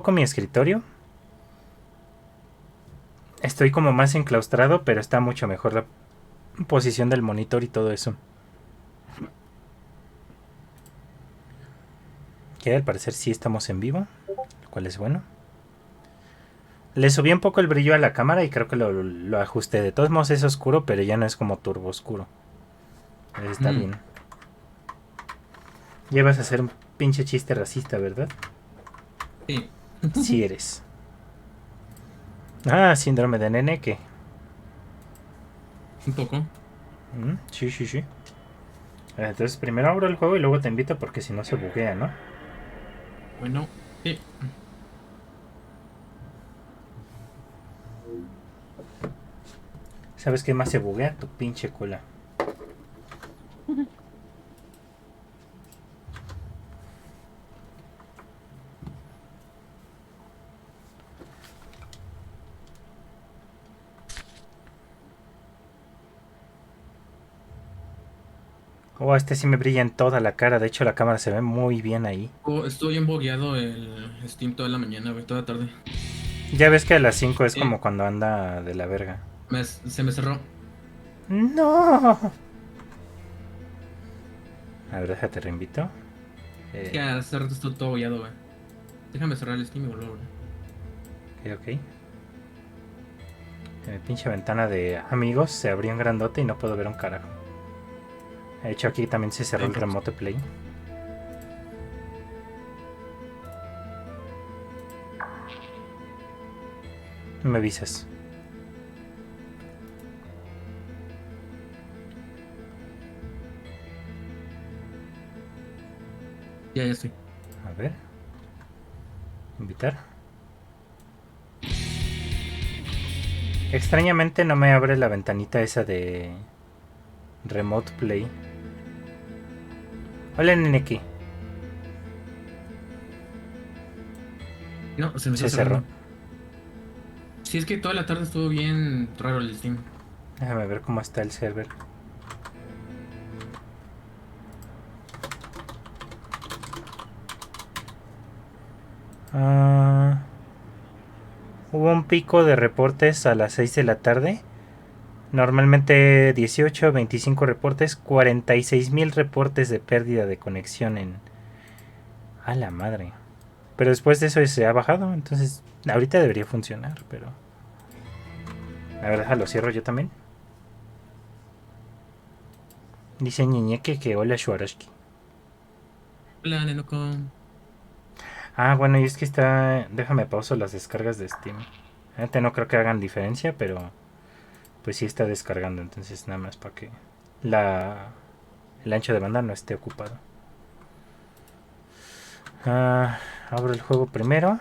Con mi escritorio. Estoy como más enclaustrado, pero está mucho mejor la posición del monitor y todo eso. Que al parecer sí estamos en vivo, lo cual es bueno. Le subí un poco el brillo a la cámara y creo que lo ajusté. De todos modos es oscuro, pero ya no es como turbo oscuro. Está bien. Ya vas a hacer un pinche chiste racista, ¿verdad? Sí. Sí eres. Ah, síndrome de nene, ¿qué? Un poco. Sí, sí, sí. Entonces primero abro el juego y luego te invito porque si no se buguea, ¿no? Bueno, sí. ¿Sabes qué más se buguea? Tu pinche cola. Oh, este sí me brilla en toda la cara. De hecho, la cámara se ve muy bien ahí. Estoy embogueado el Steam toda la mañana, güey, toda la tarde. Ya ves que a las 5 es como Sí, cuando anda de la verga. se me cerró. ¡No! A ver, déjate reinvito. Es que hace rato estoy todo bollado, güey. Déjame cerrar el Steam y volver, güey. Ok, ok. Mi pinche ventana de amigos se abrió en grandote y no puedo ver un carajo. De hecho, aquí también se cerró el remote play. Me avisas. Ya estoy. A ver. Invitar. Extrañamente no me abre la ventanita esa de remote play. Hola, Neneki. No, se me está Se cerró. cerrando. Sí, es que toda la tarde estuvo bien raro el Steam. Déjame ver cómo está el server. Ah, hubo un pico de reportes a las 6 de la tarde. Normalmente 18, 25 reportes, 46,000 reportes de pérdida de conexión en... A la madre. Pero después de eso se ha bajado, entonces ahorita debería funcionar, pero... A ver, déjalo, cierro yo también. Dice Ñeñeque que hola Shuarashki. Hola, Nenoco. Ah, bueno, y es que está... Déjame pauso las descargas de Steam. Ahorita no creo que hagan diferencia, pero... Pues sí está descargando, entonces nada más para que... La... El ancho de banda no esté ocupado. Abro el juego primero.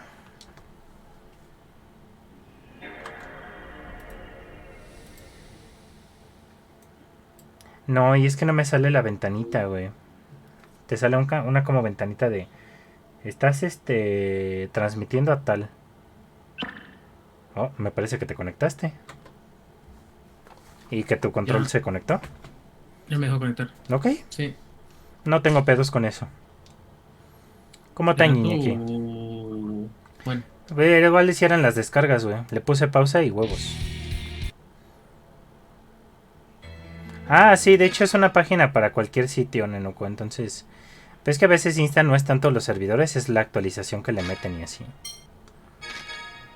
No, y es que no me sale la ventanita, güey. Te sale una como ventanita de... Estás, transmitiendo a tal. Oh, me parece que te conectaste. Y que tu control Ya, se conectó. ya me dejó conectar. Ok. Sí. No tengo pedos con eso. ¿Cómo está ¿Será Ñiñeque? tu...? Bueno, Pero igual le hicieran las descargas, güey. Le puse pausa y huevos. Ah, sí, de hecho es una página para cualquier sitio, Nenuco. Entonces, ves que a veces Insta no es tanto los servidores, es la actualización que le meten y así.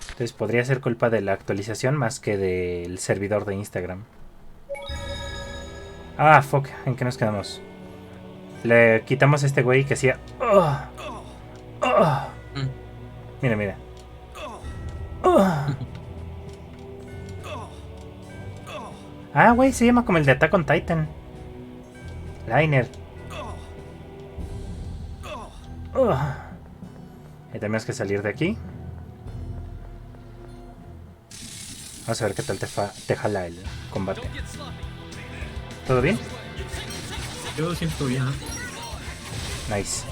Entonces podría ser culpa de la actualización más que del servidor de Instagram. Ah, fuck, ¿en qué nos quedamos? Le quitamos a este güey que hacía... "Oh, oh". mm. Mira, mira. "Oh". Ah, güey, se llama como el de Attack on Titan. Liner. Oh. Y tenemos que salir de aquí. Vamos a ver qué tal te jala el combate. ¿Todo bien? Yo siento bien, ¿no? Nice.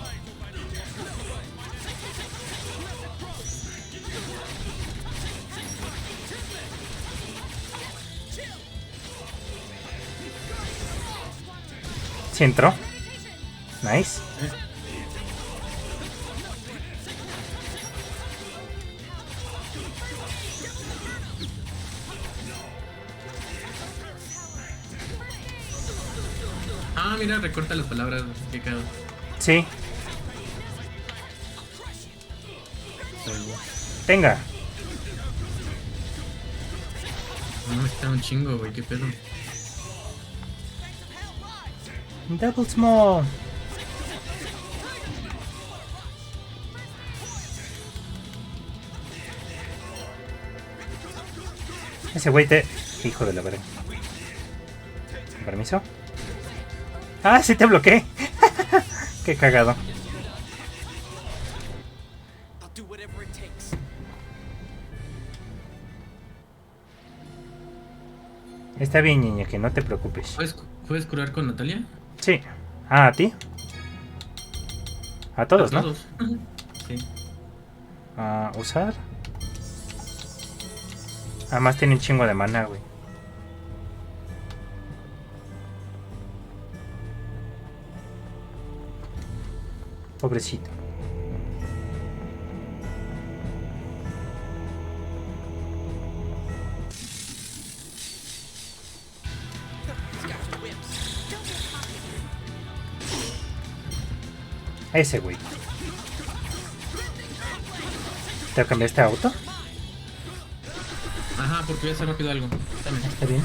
Sí entró. Nice. Ah, mira, recorta las palabras. Qué cagado. Sí. Tenga. No, está un chingo, güey. Qué pedo. Double small. Ese güey te... Hijo de la verga. ¿Permiso? ¡Ah, sí te bloqueé! ¡Qué cagado! Está bien, niña, que no te preocupes. ¿Puedes curar con Natalia? Sí. Ah, ¿a ti? A A todos, ¿no? todos. Sí. ¿Usar? Además tiene un chingo de mana, güey. Pobrecito. Ese güey. ¿Te cambiaste a auto? Ajá, porque voy a hacer rápido algo. También. Está bien.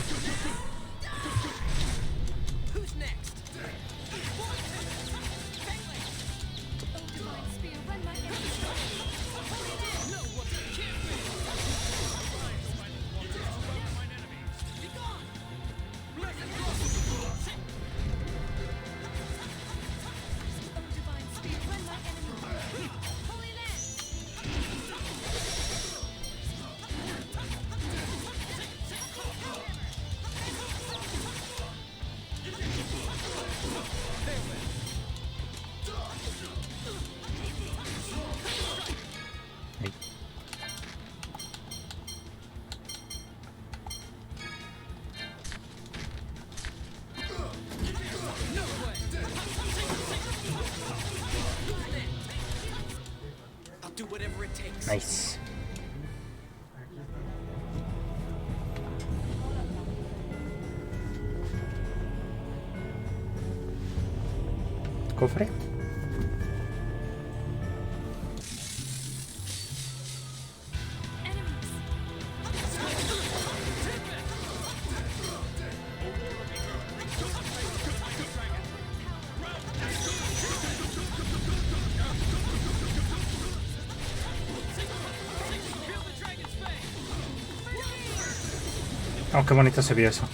Ahí. Nice. Cofre. Oh, qué bonito se vio eso.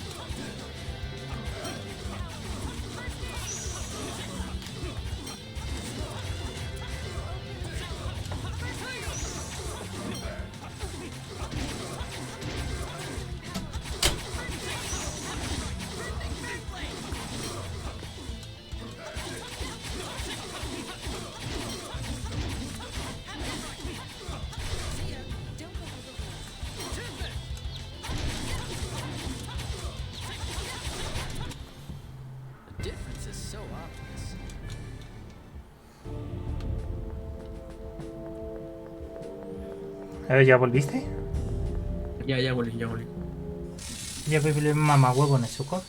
¿Ya volviste? Ya volví, ya volví. Ya volví el mamá huevo, Nezuko.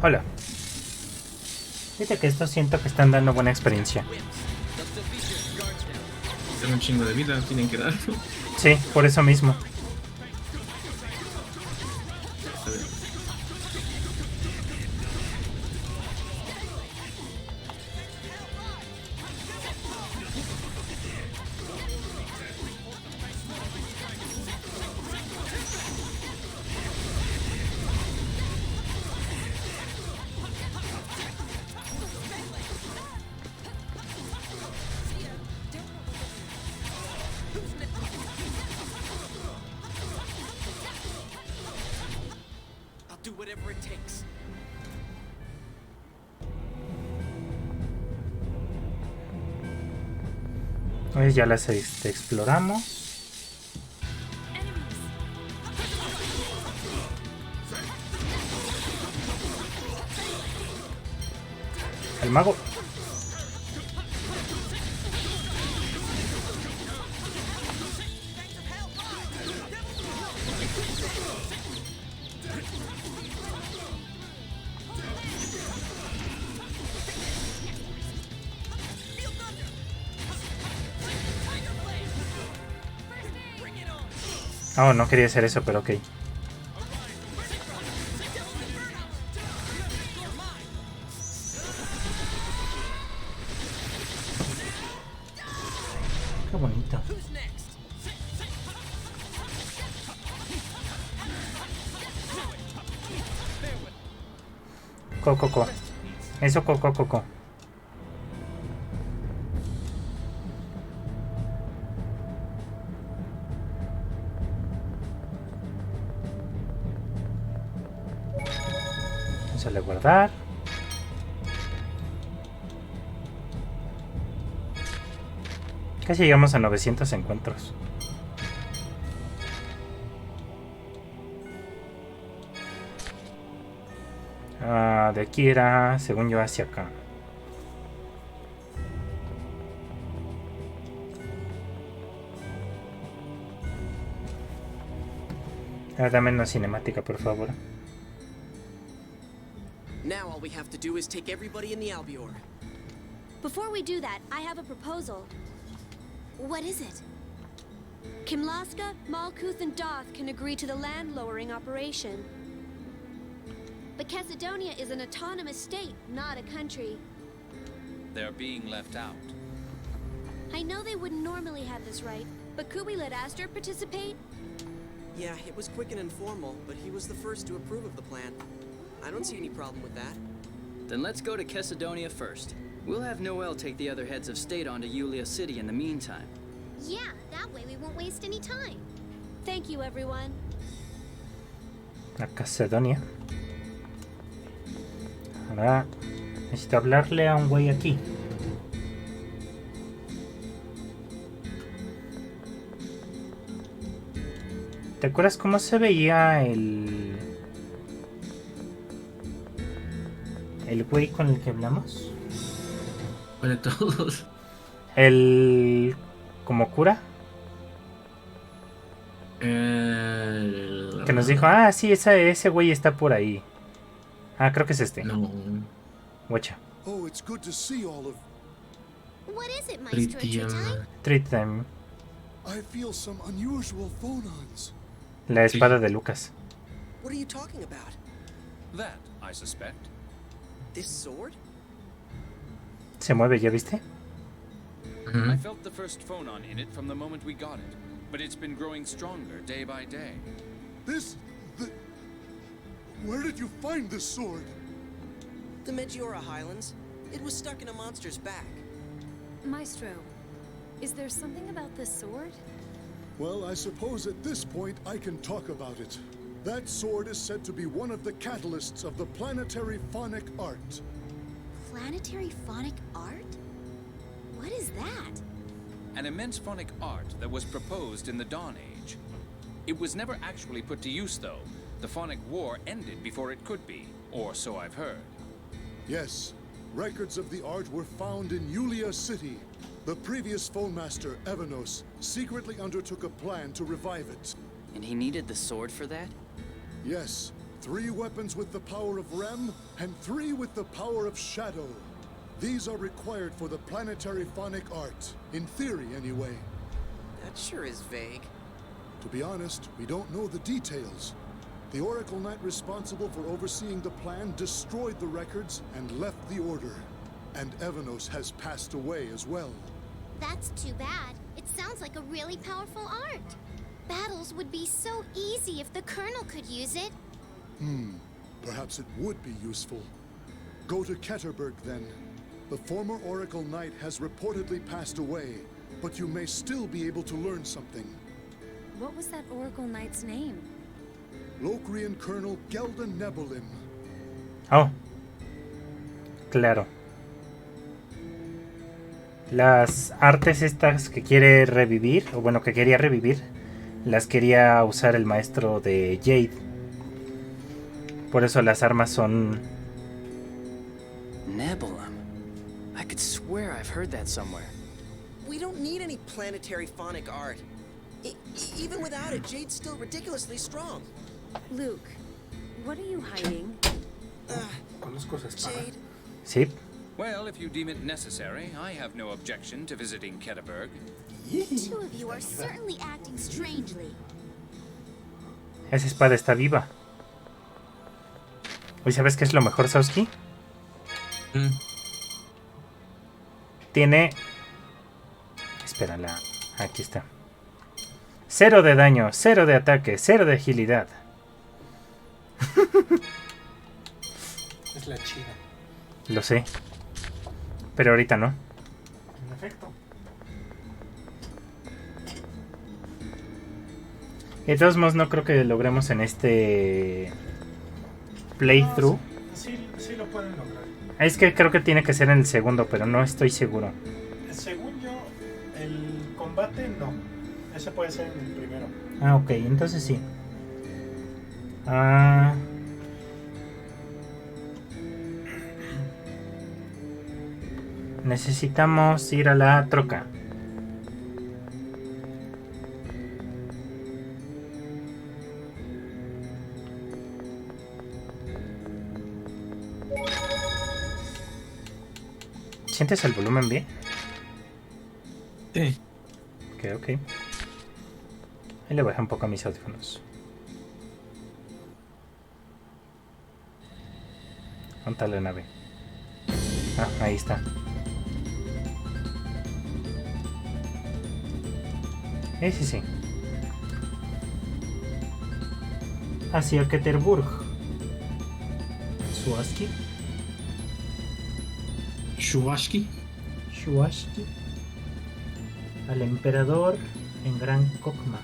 Hola. Fíjate que esto siento que están dando buena experiencia. Tienen un chingo de vida, tienen que dar. Sí, por eso mismo. Do whatever it takes. Pues ya las exploramos. El mago. Oh, no quería hacer eso, pero ok. Qué bonito. Coco. Eso, coco. Vamos a guardar. Casi llegamos a 900 encuentros. De aquí era, según yo, hacia acá. Dame una cinemática, por favor. Now all we have to do is take everybody in the Albior. Before we do that, I have a proposal. What is it? Kimlaska, Malkuth, and Doth can agree to the land-lowering operation. But Macedonia is an autonomous state, not a country. They're being left out. I know they wouldn't normally have this right, but could we let Astor participate? Yeah, it was quick and informal, but he was the first to approve of the plan. I don't see any problem with that. Then let's go to Macedonia first. We'll have Noel take the other heads of state onto Yulia City in the meantime. Yeah, that way we won't waste any time. Thank you, everyone. A Macedonia. Ahora necesito hablarle a un güey aquí. ¿Te acuerdas cómo se veía el güey con el que hablamos? De todos. El como cura. Que nos dijo, sí, ese güey está por ahí. Creo que es este. No. Guacha. Oh, it's good to see all of. What is it, Maestro Tritai? Treat them. I feel some unusual phonons. La espada de Lucas. What are you talking about? That, I suspect. This sword? Se mueve, ¿ya viste? I felt the first phonon in it from the moment we got it, but it's been growing stronger day by day. Where did you find this sword? The Megiora Highlands. It was stuck in a monster's back. Maestro, is there something about this sword? Well, I suppose at this point I can talk about it. That sword is said to be one of the catalysts of the planetary phonic art. Planetary phonic art? What is that? An immense phonic art that was proposed in the Dawn Age. It was never actually put to use, though. The phonic war ended before it could be, or so I've heard. Yes, records of the art were found in Yulia City. The previous phone master, Evanos, secretly undertook a plan to revive it. And he needed the sword for that? Yes, 3 weapons with the power of Rem, and 3 with the power of Shadow. These are required for the planetary phonic art, in theory anyway. That sure is vague. To be honest, we don't know the details. The Oracle Knight responsible for overseeing the plan destroyed the records and left the Order. And Evanos has passed away as well. That's too bad. It sounds like a really powerful art. Battles would be so easy if the Colonel could use it. Perhaps it would be useful. Go to Ketterberg then. The former Oracle Knight has reportedly passed away, but you may still be able to learn something. What was that Oracle Knight's name? Locrian Colonel Gelda Nebulim. Oh, claro. Las artes estas que quiere revivir, o bueno, que quería revivir, las quería usar el maestro de Jade. Por eso las armas son... Nebulum. I could swear I've heard that somewhere. We don't need any planetary phonic art. Even without it, Jade's still ridiculously strong. Luke, what are you hiding? Conozco esa espada. Jade, Sí. Well, if you deem it necessary, I have no objection to visiting Ketterberg. The two of you are certainly acting strangely. Esa espada está viva. ¿Y sabes qué es lo mejor, Sawski? Tiene... Espérala. Aquí está. 0 de daño, 0 de ataque, 0 de agilidad. Es la chida. Lo sé. Pero ahorita no. En efecto. De todos modos, no creo que logremos en este playthrough. Sí lo pueden lograr. Es que creo que tiene que ser en el segundo, pero no estoy seguro. Según yo, el combate no. Ese puede ser en el primero. Ah, ok, entonces sí. Necesitamos ir a la troca. ¿Sientes el volumen bien? Sí. Ok. Ahí le bajé un poco a mis audífonos. ¿Dónde está la nave? Ah, ahí está. Sí. Hacia Ketterburg. Shuaski. Shuashki. Al emperador en Gran Kokma.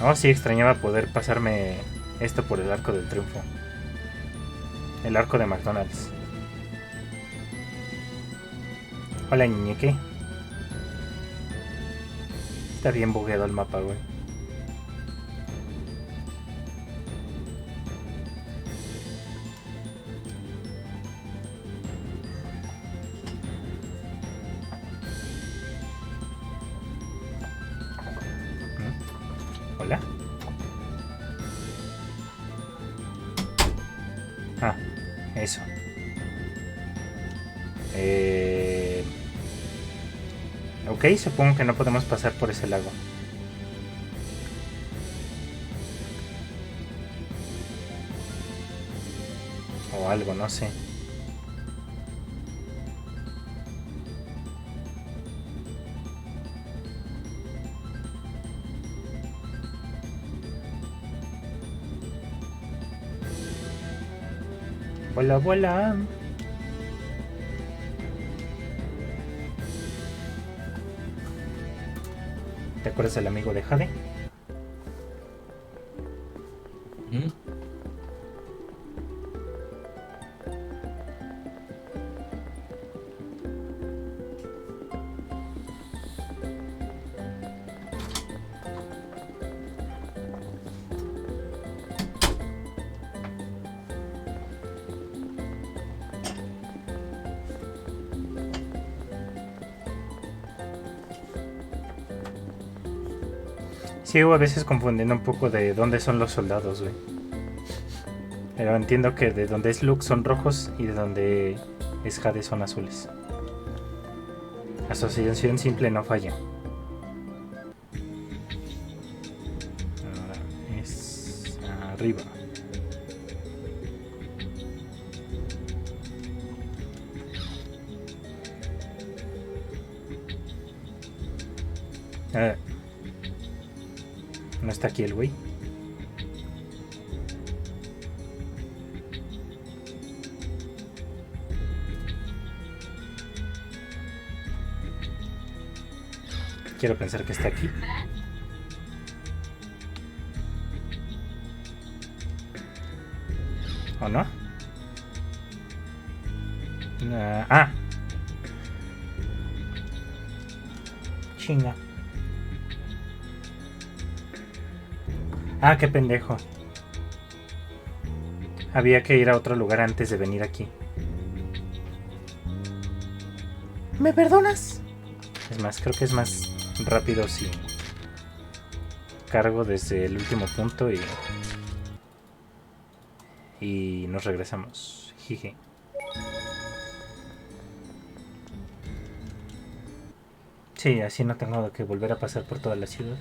Oh, sí, extrañaba poder pasarme esto por el arco del triunfo. El arco de McDonald's. Hola, ñeque. Está bien bugueado el mapa, güey. Hola. Ah, eso. Ok, supongo que no podemos pasar por ese lago. O algo, no sé. Vuela. ¿Te acuerdas del amigo de Jade? Sí, a veces confundiendo un poco de dónde son los soldados, güey. Pero entiendo que de donde es Luke son rojos y de donde es Jade son azules. Asociación simple no falla. Ahora es arriba. ¿No está aquí el güey? Quiero pensar que está aquí. ¿O no? Ah. Chinga. Ah, qué pendejo. Había que ir a otro lugar antes de venir aquí. ¿Me perdonas? Es más, creo que es más rápido si cargo desde el último punto y nos regresamos. Jiji. Sí, así no tengo que volver a pasar por toda la ciudad.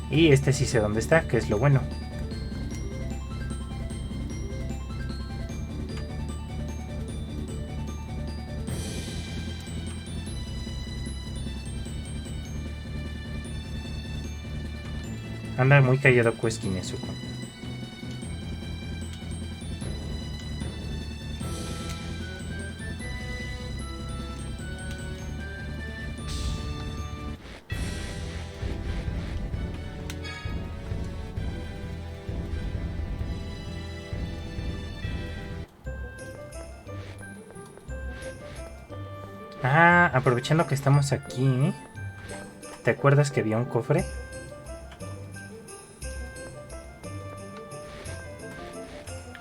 Y este sí sé dónde está, que es lo bueno. Anda muy callado Kueski Nezuko. Ah, aprovechando que estamos aquí, ¿te acuerdas que había un cofre?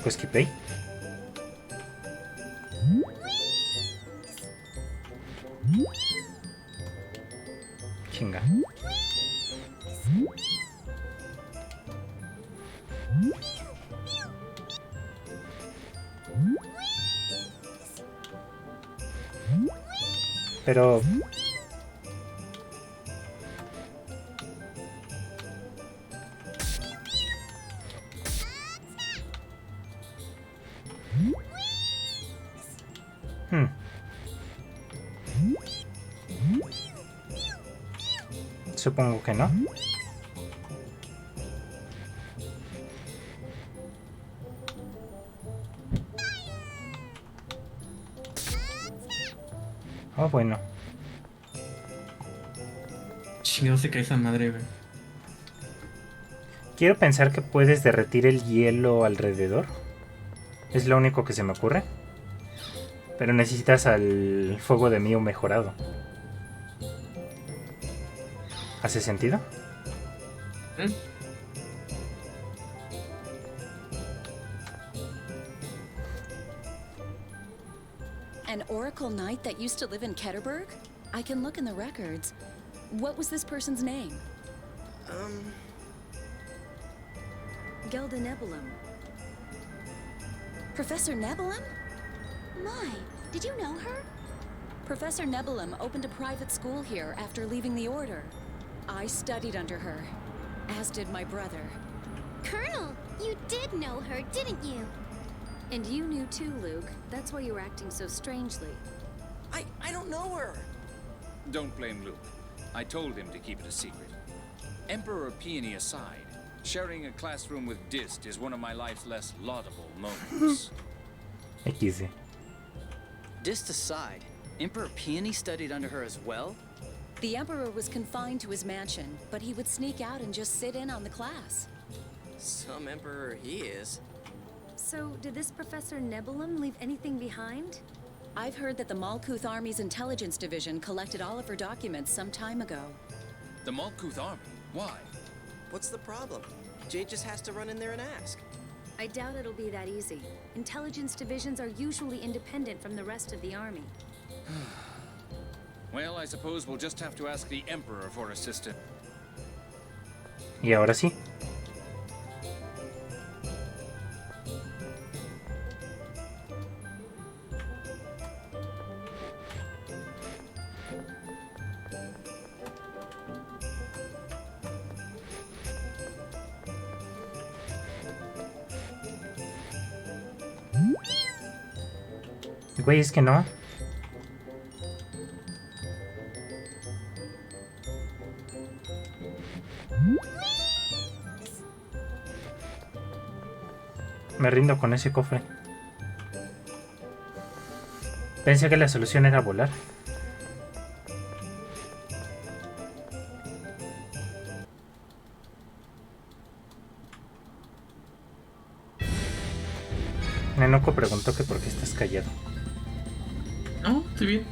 Kueski Play. Chinga. Pero... Supongo que no. Oh, bueno. Chingado se cae esa madre, güey. Quiero pensar que puedes derretir el hielo alrededor. Es lo único que se me ocurre. Pero necesitas al fuego de Mew mejorado. ¿Hace sentido? An Oracle Knight that used to live in Ketterberg? I can look in the records. What was this person's name? Gelda Nebulum. Professor Nebulum? My, did you know her? Professor Nebulum opened a private school here after leaving the Order. I studied under her, as did my brother. Colonel, you did know her, didn't you? And you knew too, Luke. That's why you were acting so strangely. I don't know her. Don't blame Luke. I told him to keep it a secret. Emperor Peony aside, sharing a classroom with Dist is one of my life's less laudable moments. XD. Dist aside, Emperor Peony studied under her as well? The Emperor was confined to his mansion, but he would sneak out and just sit in on the class. Some emperor he is. So, did this Professor Nebulum leave anything behind? I've heard that the Malkuth Army's intelligence division collected all of her documents some time ago. The Malkuth Army? Why? What's the problem? Jade just has to run in there and ask. I doubt it'll be that easy. Intelligence divisions are usually independent from the rest of the army. Well, I suppose we'll just have to ask the Emperor for assistance. Y ahora sí. Güey, es que no. Me rindo con ese cofre. Pensé que la solución era volar. Nenoco preguntó que por qué estás callado. No, estoy bien.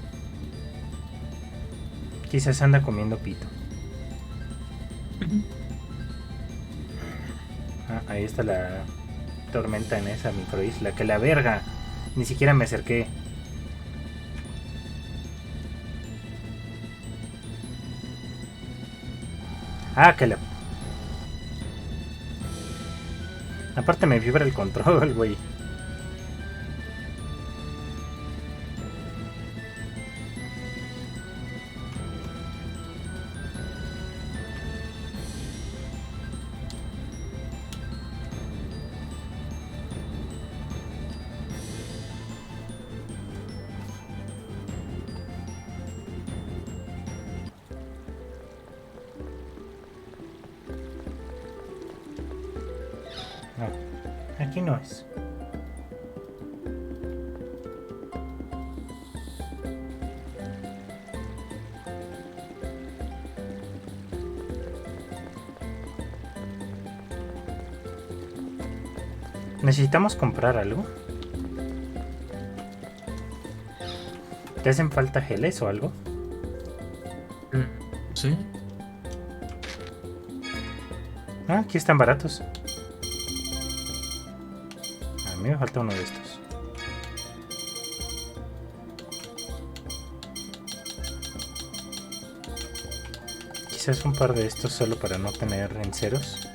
Quizás anda comiendo pito. Ah, ahí está la tormenta en esa microisla. ¡Que la verga! Ni siquiera me acerqué. Ah, que la... Aparte me vibra el control, güey. No, aquí no es. ¿Necesitamos comprar algo? ¿Te hacen falta geles o algo? Sí. Ah, aquí están baratos. A mí me falta uno de estos. Quizás un par de estos solo para no tener en ceros.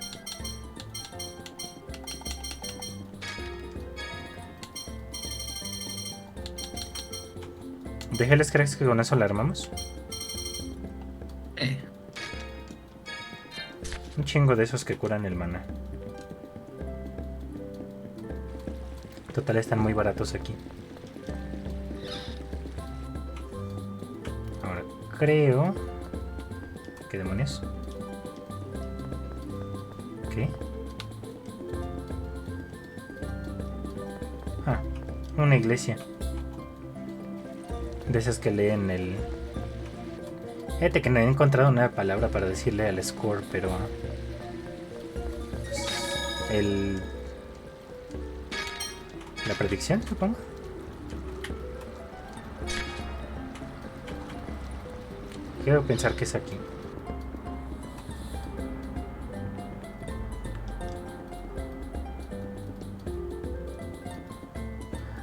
Déjales, ¿crees que con eso la armamos? Un chingo de esos que curan el mana. Total, están muy baratos aquí. Ahora, creo... ¿Qué demonios? ¿Qué? Ah, una iglesia. De esas que leen el... Fíjate que no he encontrado una palabra para decirle al score, pero... el... La predicción, supongo. Quiero pensar que es aquí.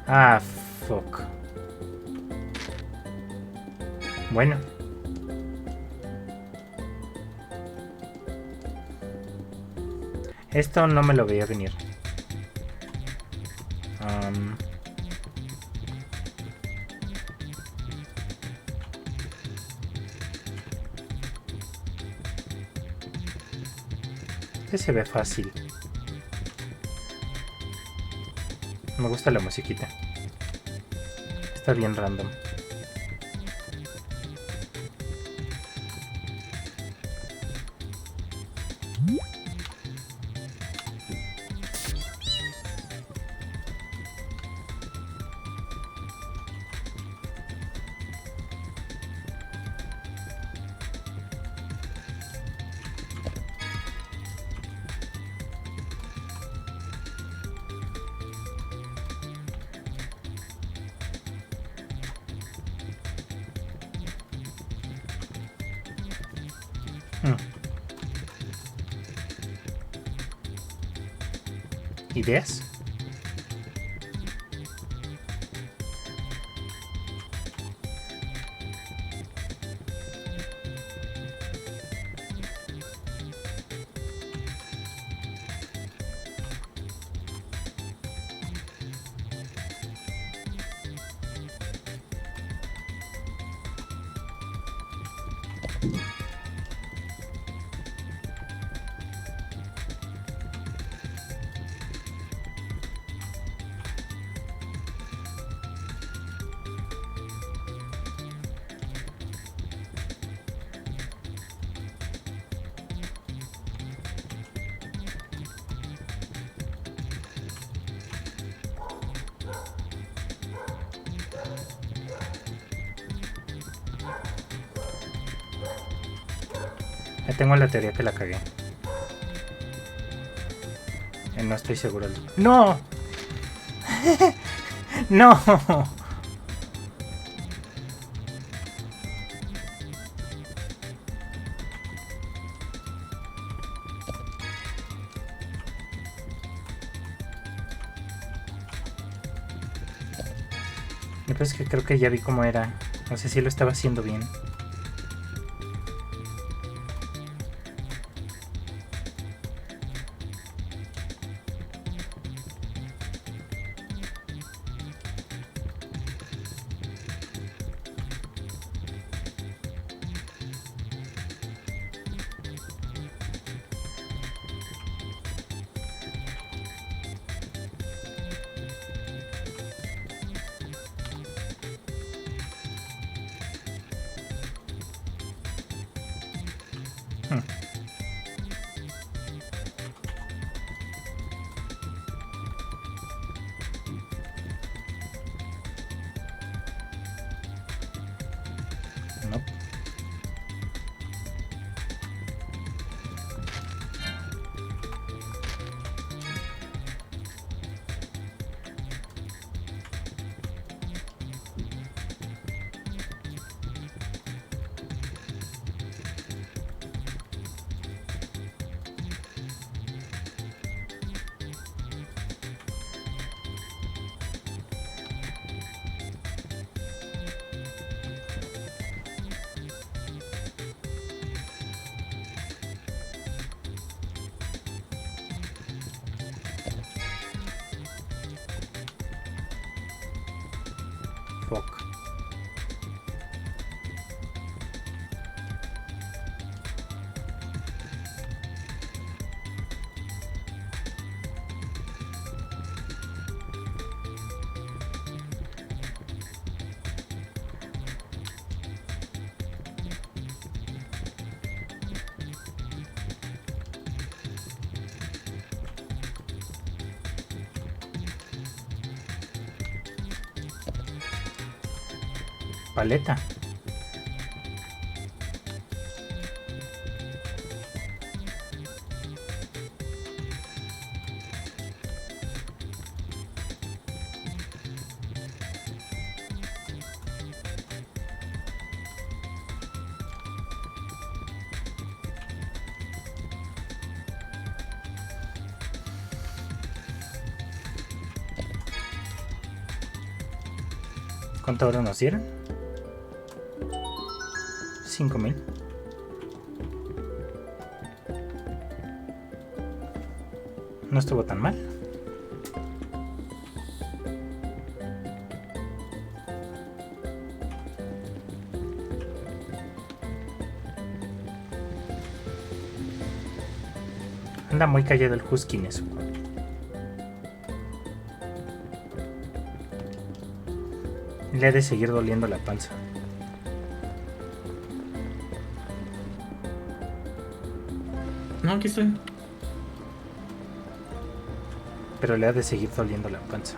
Ah, fuck. Bueno. Esto no me lo veía venir. Este se ve fácil. Me gusta la musiquita. Está bien random. ¿Ideas? Tengo la teoría que la cagué. No estoy seguro. ¡No! ¡No! Lo que pasa es que creo que ya vi cómo era. No sé si lo estaba haciendo bien. No. Fuck. Paleta. ¿Cuánto oro nos dieron? 5,000. No estuvo tan mal. Anda muy callado el Husky en eso. Le ha de seguir doliendo la panza. No, aquí estoy. Pero le ha de seguir doliendo la panza.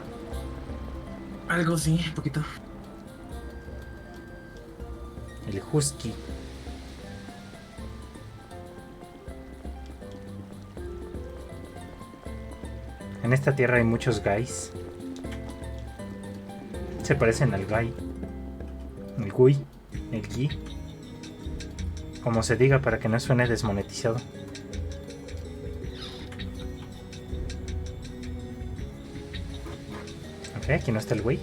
Algo sí, poquito. El Husky. En esta tierra hay muchos guys. Se parecen al guy. El gui. El gui. Como se diga para que no suene desmonetizado. Ok, aquí no está el güey.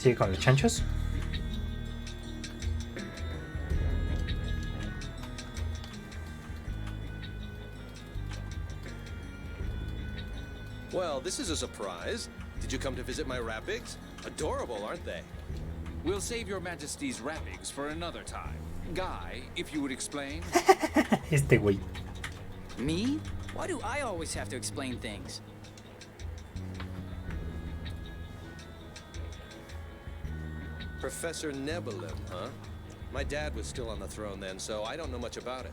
Sigue con los chanchos. Well, this is a surprise. Did you come to visit my rapigs? Adorable, aren't they? We'll save your majesty's rapigs for another time. Guy, if you would explain. Este güey. Me? Why do I always have to explain things? Professor Nebulum, huh? My dad was still on the throne then, so I don't know much about it.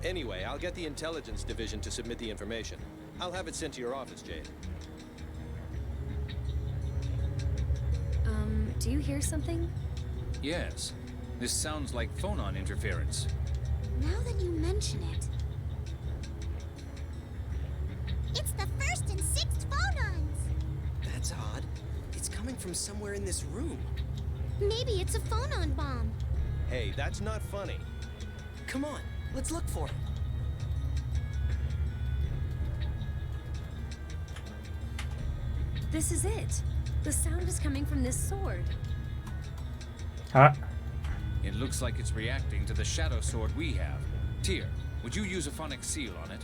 Anyway, I'll get the intelligence division to submit the information. I'll have it sent to your office, Jade. Do you hear something? Yes. This sounds like phonon interference. Now that you mention it... It's the 1st and 6th phonons! That's odd. It's coming from somewhere in this room. Maybe it's a phonon bomb. Hey, that's not funny. Come on, let's look for it. This is it. The sound is coming from this sword. Ah, It looks like it's reacting to the shadow sword we have. Tyr, would you use a phonic seal on it?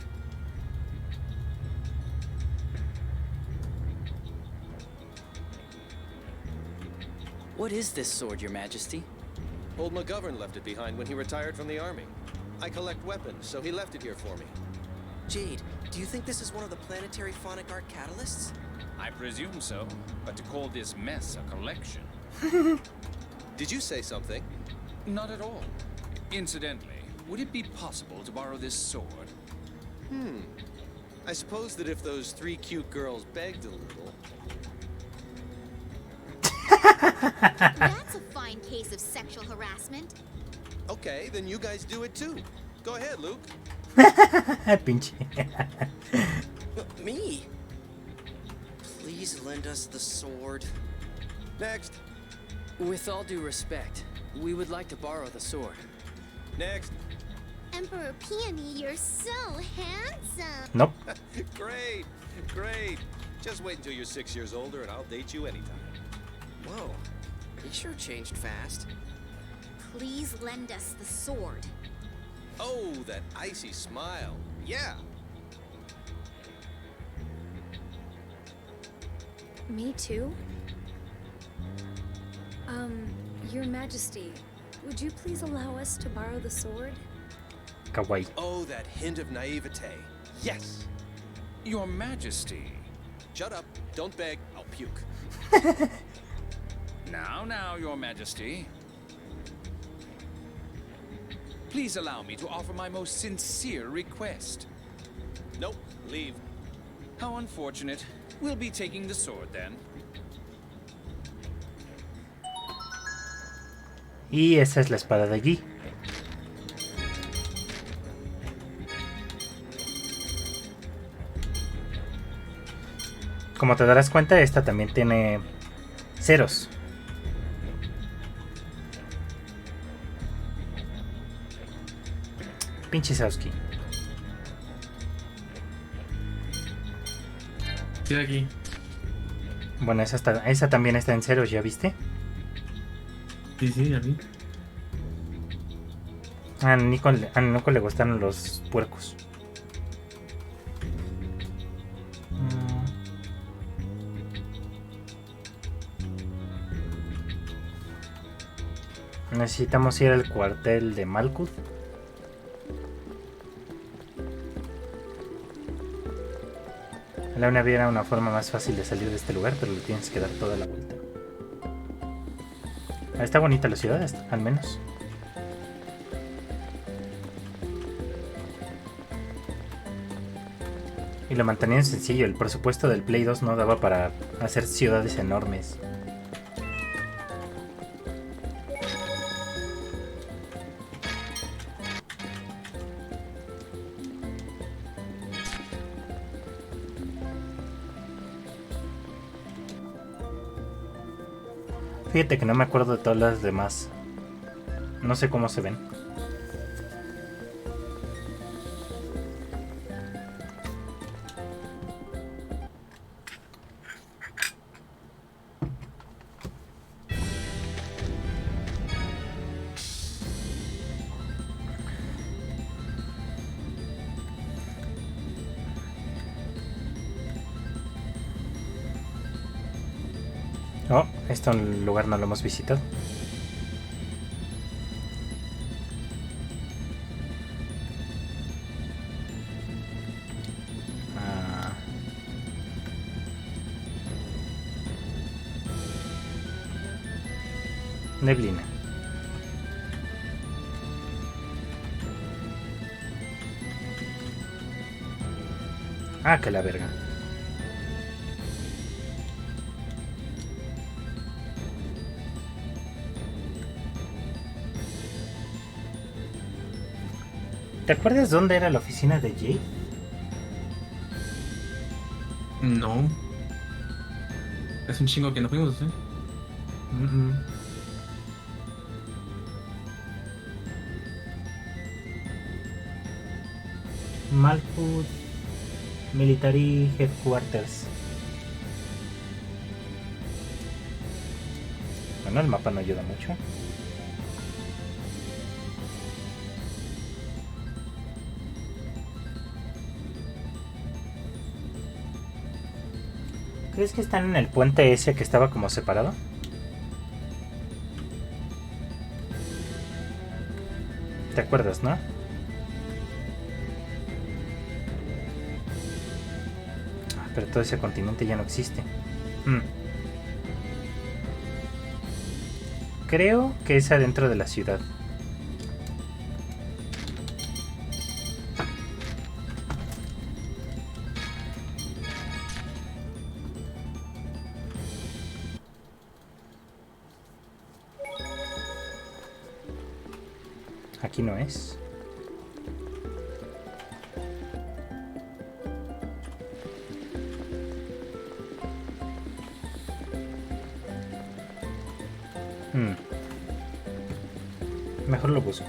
What is this sword, Your Majesty? Old McGovern left it behind when he retired from the army. I collect weapons, so he left it here for me. Jade, do you think this is one of the planetary phonic art catalysts? I presume so, but to call this mess a collection... Did you say something? Not at all. Incidentally, would it be possible to borrow this sword? I suppose that if those 3 cute girls begged a little... That's a fine case of sexual harassment. Okay, then you guys do it too. Go ahead, Luke. pinche. Me? Please lend us the sword. Next. With all due respect, we would like to borrow the sword. Next. Emperor Peony, you're so handsome. Nope. Great, great. Just wait until you're 6 years older and I'll date you anytime. Whoa, he sure changed fast. Please lend us the sword. Oh, that icy smile. Yeah. Me too? Your Majesty, would you please allow us to borrow the sword? Kawaii. Oh, that hint of naivete. Yes. Your Majesty. Shut up. Don't beg. I'll puke. Now, Your Majesty. Please allow me to offer my most sincere request. Nope. Leave. How unfortunate. We'll be taking the sword then. Y esa es la espada de allí. Como te darás cuenta, esta también tiene ceros. Pinche Sasuke. Sí, aquí. Bueno, esa también está en ceros, ¿ya viste? Sí, ya vi. A Nico le gustaron los puercos. Necesitamos ir al cuartel de Malkuth. Ojalá hubiera una forma más fácil de salir de este lugar, pero le tienes que dar toda la vuelta. Está bonita la ciudad, al menos. Y lo mantenían sencillo, el presupuesto del Play 2 no daba para hacer ciudades enormes. Fíjate que no me acuerdo de todas las demás. No sé cómo se ven. Oh, este lugar no lo hemos visitado. Neblina. Ah, que la verga. ¿Te acuerdas dónde era la oficina de Jade? No. Es un chingo que no fuimos, ¿sí? Malfoot Military Headquarters. Bueno, el mapa no ayuda mucho. ¿Crees que están en el puente ese que estaba como separado? ¿Te acuerdas, no? Pero todo ese continente ya no existe. Creo que es adentro de la ciudad. Aquí no es. Mejor lo busco.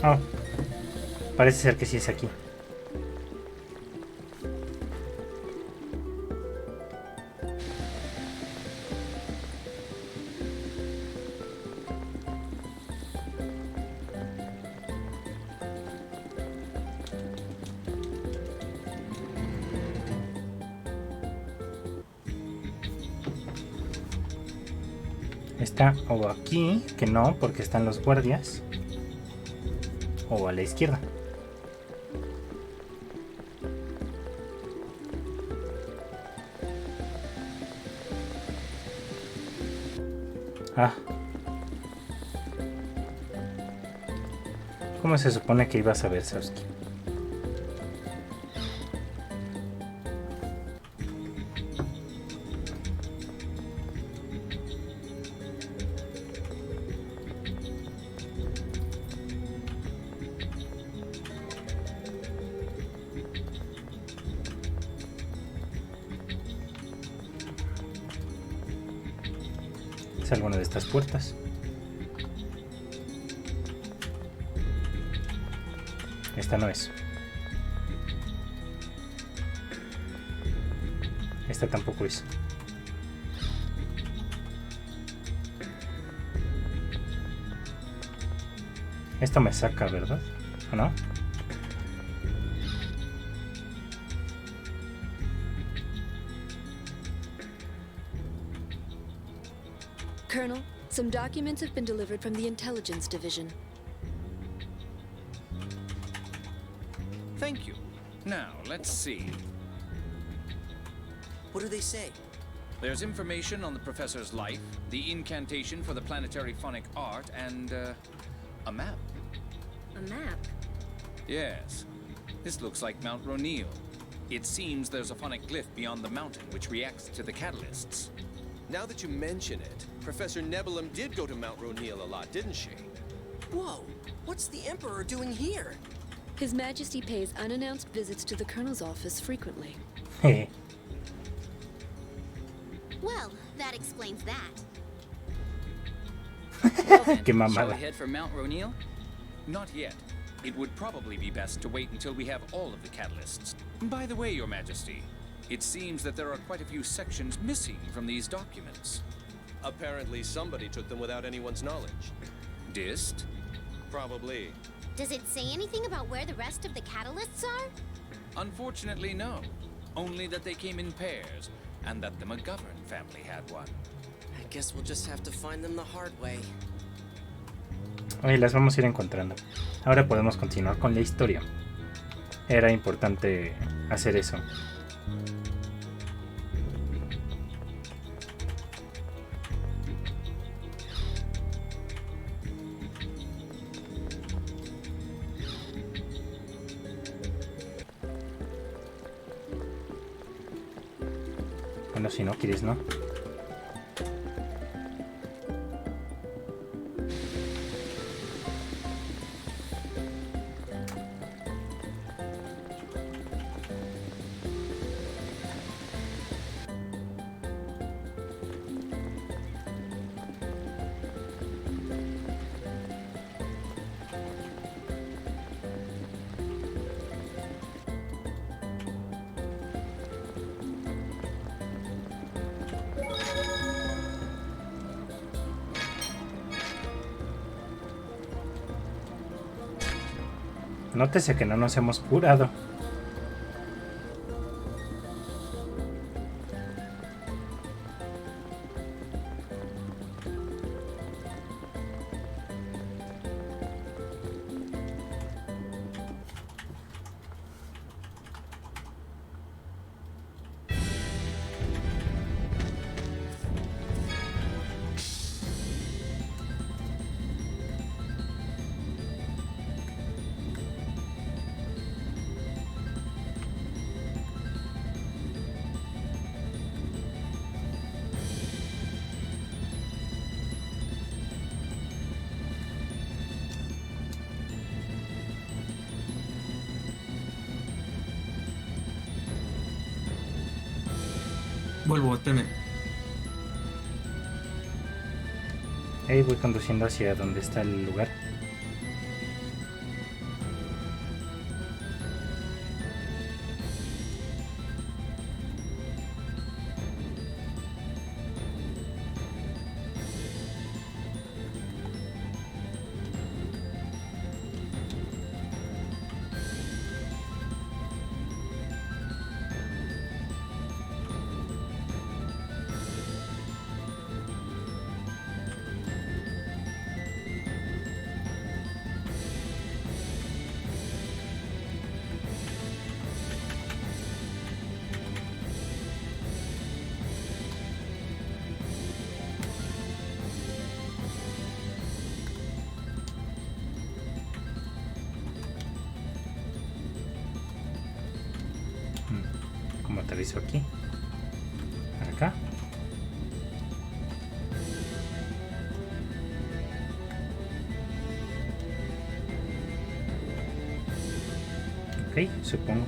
Oh, parece ser que sí es aquí. Está o aquí, que no, porque están los guardias. O a la izquierda. Ah. ¿Cómo se supone que ibas a ver, Sasuke? Es alguna de estas puertas. Esta no es. Esta tampoco es. Esto me saca, ¿verdad? ¿O no? Colonel, some documents have been delivered from the Intelligence Division. Thank you. Now, let's see. What do they say? There's information on the professor's life, the incantation for the planetary phonic art, and, a map. A map? Yes. This looks like Mount Ronil. It seems there's a phonic glyph beyond the mountain which reacts to the catalysts. Now that you mention it, Professor Nebulum did go to Mount Ronil a lot, didn't she? Whoa! What's the Emperor doing here? His Majesty pays unannounced visits to the Colonel's office frequently. Well, that explains that. Well then, Qué shall mamada. we head for Mount Ronil? Not yet. It would probably be best to wait until we have all of the catalysts. By the way, Your Majesty, it seems that there are quite a few sections missing from these documents. Apparently somebody took them without anyone's knowledge. Dist? Probably. Does it say anything about where the rest of the catalysts are? Unfortunately, no. Only that they came in pairs, and that the McGovern family had one. I guess we'll just have to find them the hard way. Oye, las vamos a ir encontrando. Ahora podemos continuar con la historia. Era importante hacer eso. Bueno, si no quieres, ¿no? Nótese que no nos hemos curado. Vuelvo, teme. Ahí voy conduciendo hacia donde está el lugar. ¿Cómo aterrizo aquí? Acá. Ok, supongo.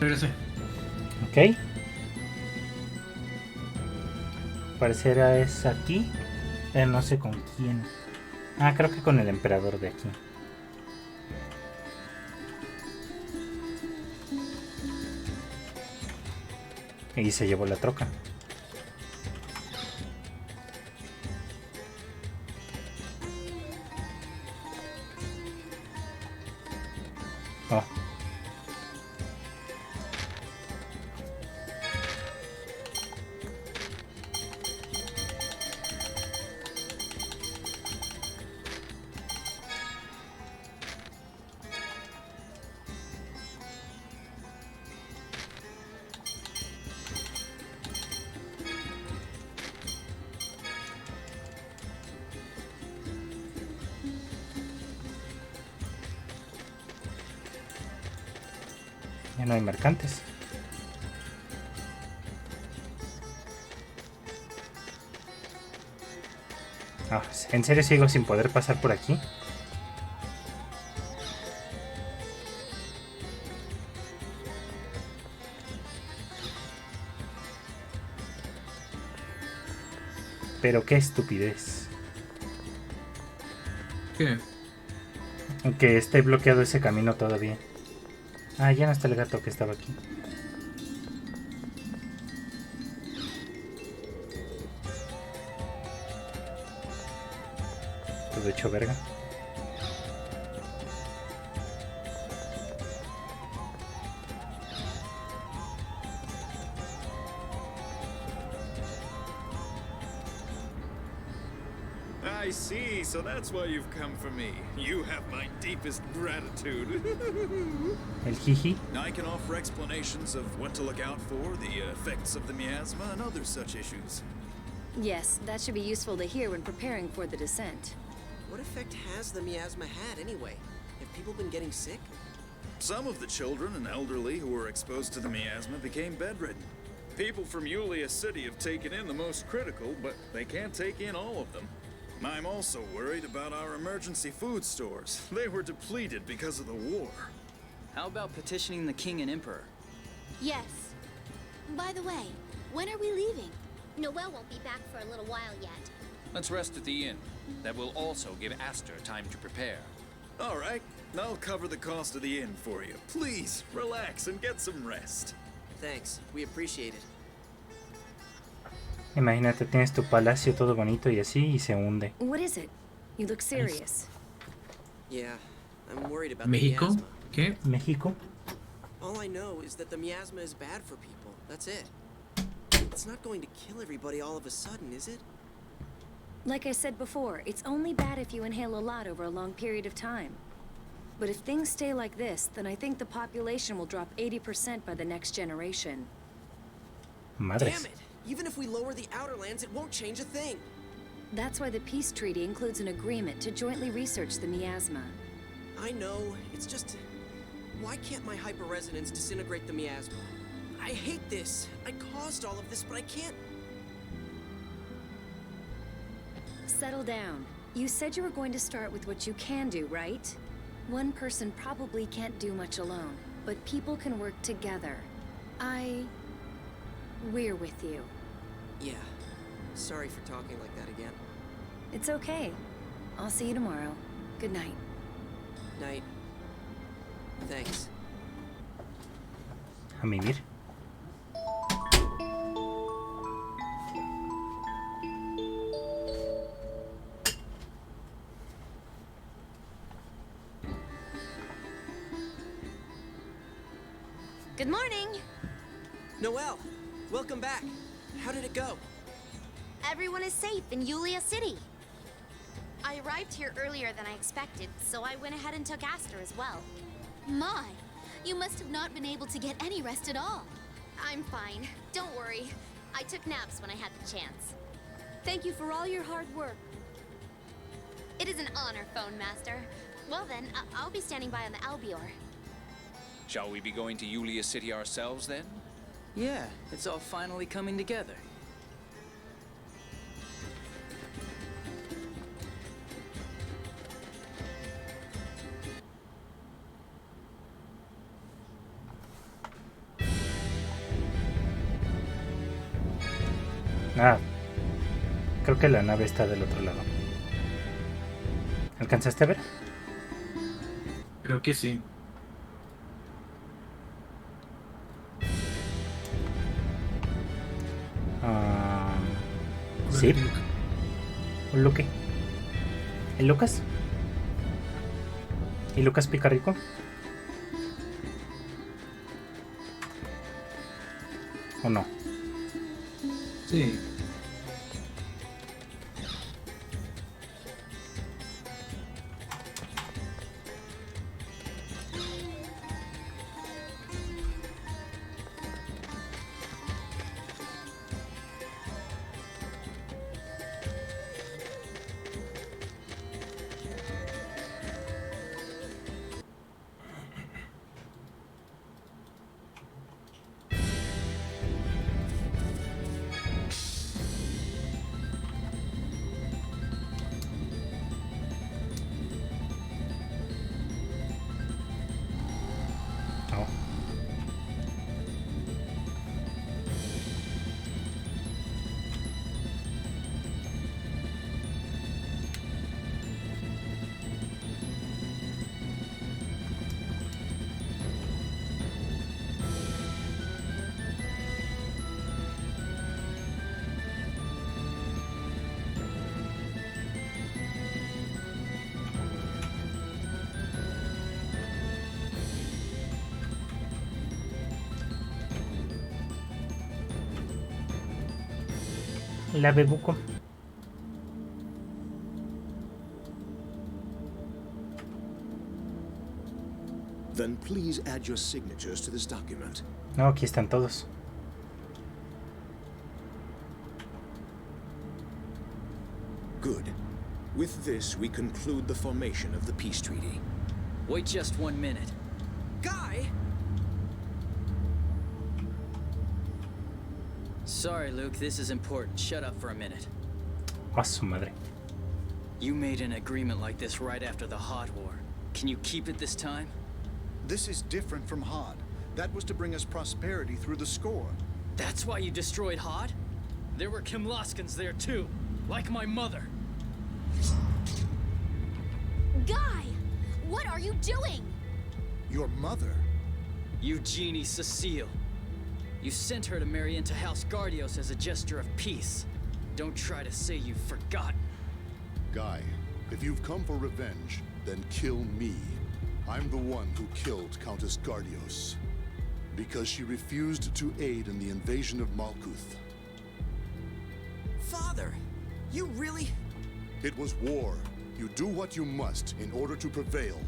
Regresé. Ok. Parecerá es aquí. No sé con quién. Ah, creo que con el emperador de aquí. Y se llevó la troca. Oh. Ya no hay mercantes. Ah, ¿en serio sigo sin poder pasar por aquí? Pero qué estupidez. ¿Qué? Aunque esté bloqueado ese camino todavía. Ah, ya no está el gato que estaba aquí. Todo hecho verga. I see, so that's why you've come for me. You have my deepest gratitude. El jiji. I can offer explanations of what to look out for, the effects of the miasma, and other such issues. Yes, that should be useful to hear when preparing for the descent. What effect has the miasma had anyway? Have people been getting sick? Some of the children and elderly who were exposed to the miasma became bedridden. People from Yulia City have taken in the most critical, but they can't take in all of them. I'm also worried about our emergency food stores. They were depleted because of the war. How about petitioning the king and emperor? Yes. By the way, when are we leaving? Noelle won't be back for a little while yet. Let's rest at the inn. That will also give Aster time to prepare. All right, I'll cover the cost of the inn for you. Please, relax and get some rest. Thanks, we appreciate it. Imagínate, tienes tu palacio todo bonito y así y se hunde. What is it? You look serious. Yeah, I'm worried about ¿México? the miasma. ¿Qué? México. All I know is that the miasma is bad for people. That's it. It's not going to kill everybody all of a sudden, is it? Like I said before, it's only bad if you inhale a lot over a long period of time. But if things stay like this, then I think the population will drop 80% by the next generation. Madres. Damn it! Even if we lower the outer lands, it won't change a thing. That's why the peace treaty includes an agreement to jointly research the miasma. I know, it's just... Why can't my hyper-resonance disintegrate the miasma? I hate this. I caused all of this, but I can't... Settle down. You said you were going to start with what you can do, right? One person probably can't do much alone, but people can work together. We're with you. Yeah. Sorry for talking like that again. It's okay. I'll see you tomorrow. Good night. Night. Thanks. A mimir. Good morning. Noelle, welcome back. How did it go? Everyone is safe in Yulia City. I arrived here earlier than I expected, so I went ahead and took Aster as well. My, you must have not been able to get any rest at all. I'm fine. Don't worry. I took naps when I had the chance. Thank you for all your hard work. It is an honor, Phone Master. Well then, I'll be standing by on the Albior. Shall we be going to Yulia City ourselves then? Yeah, it's all finally coming together. Ah, creo que la nave está del otro lado. ¿Alcanzaste a ver? Creo que sí. Sí. ¿Un Luque? ¿El Lucas? ¿Y Lucas pica rico? ¿O no? Sí. No. La bebuco. Then please add your signatures to this document. No, aquí están todos. Good. With this, we conclude the formation of the peace treaty. Wait just 1 minute. Guy! Sorry, Luke, this is important. Shut up for a minute. A su madre. You made an agreement like this right after the Hot War. Can you keep it this time? This is different from Hod. That was to bring us prosperity through the score. That's why you destroyed Hod? There were Kimlaskans there too, like my mother. Guy! What are you doing? Your mother? Eugenie Cecile. You sent her to marry into House Gardios as a gesture of peace. Don't try to say you've forgotten. Guy, if you've come for revenge, then kill me. I'm the one who killed Countess Gardios. Because she refused to aid in the invasion of Malkuth. Father, you really... It was war. You do what you must in order to prevail.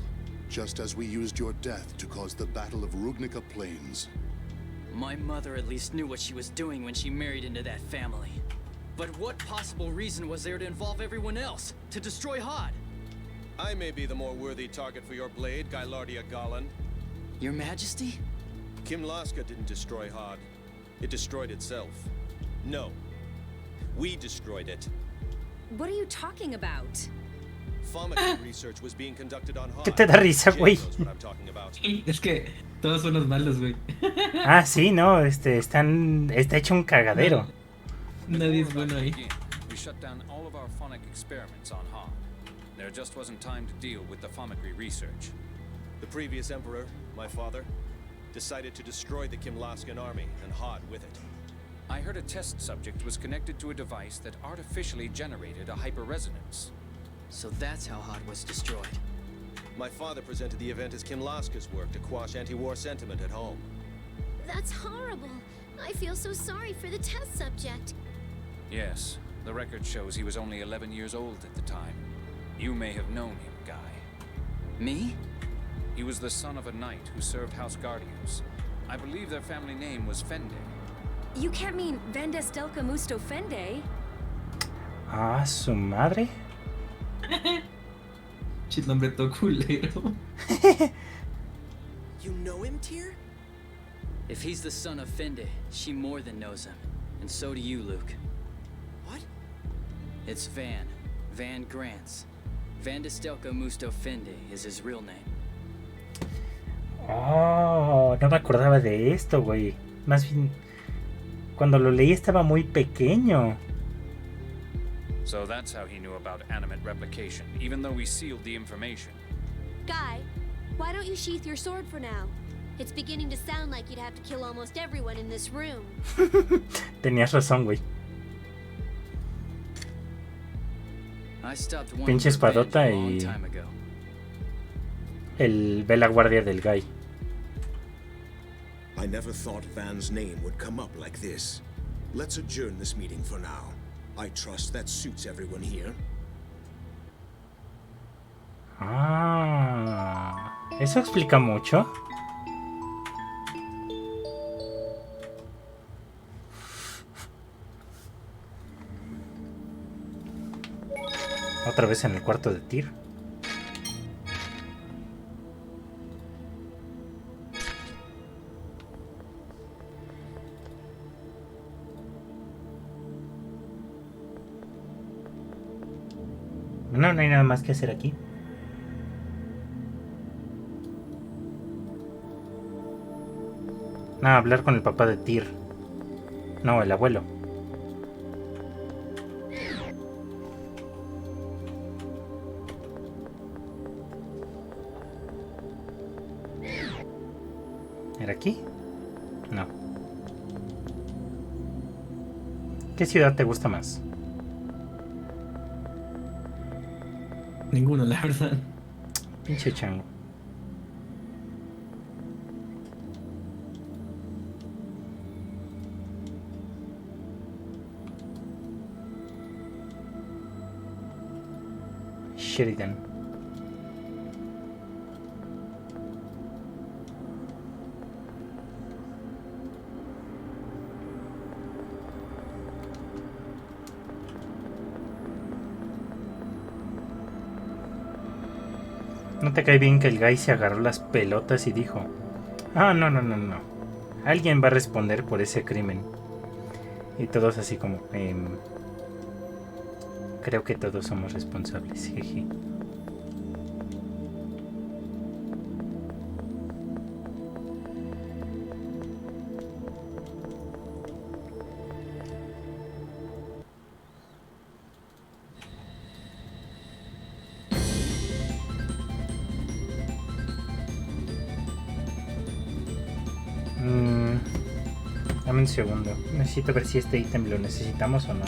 Just as we used your death to cause the Battle of Rugnica Plains. My mother at least knew what she was doing when she married into that family. But what possible reason was there to involve everyone else? To destroy Hod? I may be the more worthy target for your blade, Gylardia Golan. Your Majesty? Kimlaska didn't destroy Hod. It destroyed itself. No. We destroyed it. What are you talking about? Pharmacy research was being conducted on Hod. ¿Qué te da risa, Jay güey? knows what I'm talking about. Es que todos son los malos, güey. Ah, sí, no, está hecho un cagadero. Nadie es bueno ahí. We shut down all of our phonic experiments on Hod. There just wasn't time to deal with the pharmacy research. The previous emperor, my father, decided to destroy the Kimlaskan army and Hod with it. I heard a test subject was connected to a device that artificially generated a hyperresonance. So that's how Hod was destroyed. My father presented the event as Kimlaska's work to quash anti-war sentiment at home. That's horrible. I feel so sorry for the test subject. Yes, the record shows he was only 11 years old at the time. You may have known him, Guy. Me? He was the son of a knight who served House Gardios. I believe their family name was Fende. You can't mean Vendestelka Musto Fende. Ah, su madre. Chit, nombre todo culero. You know him, Tyr? If he's the son of Fende, she more than knows him. And so do you, Luke. What? It's Van. Van Grants. Vandestelka Musto Fende is his real name. Oh, no me acordaba de esto, güey. Más bien, Cuando lo leí estaba muy pequeño. So that's how he knew about animate replication, even though we sealed the information. Guy, why don't you sheath your sword for now? It's beginning to sound like you'd have to kill almost everyone in this room. Tenías razón, güey. Pinche espadota y el ve la guardia del Guy. I never thought Van's name would come up like this. Let's adjourn this meeting for now. I trust that suits everyone here. Ah, eso explica mucho. Otra vez en el cuarto de Tyr. No, no hay nada más que hacer aquí. Ah, hablar con el papá de Tyr. No, el abuelo. ¿Era aquí? No. ¿Qué ciudad te gusta más? Ninguno, la verdad. Pinche chango. Sheridan. ¿No te cae bien que el Guy se agarró las pelotas y dijo: ah, no, no, no, no, alguien va a responder por ese crimen? Y todos así como, creo que todos somos responsables, jeje. Dame un segundo. Necesito ver si este ítem lo necesitamos o no.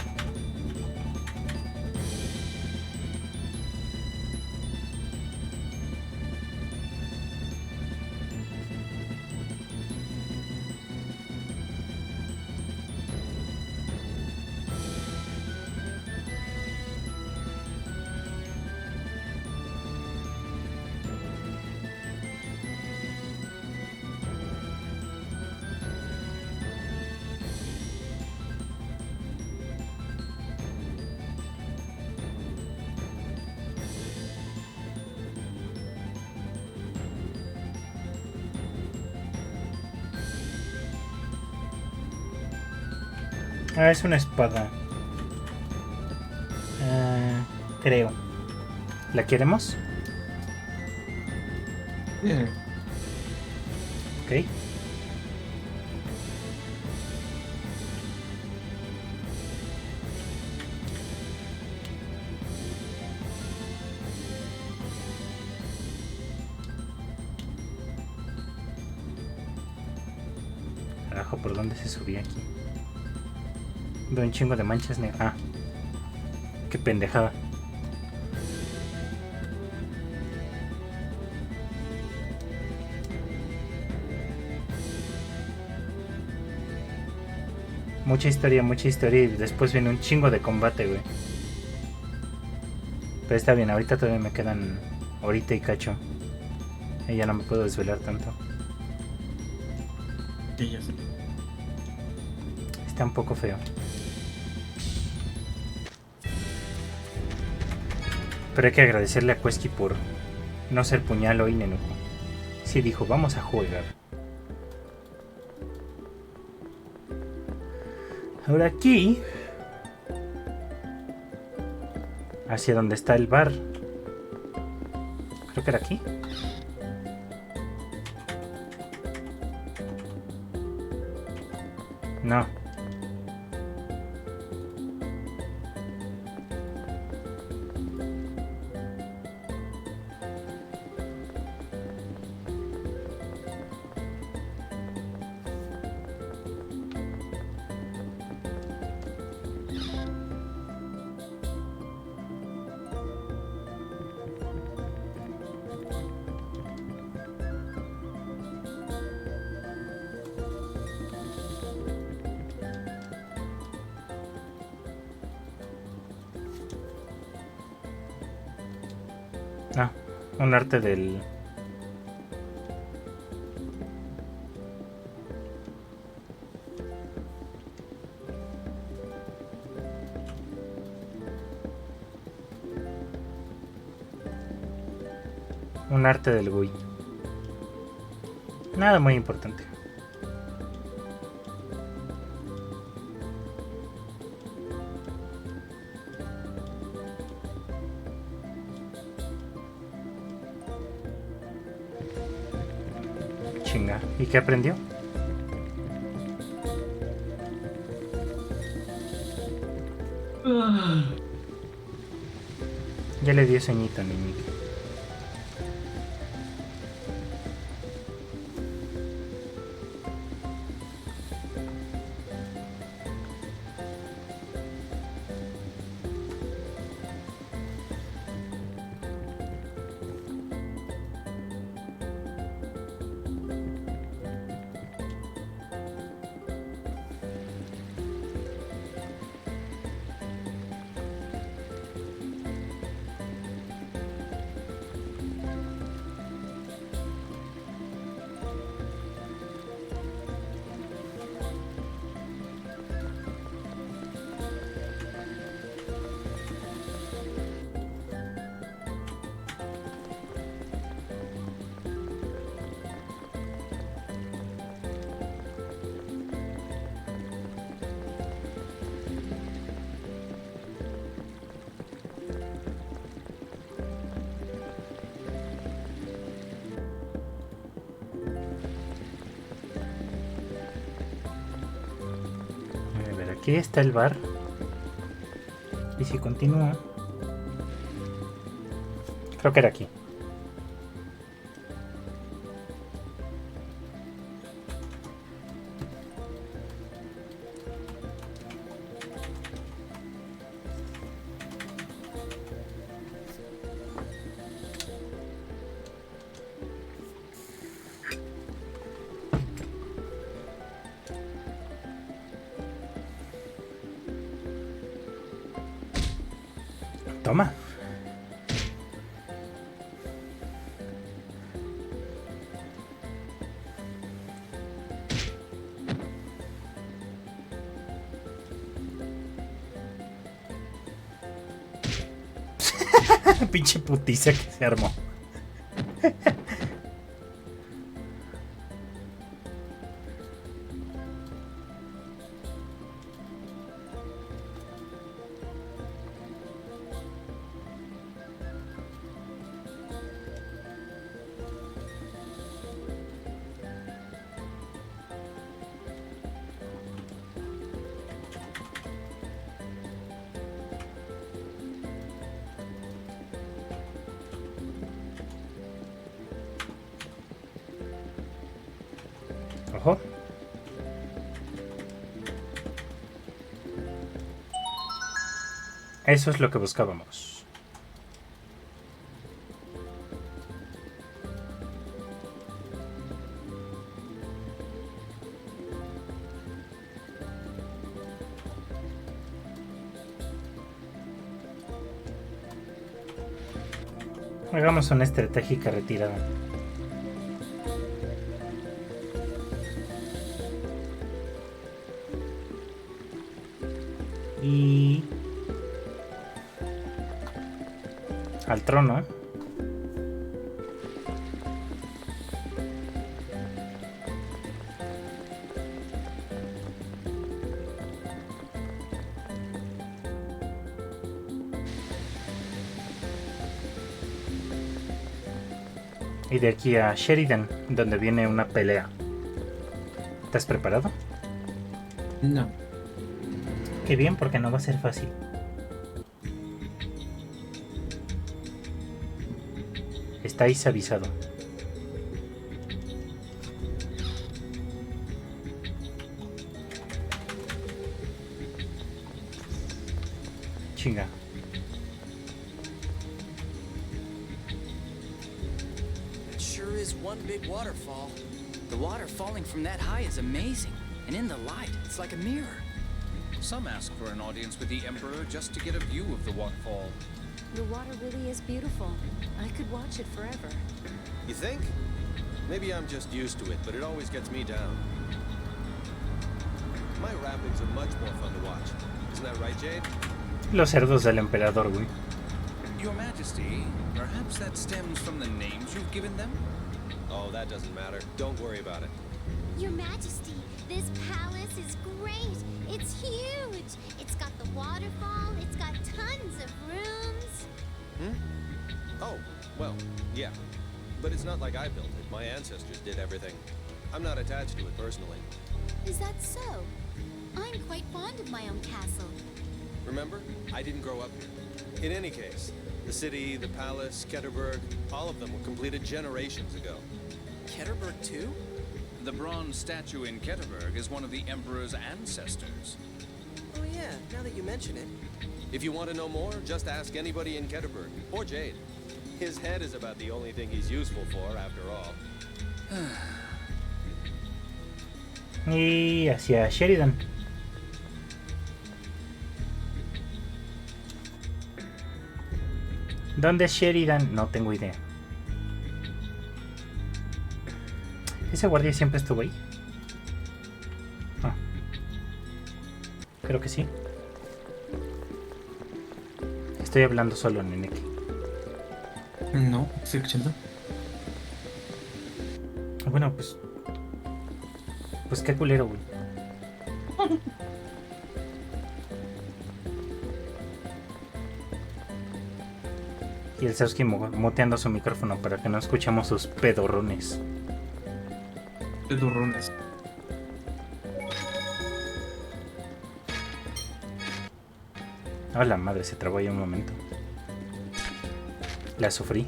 Ah, es una espada. Creo. ¿La queremos? Bien. Ok. Carajo, ¿por dónde se subía aquí? Veo un chingo de manchas negras. Ah, qué pendejada. Mucha historia y después viene un chingo de combate, güey. Pero está bien, ahorita todavía me quedan horita y cacho. Y ya no me puedo desvelar tanto. Sí, ya sé. Está un poco feo. Pero hay que agradecerle a Quesky por no ser puñal hoy, Nenuco. Sí dijo, vamos a jugar. Ahora aquí, hacia donde está el bar. Creo que era aquí. No. Ah, un arte del... Un arte del GUI. Nada muy importante. Chinga. ¿Y qué aprendió? Ya le dio sueñito, niñito. A ver, aquí está el bar. Y si continúa... Creo que era aquí. Toma. Pinche putiza que se armó. Ojo. Eso es lo que buscábamos. Hagamos una estratégica retirada. Y... al trono. Y de aquí a Sheridan, donde viene una pelea. ¿Estás preparado? No. Qué bien, porque no va a ser fácil. Estáis avisado. Chinga. It sure is one big waterfall. The water falling from that high is amazing. And in the light, it's like a mirror. Some ask for an audience with the Emperor just to get a view of the waterfall. The water really is beautiful. I could watch it forever. You think? Maybe I'm just used to it, but it always gets me down. My rapids are much more fun to watch. Isn't that right, Jade? Los cerdos del emperador, güey. Your Majesty, perhaps that stems from the names you've given them? Oh, that doesn't matter. Don't worry about it. Your Majesty, this palace is great. It's huge. It's got the waterfall. It's got tons of rooms. Oh, well, yeah. But it's not like I built it. My ancestors did everything. I'm not attached to it personally. Is that so? I'm quite fond of my own castle. Remember? I didn't grow up here. In any case, the city, the palace, Ketterberg, all of them were completed generations ago. Ketterberg too? The bronze statue in Ketterberg is one of the Emperor's ancestors. Oh yeah, now that you mention it. If you want to know more, just ask anybody in Ketterberg, or Jade. His head is about the only thing he's useful for, after all. Y hacia Sheridan. ¿Dónde es Sheridan? No tengo idea. ¿Ese guardia siempre estuvo ahí? Ah. Creo que sí. Estoy hablando solo, Neneki. No, estoy escuchando. Bueno, pues... Pues qué culero, güey. Y el Sasuke muteando su micrófono para que no escuchemos sus pedorrones. Pedorrones. Ah, la madre, se trabó ahí un momento. La sufrí.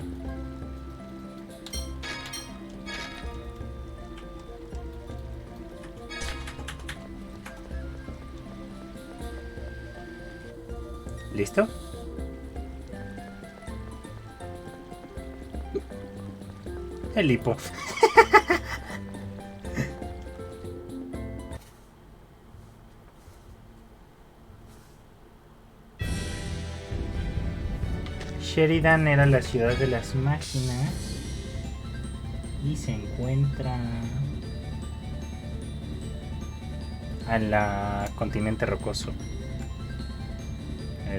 ¿Listo? El hipo. Sheridan era la ciudad de las máquinas y se encuentra en la continente rocoso.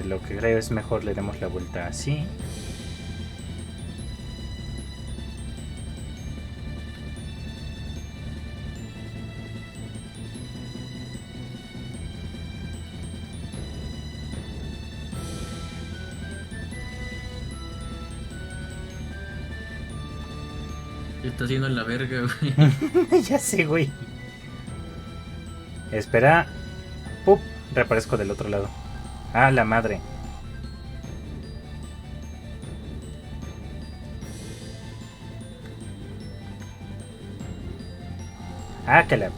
Lo que creo es mejor le demos la vuelta así. Está haciendo la verga, güey. Ya sé, güey. Espera. ¡Pup! Reaparezco del otro lado. ¡Ah, la madre! ¡Ah, que la...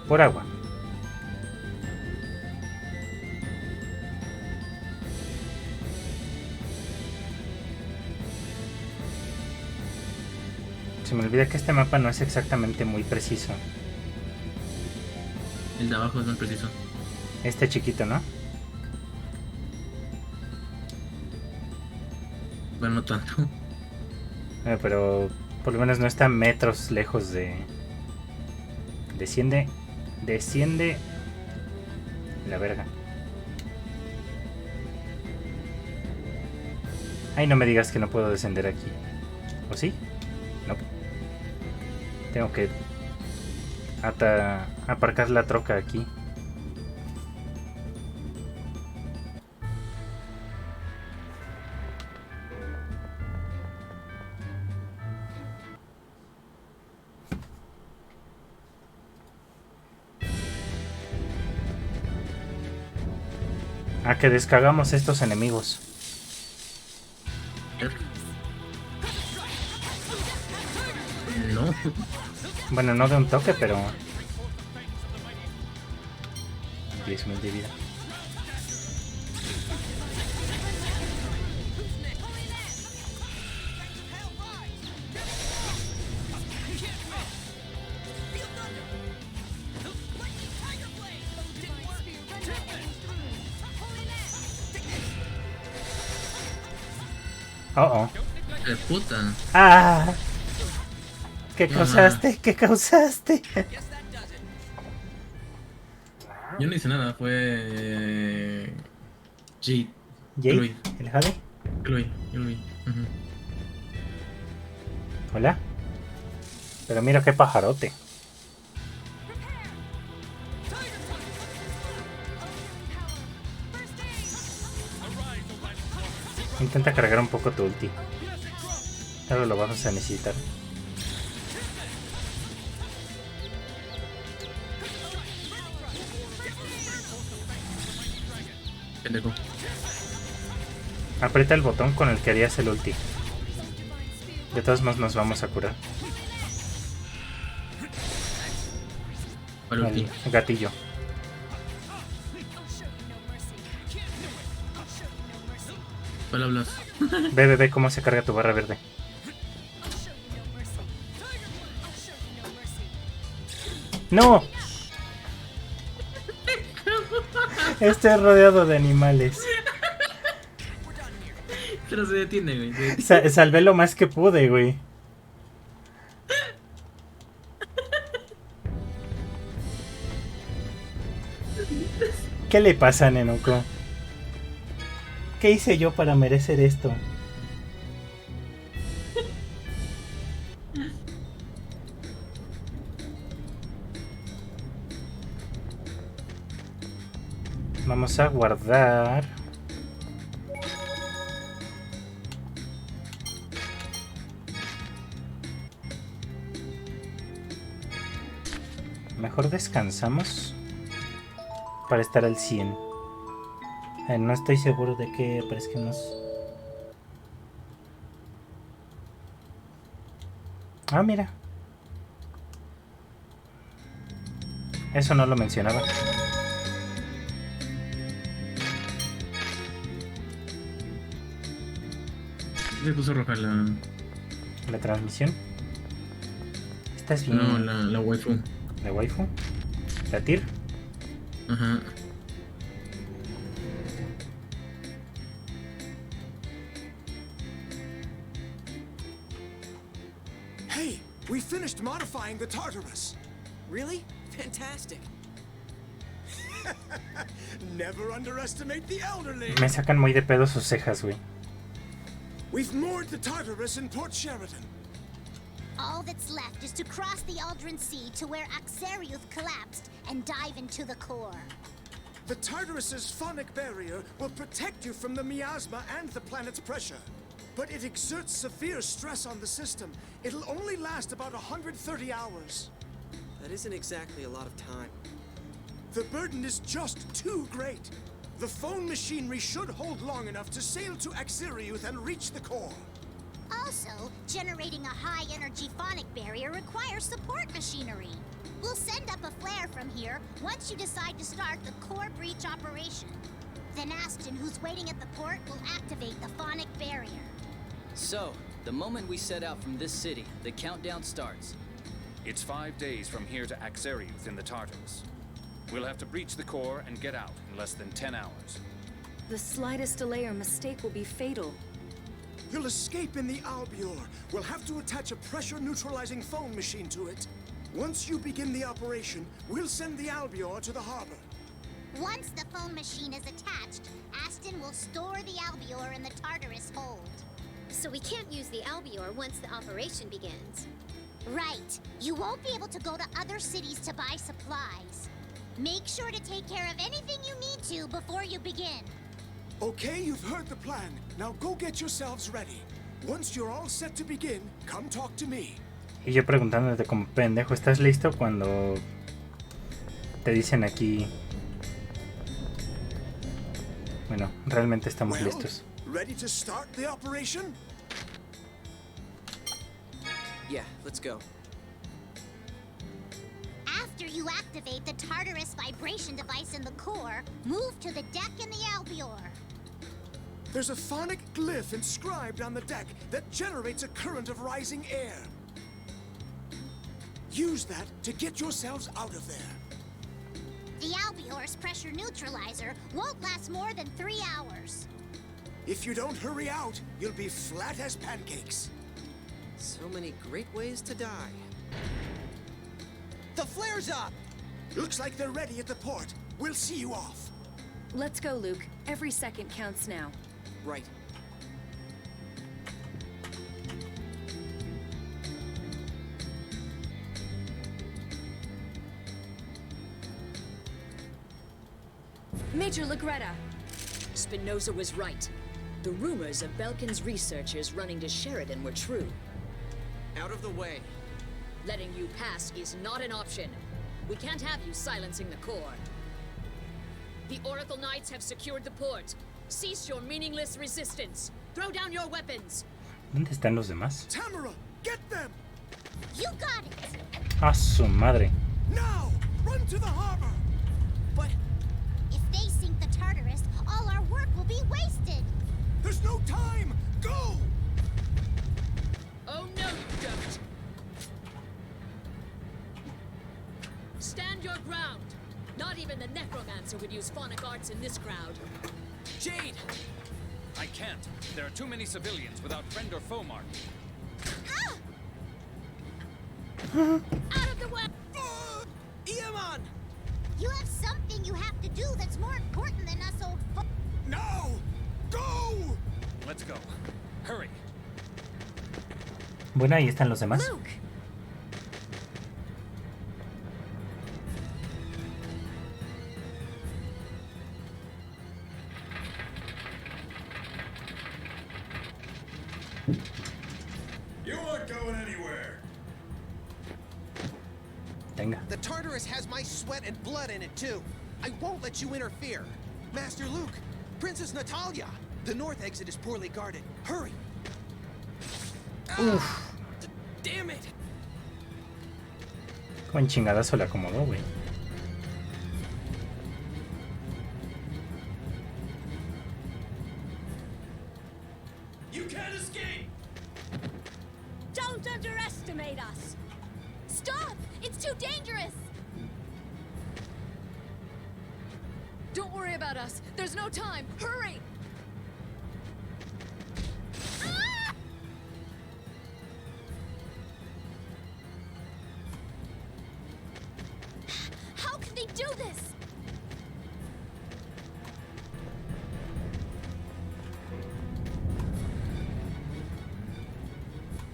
Por agua. Se me olvida que este mapa no es exactamente muy preciso. El de abajo es muy preciso. Este chiquito, ¿no? Bueno, no tanto. Pero por lo menos no está metros lejos de... Desciende. Desciende. La verga. Ay, no me digas que no puedo descender aquí. ¿O sí? No. Tengo que aparcar la troca aquí. A que descargamos estos enemigos. No. Bueno, no de un toque, pero... 10.000 de vida. Oh, oh. ¡Qué puta! ¡Ah! ¿Qué causaste? ¿Qué causaste? Yo no hice nada, fue... Jade. ¿Jade? ¿El Jade? Chloe. Ujú. Hola. Pero mira qué pajarote. Intenta cargar un poco tu ulti. Ahora lo vamos a necesitar. Pendejo. Aprieta el botón con el que harías el ulti. De todos modos nos vamos a curar. El gatillo. ¿Cuál hablas? Ve cómo se carga tu barra verde. ¡No! Estoy rodeado de animales. Pero se detiene, güey. Salvé lo más que pude, güey. ¿Qué le pasa, Nenuko? ¿Qué hice yo para merecer esto? Vamos a guardar. Mejor descansamos para estar al 100. No estoy seguro de que aparezcamos. Ah, mira. Eso no lo mencionaba. Se puso roja la transmisión. ¿Estás bien? No, la waifu. ¿La waifu? ¿La tir? Ajá. Hey, we finished modifying the Tartarus. Really? Fantastic. Never underestimate the elderly. Me sacan muy de pedo sus cejas, güey. We've moored the Tartarus in Port Sheridan. All that's left is to cross the Aldrin Sea to where Axariuth collapsed and dive into the core. The Tartarus's phonic barrier will protect you from the miasma and the planet's pressure. But it exerts severe stress on the system. It'll only last about 130 hours. That isn't exactly a lot of time. The burden is just too great. The phone machinery should hold long enough to sail to Axariuth and reach the core. Also, generating a high-energy phonic barrier requires support machinery. We'll send up a flare from here once you decide to start the core breach operation. Then Aston, who's waiting at the port, will activate the phonic barrier. So, the moment we set out from this city, the countdown starts. It's 5 days from here to Axariuth in the Tartarus. We'll have to breach the core and get out in less than 10 hours. The slightest delay or mistake will be fatal. You'll escape in the Albior. We'll have to attach a pressure-neutralizing phone machine to it. Once you begin the operation, we'll send the Albior to the harbor. Once the phone machine is attached, Aston will store the Albior in the Tartarus hold. So we can't use the Albior once the operation begins. Right. You won't be able to go to other cities to buy supplies. Make sure to take care of anything you need to before you begin. Okay, you've heard the plan. Now go get yourselves ready. Once you're all set to begin, come talk to me. Y yo preguntándote como pendejo, ¿estás listo? Cuando te dicen aquí... Bueno, realmente estamos listos. Ready to start the operation? Yeah, let's go. After you activate the Tartarus vibration device in the core, move to the deck in the Albior. There's a phonic glyph inscribed on the deck that generates a current of rising air. Use that to get yourselves out of there. The Albior's pressure neutralizer won't last more than 3 hours. If you don't hurry out, you'll be flat as pancakes. So many great ways to die. The flare's up! Looks like they're ready at the port. We'll see you off. Let's go, Luke. Every second counts now. Right. Major Lagretta. Spinoza was right. The rumors of Belkin's researchers running to Sheridan were true. Out of the way. Letting you pass is not an option. We can't have you silencing the core. The Oracle Knights have secured the port. Cease your meaningless resistance. Throw down your weapons. ¿Dónde están los demás? Tamara, get them! You got it! ¡A su madre! Now! Run to the harbor! But if they sink the Tartarus, all our work will be wasted! There's no time! Go! Oh no, you don't! Stand your ground! Not even the necromancer would use phonic arts in this crowd. Jade! I can't. There are too many civilians without friend or foe mark. Out of the way! Iaman! You have something you have to do that's more important than us old fo- Now! Go! Let's go. Hurry. Bueno, ahí están los demás. Luke! You aren't going anywhere. Venga. The Tartarus has my sweat and blood in it, too. I won't let you interfere. Master Luke, Princess Natalia. The north exit is poorly guarded. Hurry! Uf. Damn it! Buen chingadazo le acomodó, güey. You can't escape! Don't underestimate us! Stop! It's too dangerous! Don't worry about us. There's no time. Hurry! How can they do this?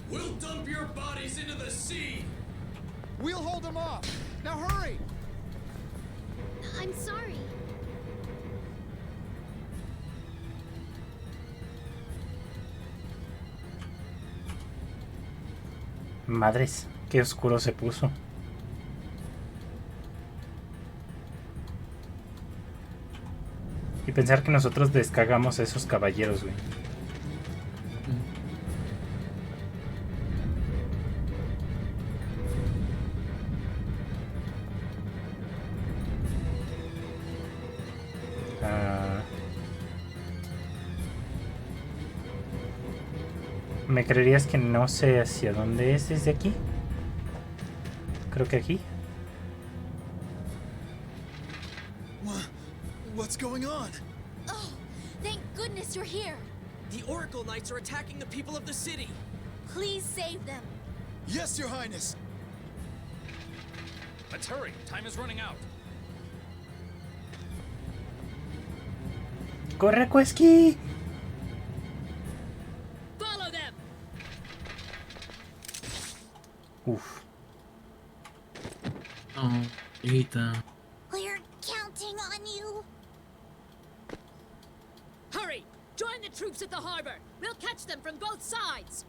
We'll dump your bodies into the sea! We'll hold them off. Now hurry! I'm sorry. Madres, qué oscuro se puso. Y pensar que nosotros descagamos a esos caballeros, güey. ¿Me creerías que no sé hacia dónde es desde aquí? Creo que aquí. What's going on? Oh, thank goodness you're here. The Oracle Knights are attacking the people of the city. Please save them. Yes, Your Highness. Let's hurry. Time is running out. ¡Corre, Quesky! Follow them! Uf. Oh, hijita. We're counting on you. Hurry! Join the troops at the harbor! We'll catch them from both sides!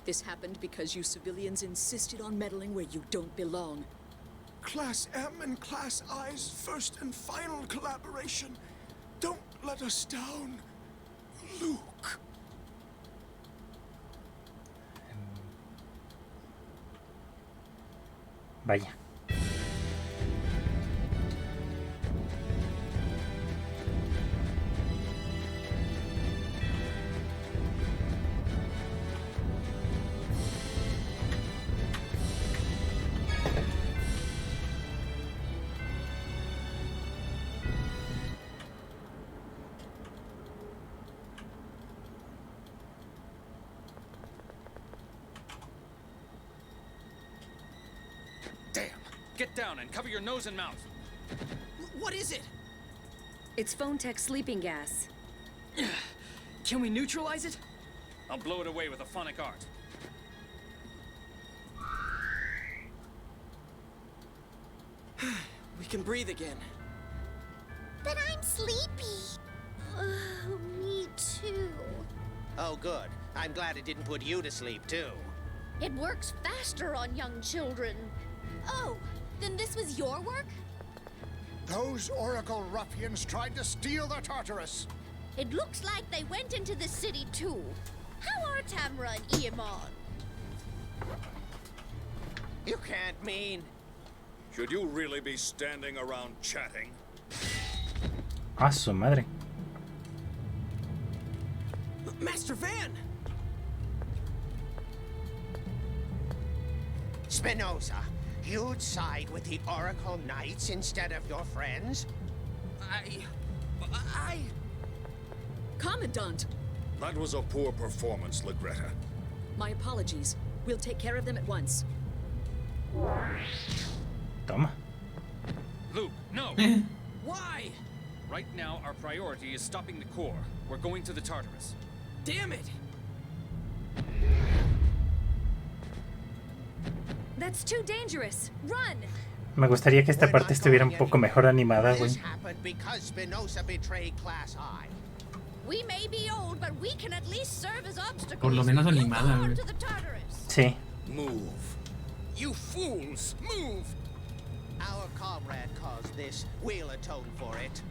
This happened because you civilians insisted on meddling where you don't belong. Class M and Class I's first and final collaboration. Don't let us down, Luke. Vaya. Get down and cover your nose and mouth. What is it? It's phone tech sleeping gas. Can we neutralize it? I'll blow it away with a phonic art. We can breathe again. But I'm sleepy. Me too. Oh, good. I'm glad it didn't put you to sleep, too. It works faster on young children. Oh, then this was your work? Those Oracle ruffians tried to steal the Tartarus. It looks like they went into the city too. How are Tamara and Iamon? You can't mean... Should you really be standing around chatting? A su madre. Master Van! Spinoza, you'd side with the Oracle Knights instead of your friends? I... Commandant! That was a poor performance, Legretta. My apologies. We'll take care of them at once. Toma. Luke, no! Why? Right now, our priority is stopping the core. We're going to the Tartarus. Damn it! That's too dangerous. Run! Me gustaría que esta parte estuviera un poco mejor animada, güey. This happened because Spinoza betrayed Class I. We may be old, but we can at least serve as obstacles. Por lo menos You animada, go on güey. to the Tartarus. Sí. Move. You fools! Move! Our comrade caused this. We'll atone for it.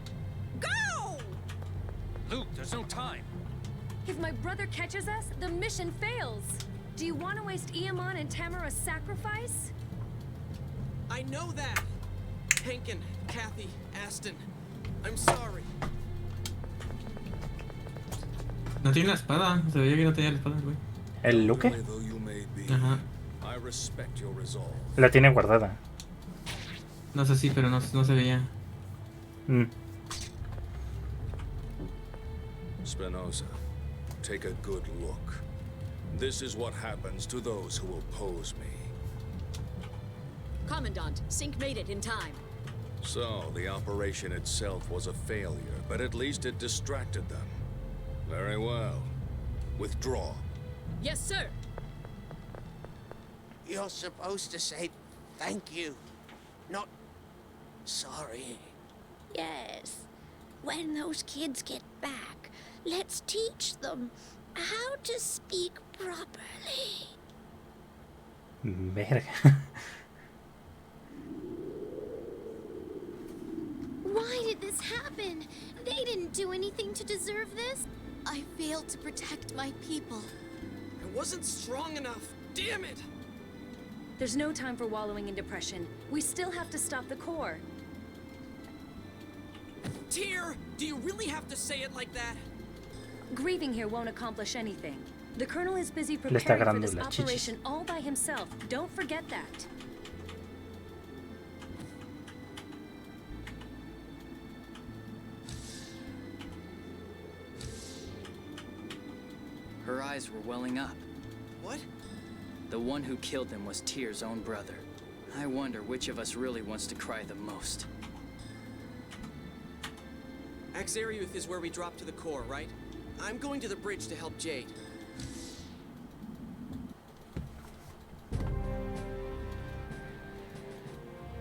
Go! Luke, there's no time. If my brother catches us, the mission fails. Do you want to waste Iamon and Tamara's sacrifice? I know that. Hankin, Kathy, Aston. I'm sorry. No tiene la espada. Se veía que no tenía la espada, güey. ¿El Luke? Though you may be, Ajá. I respect your resolve. La tiene guardada. No sé si, pero no se veía. Mm. Spinoza, take a good look. This is what happens to those who oppose me. Commandant, Sync made it in time. So, the operation itself was a failure, but at least it distracted them. Very well. Withdraw. Yes, sir. You're supposed to say thank you, not sorry. Yes. When those kids get back, let's teach them how to speak properly. Verga. Why did this happen? They didn't do anything to deserve this. I failed to protect my people. I wasn't strong enough. Damn it! There's no time for wallowing in depression. We still have to stop the core. Tyr, do you really have to say it like that? Grieving here won't accomplish anything. The Colonel is busy Le está preparing for agarrando this las chichis. operation all by himself. Don't forget that. Her eyes were welling up. What? The one who killed them was Tyr's own brother. I wonder which of us really wants to cry the most. Axariuth is where we drop to the core, right? I'm going to the bridge to help Jade.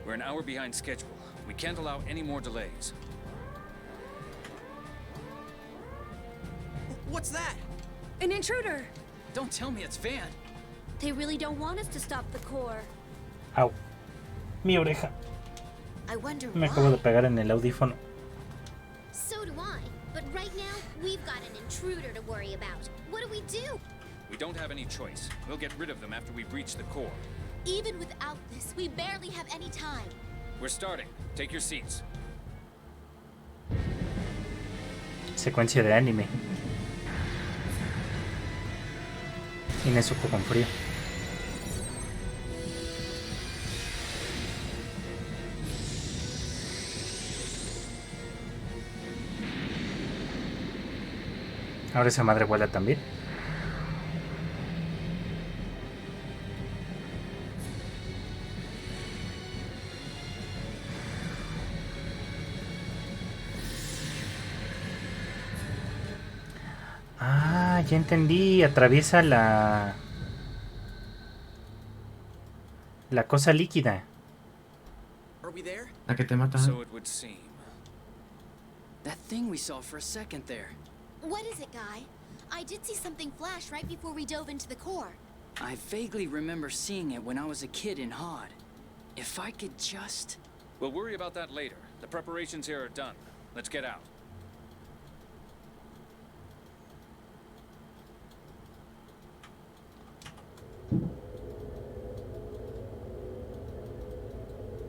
We're an hour behind schedule. We can't allow any more delays. What's that? An intruder! Don't tell me it's Van. They really don't want us to stop the core. Au. Mi oreja. I wonder Me why. acabo de pegar en el audífono. So do I. But right now, we've got an intruder to worry about. What do we do? We don't have any choice. We'll get rid of them after we breach the core. Even without this, we barely have any time. We're starting. Take your seats. Secuencia de anime. Y Nezuko con frío. Ahora esa madre vuela también. ya entendí. Atraviesa la cosa líquida. La que te mata. So it would seem. That thing we saw for a second there. What is it, Guy? I did see something flash right before we dove into the core. I vaguely remember seeing it when I was a kid in Hod. If I could just... We'll worry about that later. The preparations here are done. Let's get out.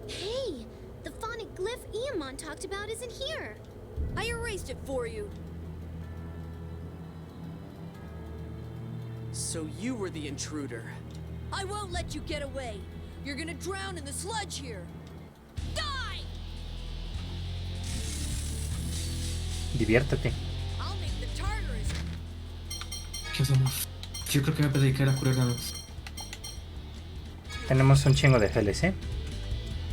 Hey! The phonic glyph Iamon talked about isn't here. I erased it for you. So you were the intruder. I won't let you get away. You're gonna drown in the sludge here. Die! Diviértete. I'll make the Tartarus. ¿Qué hacemos? Yo creo que me voy a dedicar a curar a los. Tenemos un chingo de geles,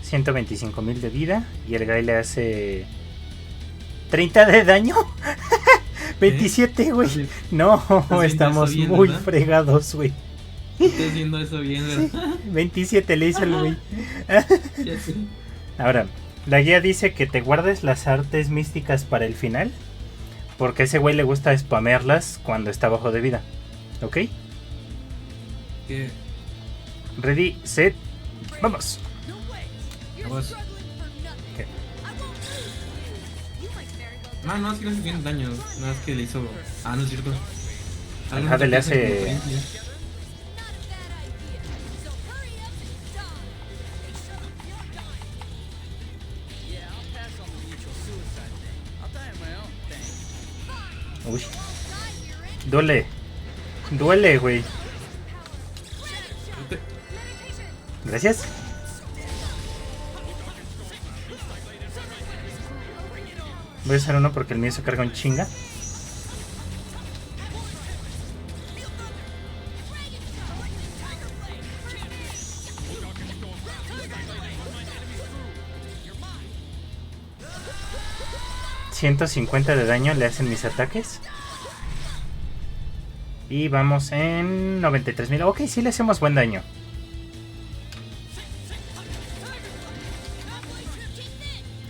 125.000 de vida. Y el guy le hace 30 de daño. 27, güey. No, estamos bien, muy ¿verdad? fregados, güey. Estás viendo eso bien, ¿verdad? 27 le hizo el güey. Ya sé. Ahora, la guía dice que te guardes las artes místicas para el final. Porque a ese güey le gusta spamearlas cuando está bajo de vida. ¿Ok? ¿Qué? Ready, set, vamos. Vamos. ¿Qué? No, es que le hace bien daño. Nada más que le hizo. Ah, no es cierto. Al Jade le hace. Uy. Duele. Duele, güey. Gracias. Voy a hacer uno porque el mío se carga un chinga. $150 de daño le hacen mis ataques. Y vamos en 93.000. Ok, sí le hacemos buen daño.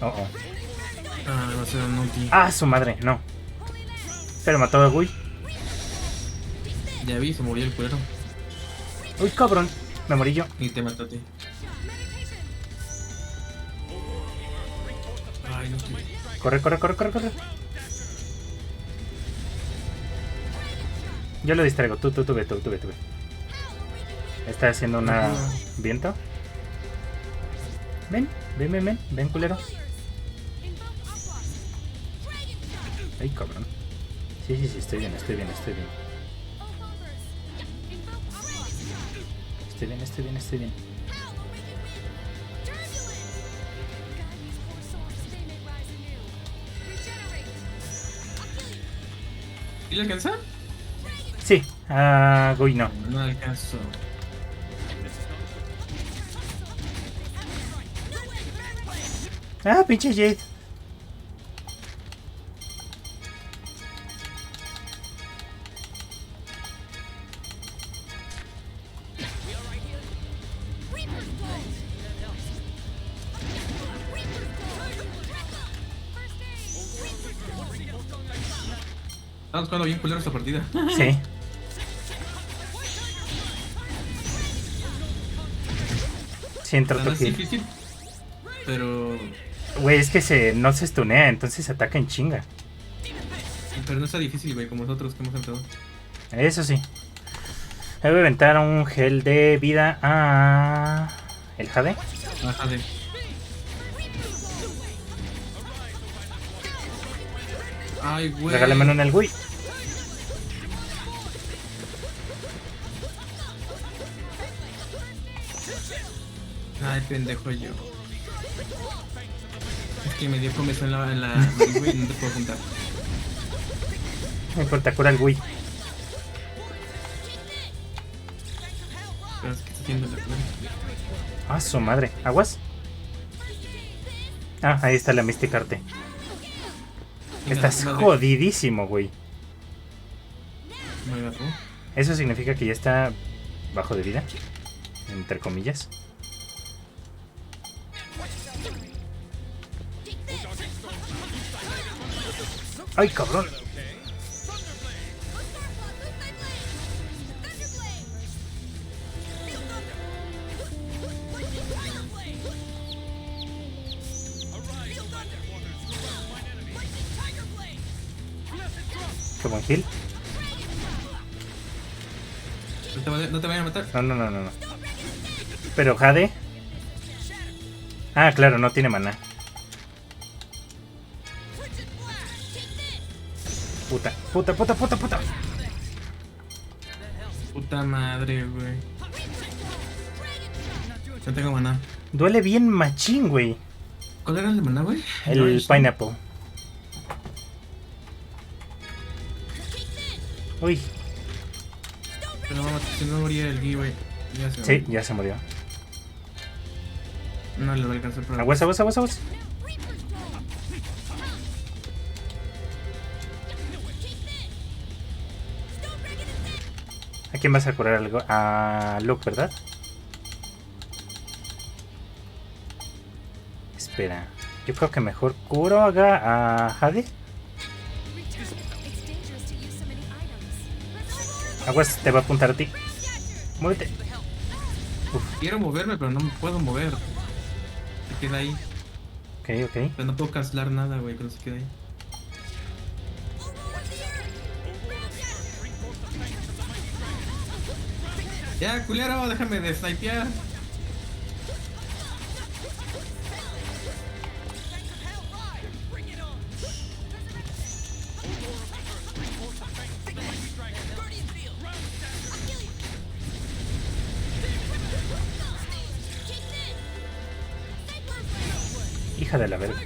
Ah, va a ser un ulti. Ah, su madre, no. Pero mató a Gui. Ya vi, se movió el cuero. Uy, cabrón, me morí yo. Y te mató a ti. Ay, no quiero. Corre, corre, corre, corre, corre. Yo lo distraigo, tú ve. Está haciendo una viento. Ven, culero. Ay, cabrón. Sí, estoy bien. Estoy bien. ¿Y le alcanza? Sí, Gui no. No alcanzó. Ah, pinche Jade. Estamos jugando bien culero esta partida. Sí. Sí, entró tu Es kill. difícil, pero... Güey, es que no se stunea, entonces ataca en chinga. Pero no está difícil, güey, como nosotros que hemos entrado. Eso sí. Voy a aventar un gel de vida a... ¿El Jade? Ah, Jade. Ay, güey. Regálame uno en el Gui. Ay, pendejo yo. Es que me dio comezón en la Wii y no te puedo juntar. No importa, cura el Gui. Pero es que está haciendo la cura. Ah, su madre. ¿Aguas? Ah, ahí está la Mystic Arte. Estás jodidísimo, güey. Me agarró. Eso significa que ya está bajo de vida, entre comillas. ¡Ay, cabrón! Qué buen heal. No te vayan a matar. No. Pero Jade. Ah, claro, no tiene maná. Puta. Puta madre, güey. No tengo maná. Duele bien machín, güey. ¿Cuál era el de maná, güey? El pineapple. Uy. Pero vamos, si no moría el Gui, güey. Sí, ya se murió. No le va a alcanzar para. Aguas. ¿A quién vas a curar algo? A Luke, ¿verdad? Espera. Yo creo que mejor curo a Jade. Aguas, te va a apuntar a ti. Muévete. Uf. Quiero moverme, pero no me puedo mover. Se queda ahí. Ok. Pero no puedo cancelar nada, güey, pero se queda ahí. Ya, culero, déjame de snipear. Hija de la verga.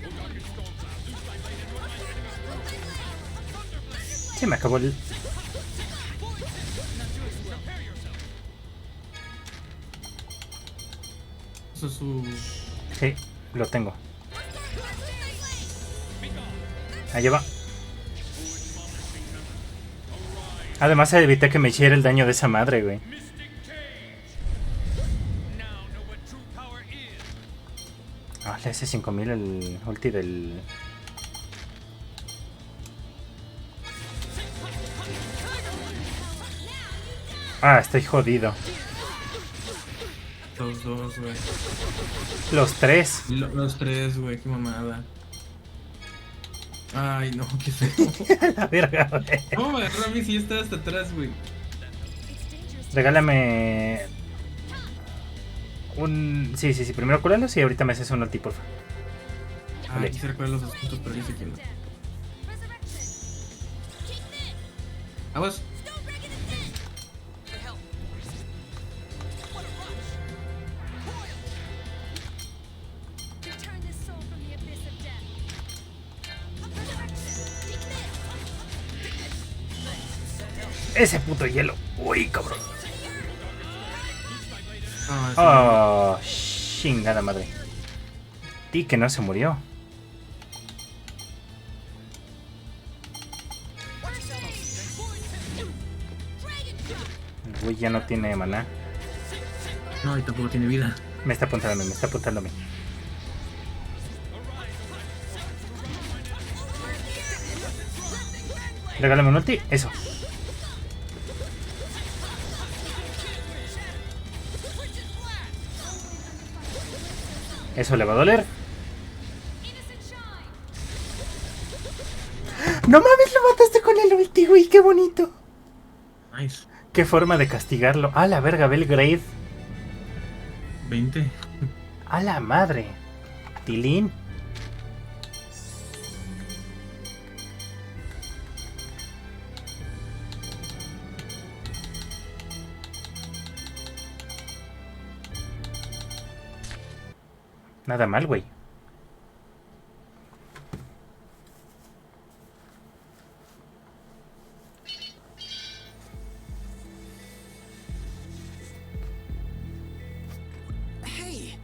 Se me acabó el... Eso es su... Sí, lo tengo. Allá va. Además evité que me hiciera el daño de esa madre, güey. Ah, le hace 5000 el ulti del... Ah, estoy jodido. Los dos, güey. Los tres. Los tres, güey, qué mamada. Ay, no, qué feo. La verga, güey. No, me agarró a mí si está hasta atrás, güey. Regálame... un... Sí, primero cúralos y ahorita me haces un ulti, porfa. Ah, quisiera curar los dos puntos, pero yo sé que no. Aguas. Ese puto hielo. Uy, cabrón. Oh, chingada madre. Ti que no se murió. El güey ya no tiene maná. No, y tampoco tiene vida. Me está apuntando a mí. Regálame un ulti. Eso. Eso le va a doler. ¡No mames! Lo mataste con el ulti, güey. ¡Qué bonito! Nice. ¡Qué forma de castigarlo! ¡A la verga, Belgrade! 20. ¡A la madre! Tilín. Nada mal, güey. Hey.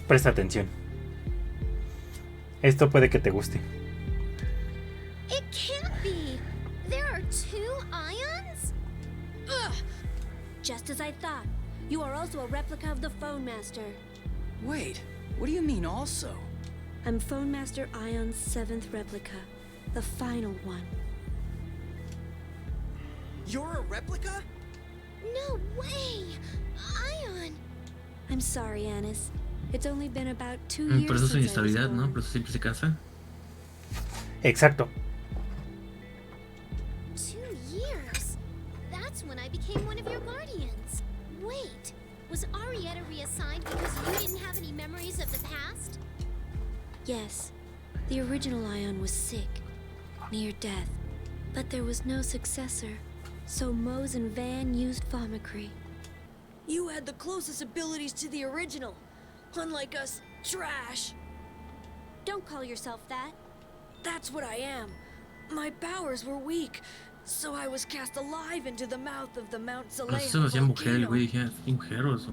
Presta atención. Esto puede que te guste. can't be. There are 2 ions? Ugh! Just as I thought. You are also a replica of the Phone Master. Wait, what do you mean also? I'm Phone Master Ion's 7th replica. The final one. You're a replica? No way! Ion! I'm sorry, Anis. It's only been about 2 years Por eso su since I was inestabilidad, ¿no? born. Por eso siempre se casa. Exacto. 2 years? That's when I became one of your guardians. Wait, was Arietta reassigned because you didn't have any memories of the past? Yes. The original Ion was sick, near death. But there was no successor. So Mose and Van used Famicree. You had the closest abilities to the original. Unlike us, trash. Don't call yourself that. That's what I am. My powers were weak, so I was cast alive into the mouth of the Mount Por Zaleha eso se hacía mujer el volcano. güey. Dije, ¿es mujer o eso?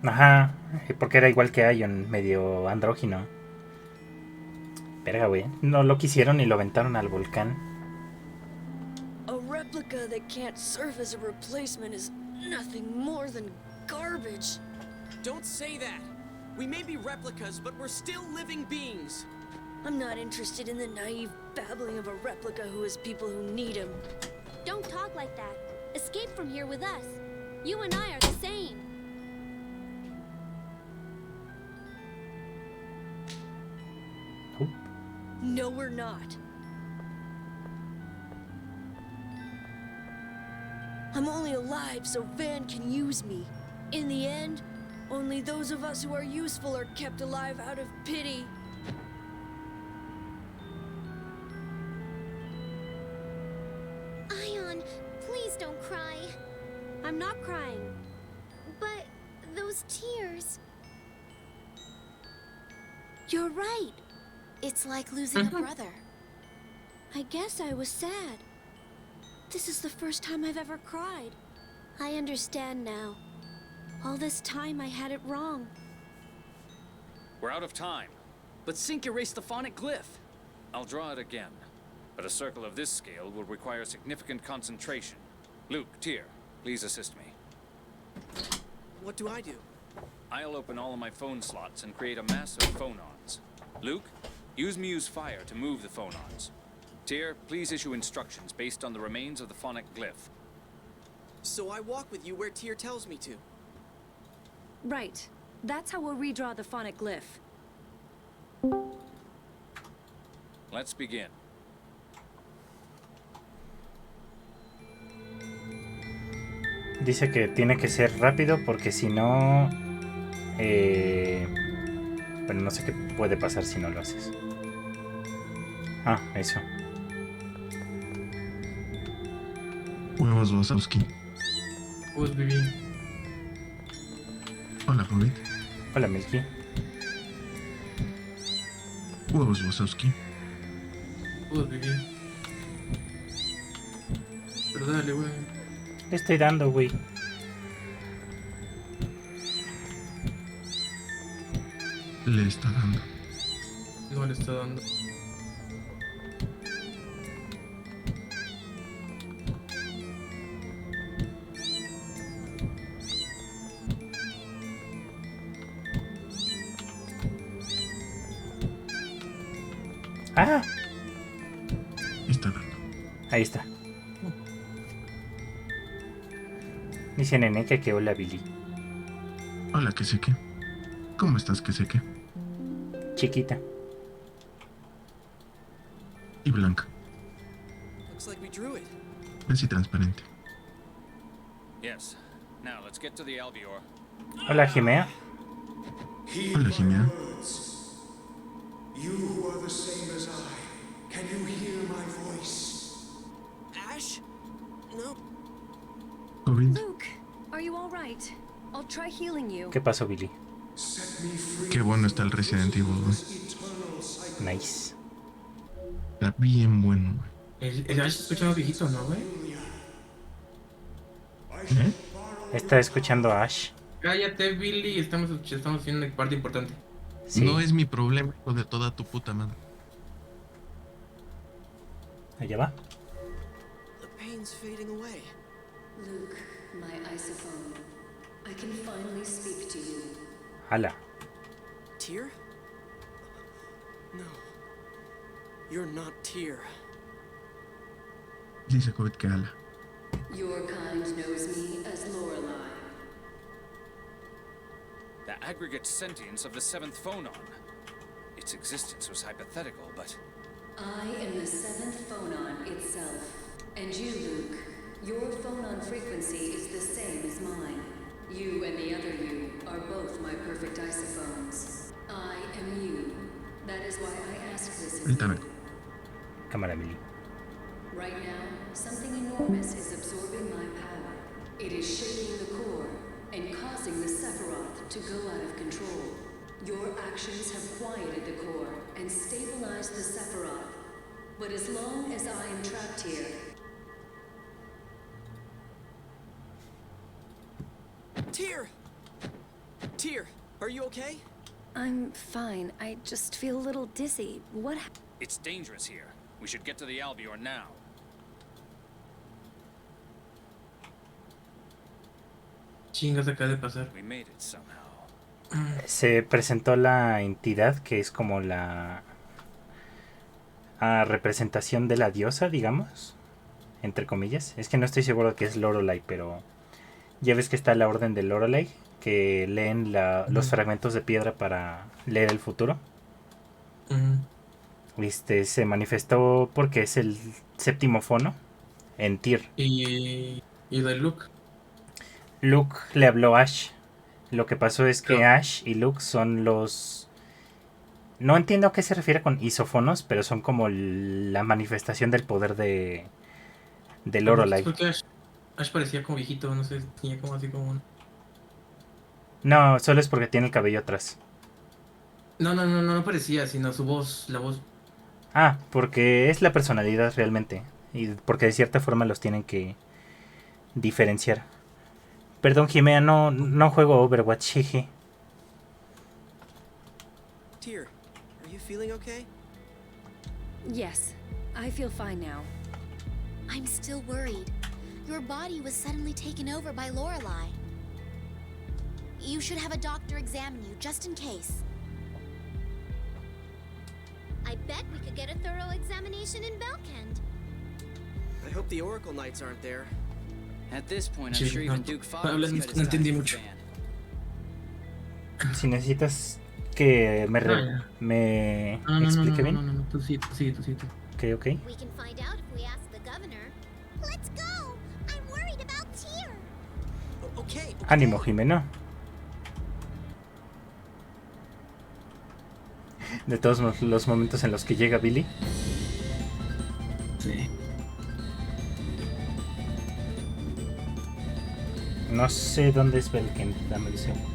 Ajá, porque era igual que Ion, medio andrógino. Verga, güey. No lo quisieron y lo aventaron al volcán. A replica that can't serve as a replacement is nothing more than garbage. Don't say that. We may be replicas, but we're still living beings. I'm not interested in the naive babbling of a replica who has people who need him. Don't talk like that. Escape from here with us. You and I are the same. No, we're not. I'm only alive so Van can use me. In the end, only those of us who are useful are kept alive out of pity. Ion, please don't cry. I'm not crying. But those tears. You're right. It's like losing a brother. I guess I was sad. This is the first time I've ever cried. I understand now. All this time I had it wrong. We're out of time. But Sync erased the phonic glyph. I'll draw it again. But a circle of this scale will require significant concentration. Luke, Tyr, please assist me. What do I do? I'll open all of my phone slots and create a mass of phonons. Luke, use Muse Fire to move the phonons. Tyr, please issue instructions based on the remains of the phonic glyph. So I walk with you where Tyr tells me to. Right. That's how we'll redraw the phonic glyph. Let's begin. Dice que tiene que ser rápido porque si no... Bueno, no sé qué puede pasar si no lo haces. Ah, eso. Huevos Wazowski. Pues viví. Hola, Hobbit. Hola, Milky. Huevos Wazowski. Pues viví. Pero dale, güey. Le estoy dando, güey. Le está dando. No le está dando. ¡Ah! Está dando. Ahí está. Dice Nene que hola, Billy. Hola, que sé qué. ¿Cómo estás, que sé qué? Chiquita. Y blanca. Looks like we drew it. Así transparente. Yes. Now let's get to the alveor. Hola, Jimea. Hola, Jimea. You who are the same as I, can you hear my voice? Ash? No. Hobbit. Luke, are you all right? I'll try healing you. ¿Qué pasó, Billy? Qué bueno está el Resident Evil, güey. Nice. Está bien bueno, güey. El Ash se escucha más viejito, ¿no, güey? ¿Eh? Está escuchando a Ash. Cállate, Billy. Estamos haciendo una parte importante. Sí. No es mi problema, hijo de toda tu puta madre. Allá va. The pain's fading away. Luke, my isophone. I can finally speak to you. Hala. Tyr? No. You're not Tyr. lisakovet ka, Ala. Your kind knows me as Lorelei. The aggregate sentience of the seventh phonon. Its existence was hypothetical, but... I am the seventh phonon itself. And you, Luke, your phonon frequency is the same as mine. You and the other you are both my perfect isophones. I am you. That is why I ask this of Ahorita you. vengo. Cámara, Mili. Right now, something enormous is absorbing my power. It is shaking the core and causing the Sephiroth to go out of control. Your actions have quieted the core and stabilized the Sephiroth. But as long as I am trapped here, Tyr! Tyr, are you okay? I'm fine. I just feel a little dizzy. What It's dangerous here. We should get to the Albior now. Chingas acaba de pasar. We made it somehow. Se presentó la entidad que es como la representación de la diosa, digamos, entre comillas. Es que no estoy seguro de que es Lorelei, pero ya ves que está la orden de Lorelei, que leen los fragmentos de piedra para leer el futuro. Se manifestó porque es el séptimo fono en Tyr. Y de Luke. Luke le habló a Ash. Lo que pasó es que Ash y Luke son los... No entiendo a qué se refiere con isofonos, pero son como la manifestación del poder de Lorelei. Porque Ash parecía como viejito, no sé, tenía como así como un... No, solo es porque tiene el cabello atrás. No parecía, sino su voz, la voz. Ah, porque es la personalidad realmente. Y porque de cierta forma los tienen que diferenciar. Perdón, Jimea, no juego Overwatch, jeje. Tyr, are you feeling okay? Yes, I feel fine now. I'm still worried. Your body was suddenly taken over by Lorelei. You should have a doctor examine you, just in case. I bet we could get a thorough examination in Belkend. I hope the Oracle Knights aren't there. At this point, I'm Sí, sure no, even Duke Father no entendí mucho. Si necesitas que me explique bien. No, tú sí. Ok. We can find out if we ask the governor. Let's go! I'm worried about Tyr. Okay. Ánimo, Jimeno. De todos los momentos en los que llega Billy. Sí. No sé dónde es Belkend, dame un segundo.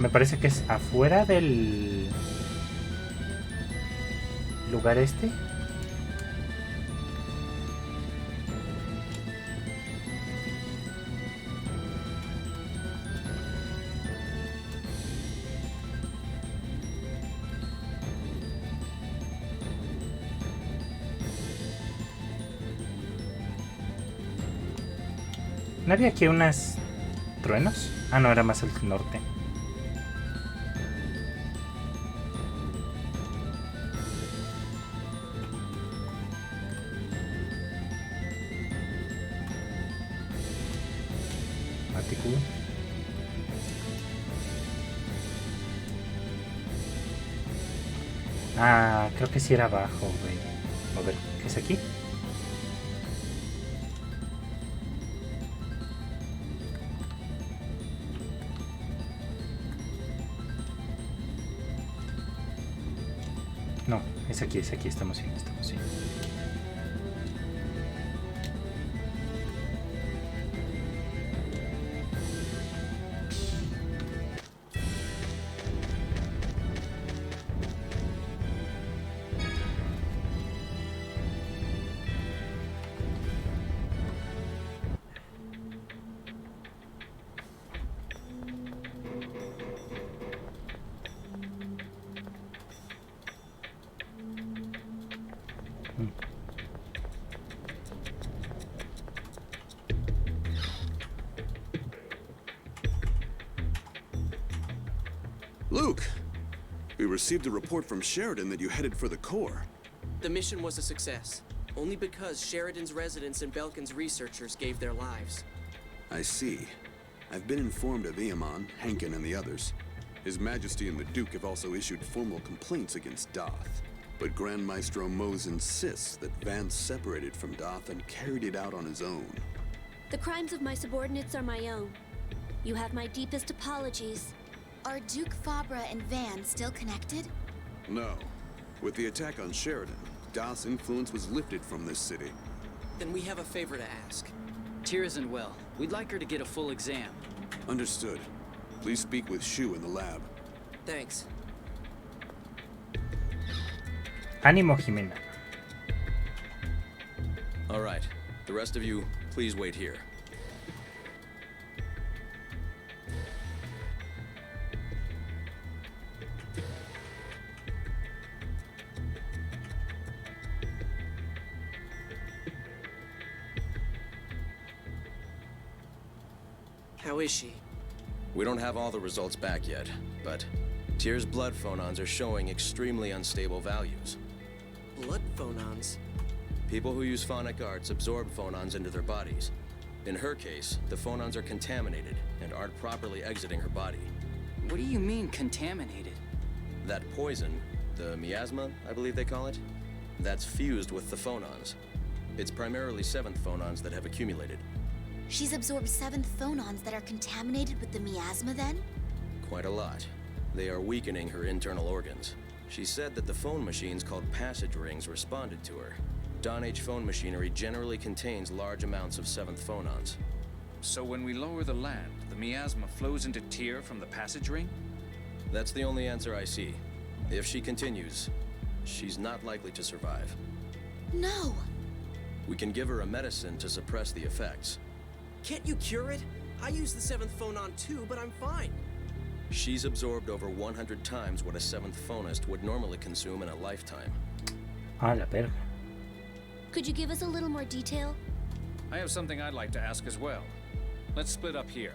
Me parece que es afuera del lugar este. ¿No había aquí unas truenos? Ah, no, era más al norte. Maticu. Ah, creo que sí era abajo, güey. A ver, ¿qué es aquí? No, es aquí, estamos bien, estamos bien. Luke, we received a report from Sheridan that you headed for the core. The mission was a success, only because Sheridan's residents and Belkin's researchers gave their lives. I see. I've been informed of Eamon, Henkin, and the others. His Majesty and the Duke have also issued formal complaints against Doth. But Grand Maestro Mose insists that Vance separated from Doth and carried it out on his own. The crimes of my subordinates are my own. You have my deepest apologies. Are Duke Fabra and Van still connected? No. With the attack on Sheridan, Doth's influence was lifted from this city. Then we have a favor to ask. Tyr isn't well. We'd like her to get a full exam. Understood. Please speak with Shu in the lab. Thanks. Ánimo, Jimena. All right. The rest of you, please wait here. How is she? We don't have all the results back yet, but Tyr's blood phonons are showing extremely unstable values. Blood phonons? People who use phonic arts absorb phonons into their bodies. In her case, the phonons are contaminated and aren't properly exiting her body. What do you mean, contaminated? That poison, the miasma, I believe they call it, that's fused with the phonons. It's primarily 7th phonons that have accumulated. She's absorbed 7th phonons that are contaminated with the miasma then? Quite a lot. They are weakening her internal organs. She said that the phone machines called passage rings responded to her. Dawn Age phone machinery generally contains large amounts of 7th phonons. So when we lower the land, the miasma flows into Tyr from the passage ring? That's the only answer I see. If she continues, she's not likely to survive. No! We can give her a medicine to suppress the effects. Can't you cure it? I use the 7th phonon too, but I'm fine. She's absorbed over 100 times what a 7th phonist would normally consume in a lifetime. Ah, la verga. Could you give us a little more detail? I have something I'd like to ask as well. Let's split up here.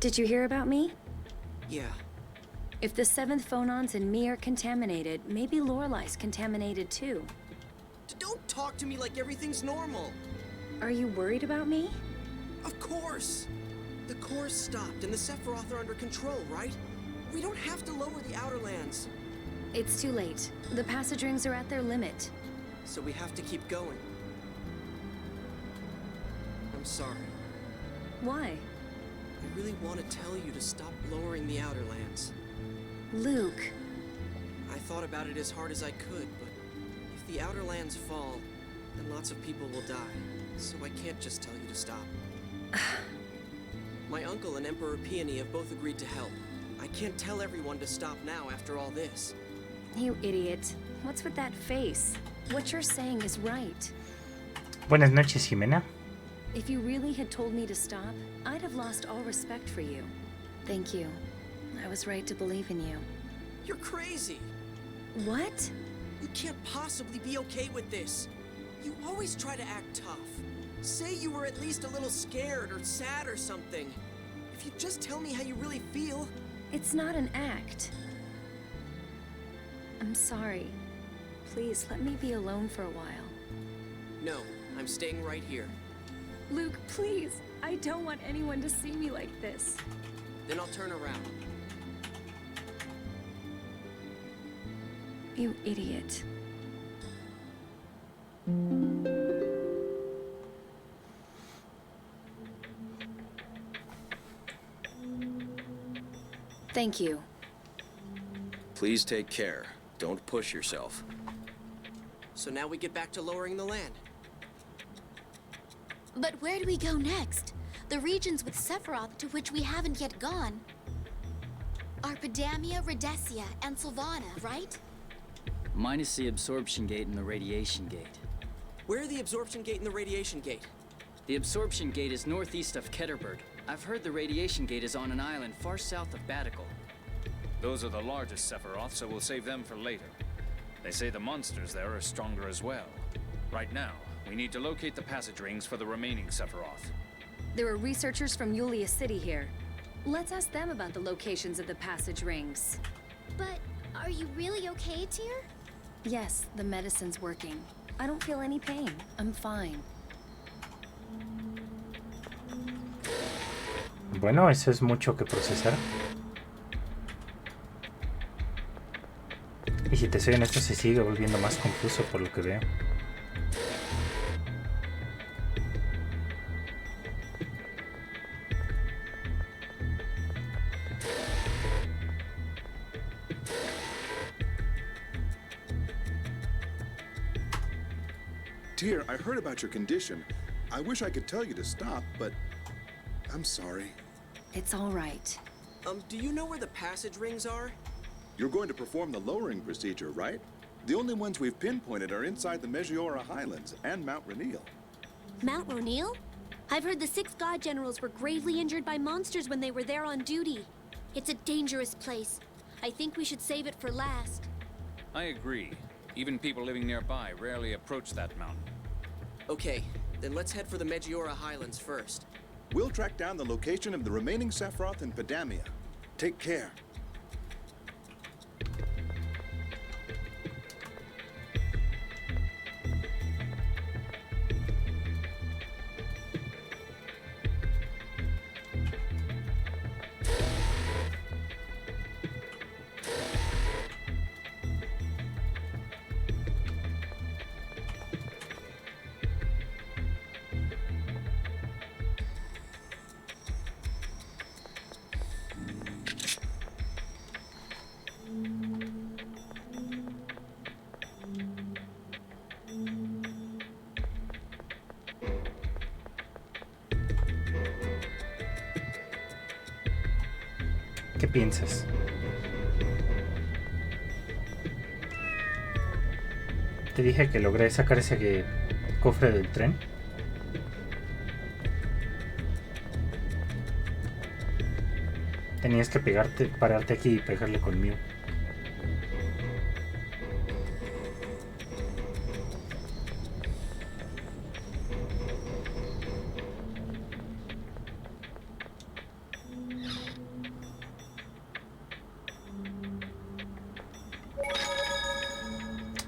Did you hear about me? Yeah. If the 7th phonons in me are contaminated, maybe Lorelai's contaminated too. Don't talk to me like everything's normal. Are you worried about me? Of course. The core's stopped and the Sephiroth are under control, right? We don't have to lower the Outer Lands. It's too late. The passage rings are at their limit. So we have to keep going. I'm sorry. Why? I really want to tell you to stop lowering the Outer Lands. Luke. I thought about it as hard as I could, but if the Outer Lands fall, then lots of people will die. So I can't just tell you to stop. My uncle and Emperor Peony have both agreed to help. I can't tell everyone to stop now after all this. You idiot. What's with that face? What you're saying is right. Buenas noches, Jimena. If you really had told me to stop, I'd have lost all respect for you. Thank you. I was right to believe in you. You're crazy! What? You can't possibly be okay with this. You always try to act tough. Say you were at least a little scared or sad or something. If you just tell me how you really feel... It's not an act. I'm sorry. Please, let me be alone for a while. No, I'm staying right here. Luke, please. I don't want anyone to see me like this. Then I'll turn around. You idiot. Thank you. Please take care. Don't push yourself. So now we get back to lowering the land. But where do we go next? The regions with Sephiroth to which we haven't yet gone are Pedamia, Rhodesia, and Sylvana, right? Mine is the absorption gate and the radiation gate. Where are the absorption gate and the radiation gate? The absorption gate is northeast of Ketterberg. I've heard the radiation gate is on an island far south of Batical. Those are the largest Sephiroth, so we'll save them for later. They say the monsters there are stronger as well. Right now, we need to locate the passage rings for the remaining Sephiroth. There are researchers from Yulia City here. Let's ask them about the locations of the passage rings. But are you really okay, Tyr? Yes, the medicine's working. I don't feel any pain. I'm fine. Bueno, eso es mucho que procesar. Y si te soy honesto, se sigue volviendo más confuso por lo que veo. Tyr, I heard about your condition. I wish I could tell you to stop, but I'm sorry. It's all right. Do you know where the passage rings are? You're going to perform the lowering procedure, right? The only ones we've pinpointed are inside the Megiora Highlands and Mount Rainiel. Mount Rainiel? I've heard the 6 god generals were gravely injured by monsters when they were there on duty. It's a dangerous place. I think we should save it for last. I agree. Even people living nearby rarely approach that mountain. Okay, then let's head for the Megiora Highlands first. We'll track down the location of the remaining Sephiroth in Pedamia. Take care. ¿Qué piensas? Te dije que logré sacar ese cofre del tren. Tenías que pararte aquí y pegarle conmigo.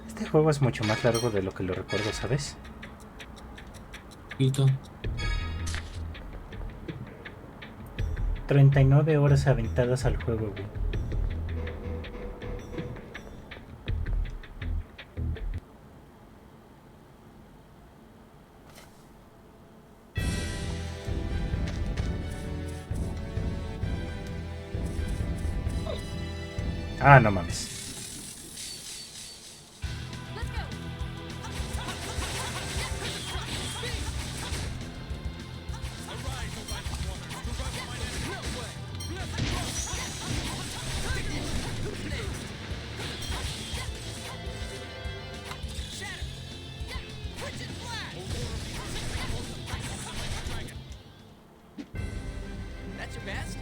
Este juego es mucho más largo de lo que lo recuerdo, ¿sabes? Pito. 39 horas aventadas al juego, güey. Ah, no mames. That's your best?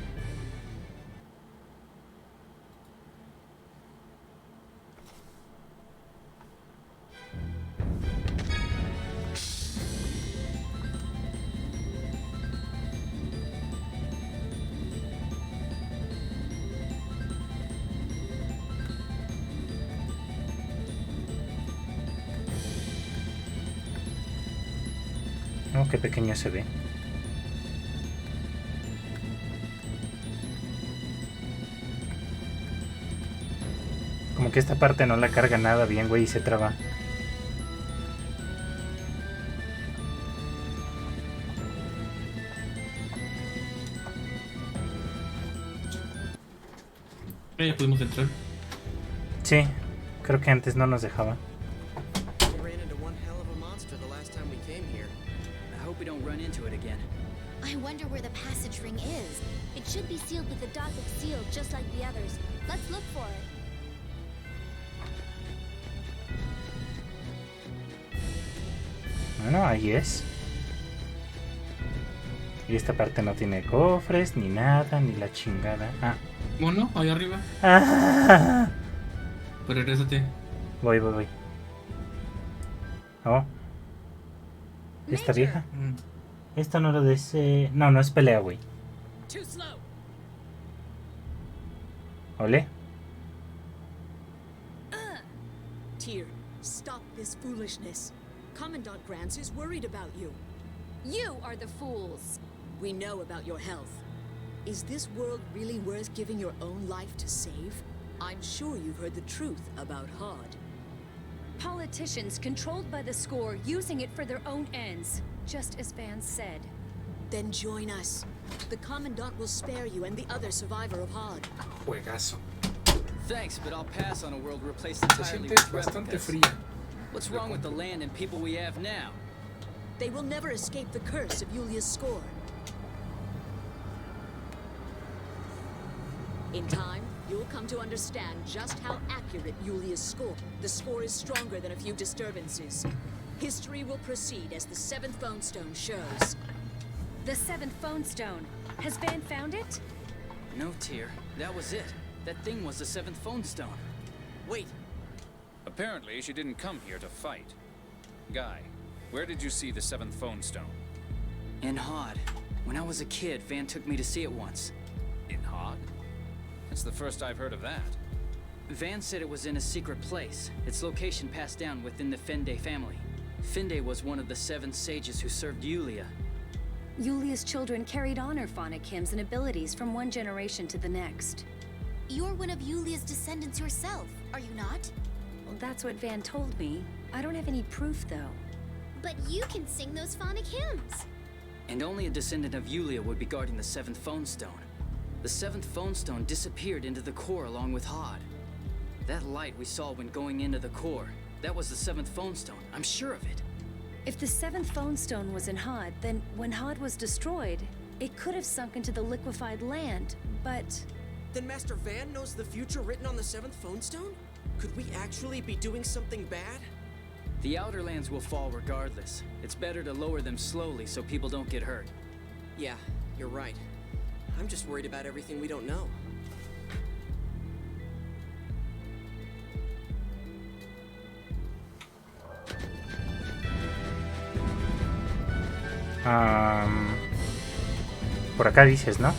Oh, qué pequeño se ve. Como que esta parte no la carga nada bien, güey, y se traba. Ya pudimos entrar. Sí, creo que antes no nos dejaba. We ran into one hell of a monster the last time we came here. I hope we don't run into it again. I wonder where the passage ring is. It should be sealed with a Dothic seal, just like the others. Let's look for it. Bueno, ahí es. Y esta parte no tiene cofres, ni nada, ni la chingada. Ah. Mono, ahí arriba. Ah. Pero regrésate. Voy. Oh. ¿Esta vieja? Esto no lo desee. No, no es pelea, güey. Ole. Tyr, stop this foolishness. Commandant Grants is worried about you. You are the fools. We know about your health. Is this world really worth giving your own life to save? I'm sure you've heard the truth about Hod. Politicians controlled by the score, using it for their own ends, just as Van said. Then join us. The Commandant will spare you and the other survivor of Hod. Juegazo. Thanks, but I'll pass on a world replaced Se entirely siente with bastante replicas. fría. What's wrong with the land and people we have now? They will never escape the curse of Yulia's score. In time, you'll come to understand just how accurate Yulia's score. The score is stronger than a few disturbances. History will proceed as the seventh phone stone shows. The seventh phone stone. Has Van found it? No, Tyr. That was it. That thing was the seventh phone stone. Wait. Apparently, she didn't come here to fight. Guy, where did you see the seventh phone stone? In Hod. When I was a kid, Van took me to see it once. In Hod? That's the first I've heard of that. Van said it was in a secret place. Its location passed down within the Fende family. Fende was one of the 7 sages who served Yulia. Yulia's children carried on her phonic hymns and abilities from one generation to the next. You're one of Yulia's descendants yourself, are you not? Well, that's what Van told me. I don't have any proof, though. But you can sing those phonic hymns. And only a descendant of Yulia would be guarding the 7th phone stone. The 7th phone stone disappeared into the core along with Hod. That light we saw when going into the core, that was the 7th phone stone. I'm sure of it. If the 7th phone stone was in Hod, then when Hod was destroyed, it could have sunk into the liquefied land, but... Then Master Van knows the future written on the seventh phone stone? Could we actually be doing something bad? The Outer Lands will fall regardless. It's better to lower them slowly so people don't get hurt. Yeah, you're right. I'm just worried about everything we don't know. Por acá dices, ¿no?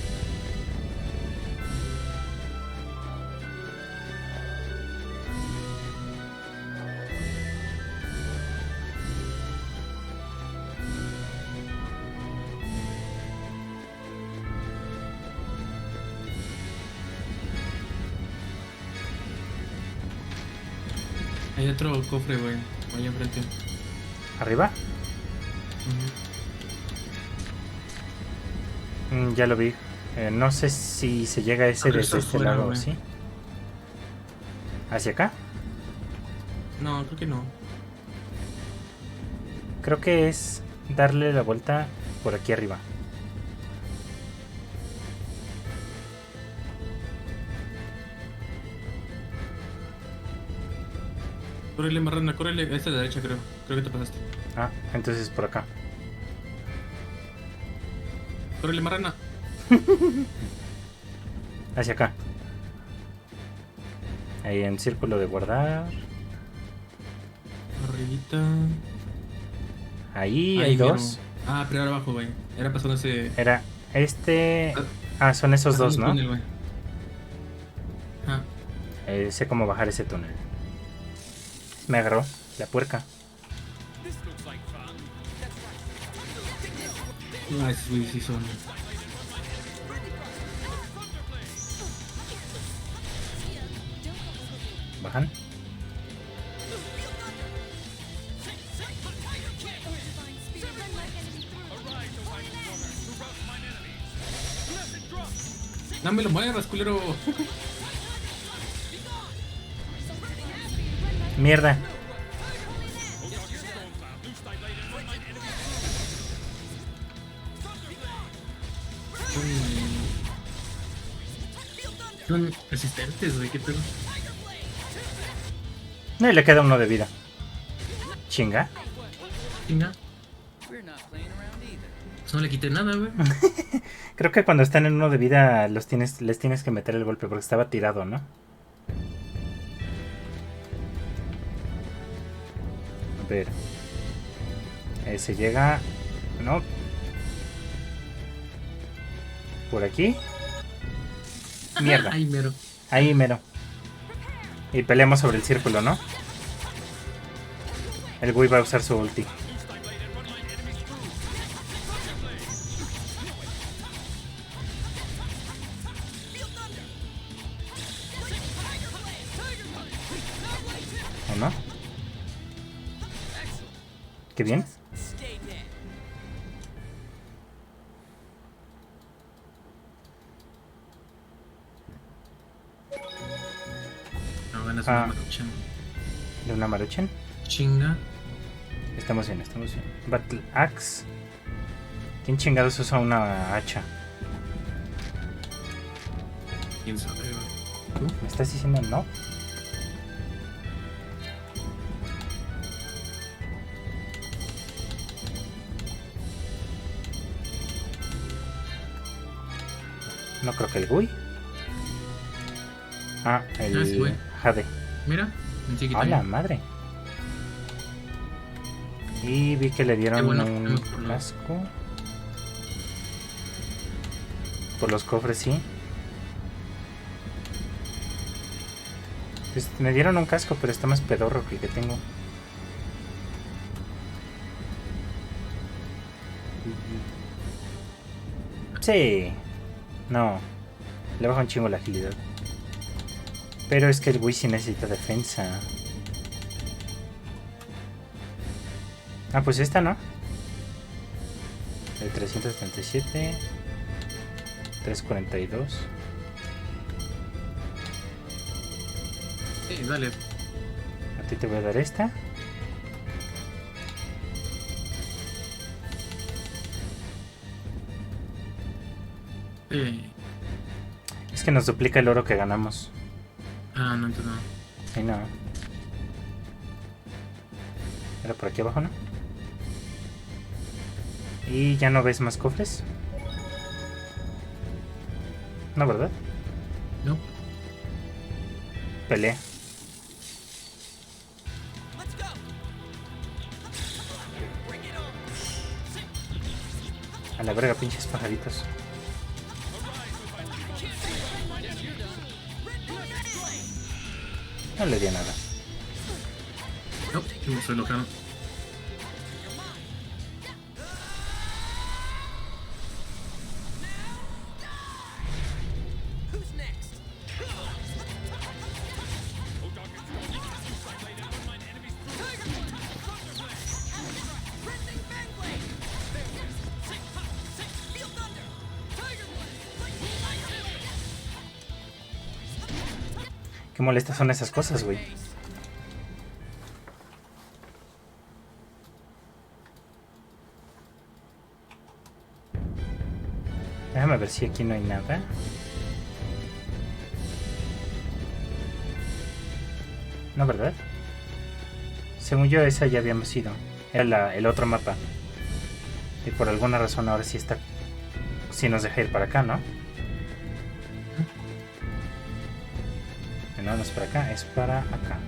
Hay otro cofre, güey. Allá enfrente. ¿Arriba? Ya lo vi. No sé si se llega a ese desde este lado, güey. ¿sí? ¿Hacia acá? No, creo que no. Creo que es darle la vuelta por aquí arriba. Córrele, marrana, córrele. Esta es la derecha, creo. Creo que te pasaste. Ah, entonces por acá. Córrele, marrana. Hacia acá. Ahí en círculo de guardar. Arribita. Ahí hay dos. Ah, pero ahora abajo, güey. Era pasando ese... Era este... Ah, son esos dos, ¿no? Túnel, güey. Ah. Sé cómo bajar ese túnel. Me agarró la puerca. Ah, esos güeyes sí son... Bajan. No me lo muevas, culero. Mierda. Son resistentes, güey, qué pedo. No, y le queda uno de vida. Chinga. Chinga. No le quité nada, güey. Creo que cuando están en uno de vida les tienes que meter el golpe porque estaba tirado, ¿no? A ver. Se llega... No. ¿Por aquí? Mierda. Ahí mero. Ahí mero. Y peleamos sobre el círculo, ¿no? El güey va a usar su ulti. ¿O no? Qué bien. No, ganas una Maruchan. ¿De una Maruchan? Chinga. Estamos bien, estamos bien. Battle Axe. ¿Quién chingados usa una hacha? ¿Quién sabe, güey? ¿Tú? ¿Me estás diciendo no? No creo que el Gui. Ah, el Jade. Mira, ¡a la madre! Y vi que le dieron un casco. Por los cofres, sí. Pues me dieron un casco, pero está más pedorro que el que tengo. Sí. No. Le baja un chingo la agilidad. Pero es que el Wii sí necesita defensa. Ah, pues esta, ¿no? El 337. 342. Sí, dale. A ti te voy a dar esta. Es que nos duplica el oro que ganamos. Ah, no entiendo. Sí, no. Era por aquí abajo, ¿no? Y ya no ves más cofres. No, ¿verdad? No. Pelea. A la verga, pinches pajaritos. No le di a nada. No, yo me estoy local. Qué molestas son esas cosas, güey. Déjame ver si aquí no hay nada. No, ¿verdad? Según yo, esa ya habíamos ido. Era el otro mapa. Y por alguna razón ahora sí está... Sí nos deja ir para acá, ¿no? No, no es para acá, es para acá.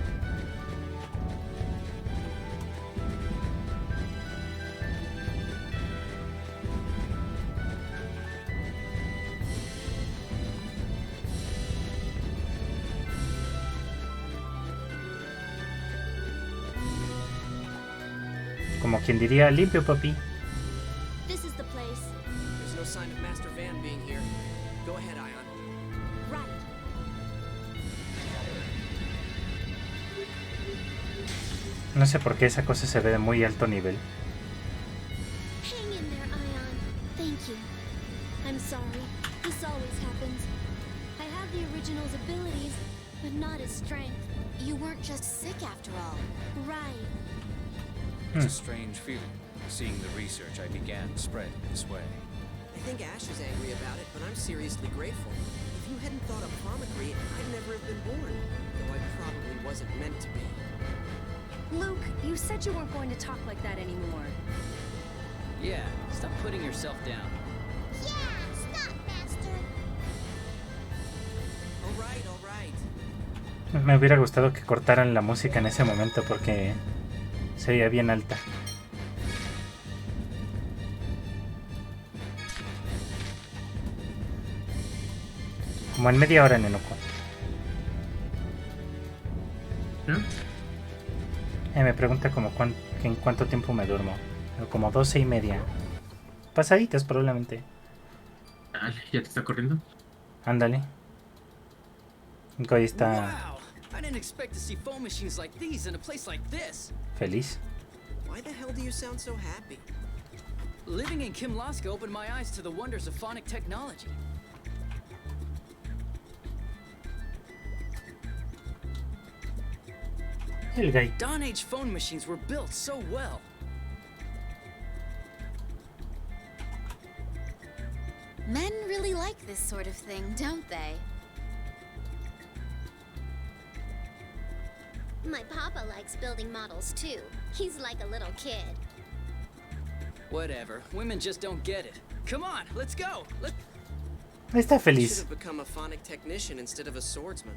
Como quien diría, limpio, papi. This is the place. There's no sign of Master Van being here. Go ahead, Ion. Right. No sé por qué esa cosa se ve de muy alto nivel. Hang in there, Ion. Thank you. I'm sorry. This always happens. I have the original's abilities, but not his strength. You weren't just sick after all. Right. It's a strange feeling, seeing the research I began spread this way. I think Ash is angry about it, but I'm seriously grateful. If you hadn't thought of Pomegranate, I'd never have been born. Though I probably wasn't meant to be. Luke, you said you weren't going to talk like that anymore. Yeah, stop putting yourself down. Me hubiera gustado que cortaran la música en ese momento porque se veía bien alta. Como en media hora, Nenuco. Me pregunta como en cuánto tiempo me duermo. Como 12:30. Pasaditas probablemente. ¿Ya te está corriendo? Ándale. Goy está Wow! I didn't expect to see phone machines like these in a place like this. feliz. Why the hell do you sound so happy? Living in Kimlaska opened my eyes to the wonders of phonic technology. El gay. Dawn Age phone machines were built so well. Men really like this sort of thing, don't they? My papa likes building models too. He's like a little kid. Whatever. Women just don't get it. Come on, let's go. Está You should feliz. have become a phonic technician instead of a swordsman.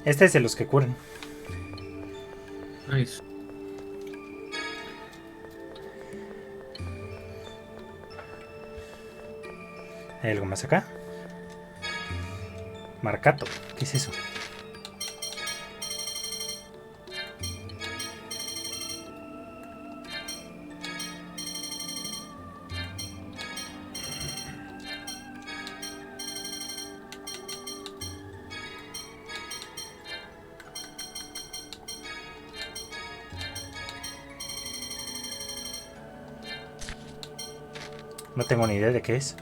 Este es de los que curan. Nice. ¿Hay algo más acá? Marcato. ¿Qué es eso? No tengo ni idea de qué es.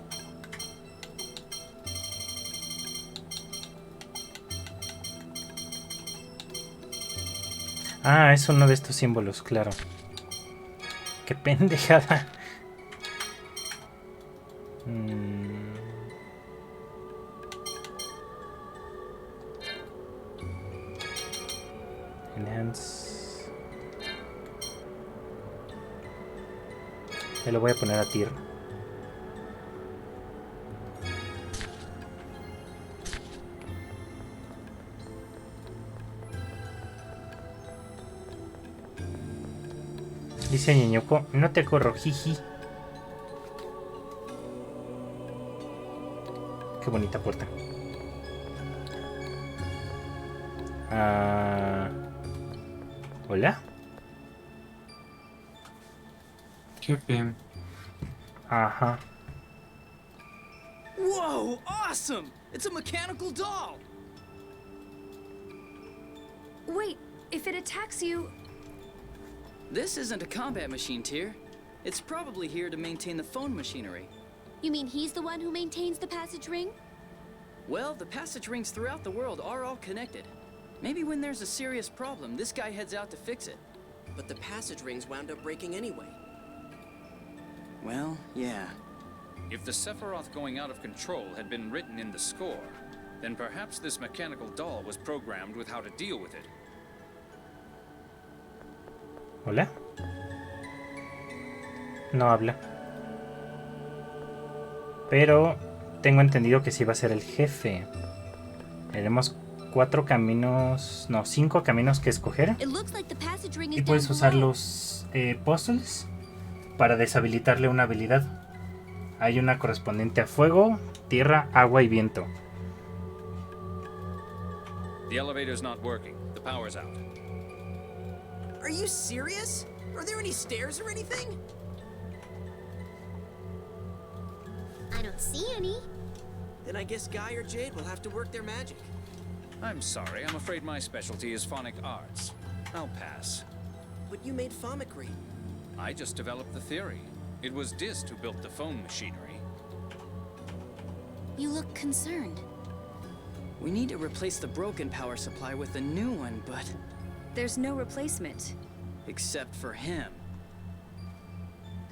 Ah, es uno de estos símbolos, claro. ¡Qué pendejada! Enhance. Me lo voy a poner a tier. Dice Ñeñoco, no te corro, jiji. Qué bonita puerta. ¿Hola? Jefe. Ajá. Whoa, awesome! It's a mechanical doll! Wait, if it attacks you... This isn't a combat machine, Tyr. It's probably here to maintain the phone machinery. You mean he's the one who maintains the passage ring? Well, the passage rings throughout the world are all connected. Maybe when there's a serious problem, this guy heads out to fix it. But the passage rings wound up breaking anyway. Well, yeah. If the Sephiroth going out of control had been written in the score, then perhaps this mechanical doll was programmed with how to deal with it. ¿Hola? No habla. Pero tengo entendido que sí va a ser el jefe. Tenemos 4 caminos, no, 5 caminos que escoger. Y puedes usar los puzzles para deshabilitarle una habilidad. Hay una correspondiente a fuego, tierra, agua y viento. The elevator's not working. The power's out. Are you serious? Are there any stairs or anything? I don't see any. Then I guess Guy or Jade will have to work their magic. I'm sorry. I'm afraid my specialty is phonic arts. I'll pass. But you made phomicry. I just developed the theory. It was Dist who built the phone machinery. You look concerned. We need to replace the broken power supply with a new one, but... There's no replacement. Except for him.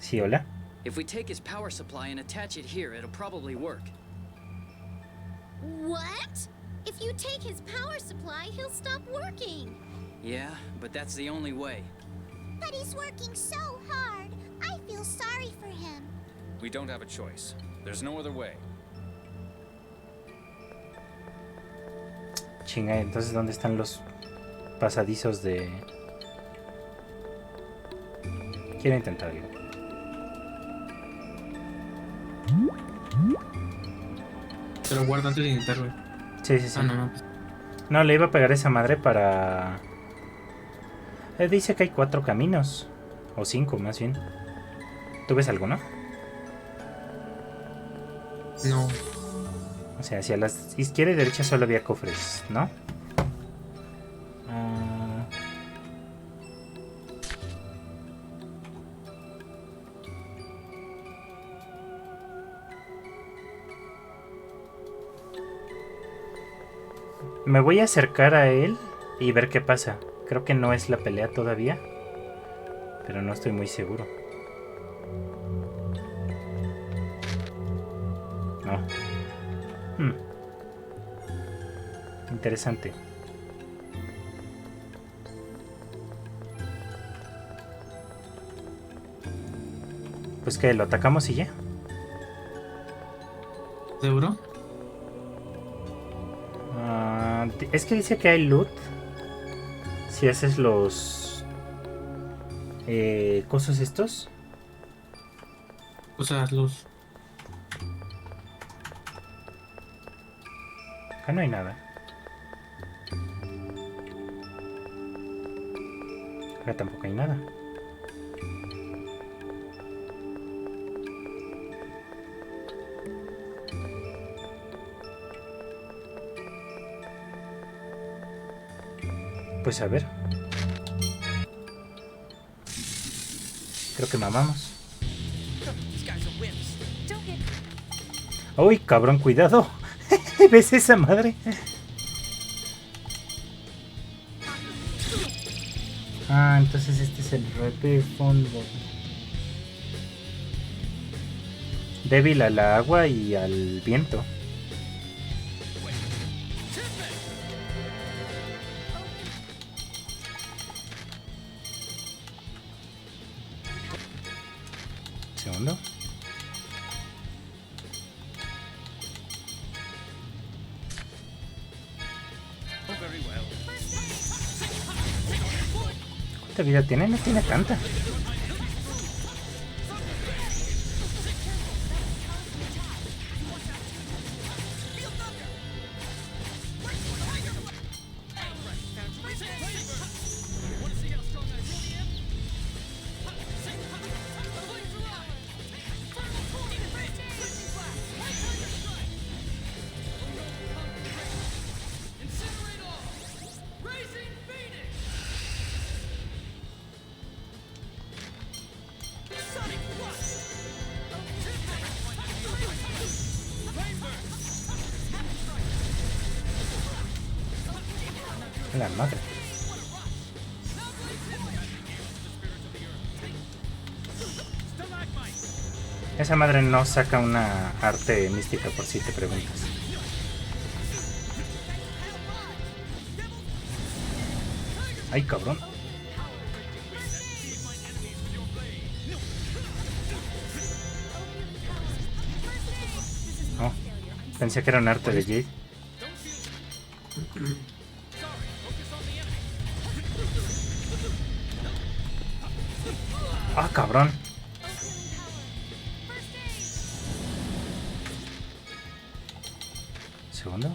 Sí, hola. If we take his power supply and attach it here, it'll probably work. What? If you take his power supply, he'll stop working. Yeah, but that's the only way. But he's working so hard. I feel sorry for him. We don't have a choice. There's no other way. Chinga, entonces ¿dónde están los pasadizos de...? Quiero intentarlo. Te lo guardo antes de intentarlo. Sí, sí, sí. Ah, no. No, le iba a pegar esa madre para... dice que hay 4 caminos. O 5, más bien. ¿Tú ves alguno? No. O sea, hacia la izquierda y derecha solo había cofres, ¿no? Me voy a acercar a él y ver qué pasa. Creo que no es la pelea todavía, pero no estoy muy seguro. No. Interesante. Pues que lo atacamos y ya. ¿Seguro? Es que dice que hay loot si haces los cosas estos. Usas luz. Acá no hay nada. Acá tampoco hay nada. Pues a ver. Creo que mamamos. ¡Uy, cabrón, cuidado! ¿Ves esa madre? Ah, entonces este es el RP fondo. Débil al agua y al viento. Segundo. ¿Cuánta vida tiene? No tiene tanta. La madre. Esa madre no saca una arte mística por si te preguntas. Ay, cabrón. Oh, pensé que era un arte de Jade. Ah, cabrón. Segundo.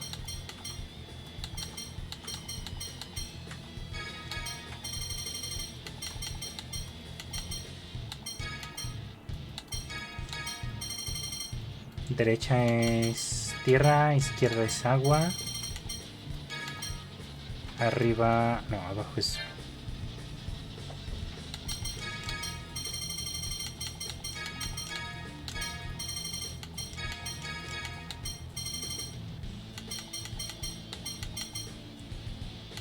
Derecha es tierra, izquierda es agua. Arriba, no, abajo es...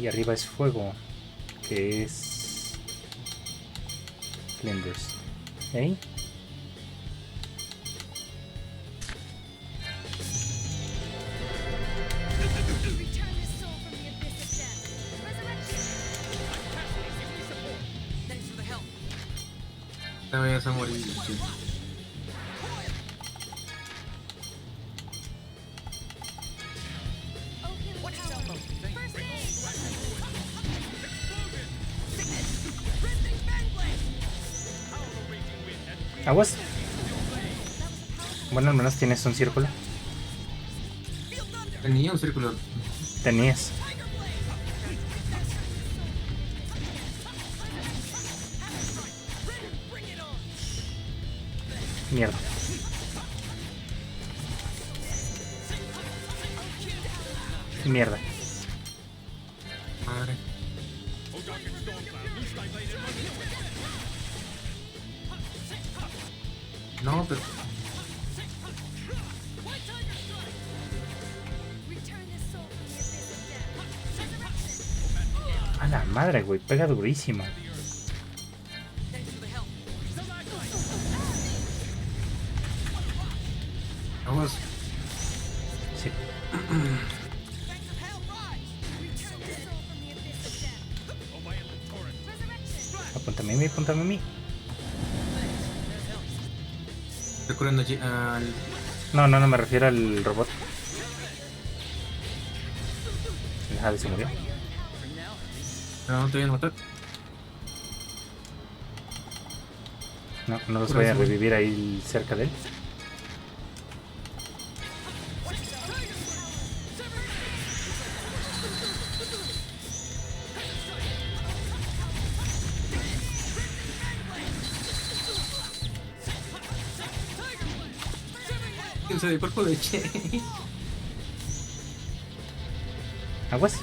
Y arriba es fuego, que es... Flame Burst. ¿Eh? Te vayas a morir. Aguas. Bueno, al menos tienes un círculo. Tenía un círculo. Tenías. Mierda. Mierda. Madre. No, pero... A la madre, güey. Pega durísimo. Vamos. Sí. Apúntame a mí, apúntame a mí. Estoy curando al... No, me refiero al robot. El Javi se murió. No, te voy a matar. No los voy a revivir ahí cerca de él. O sea, de cuerpo de Che. Aguas.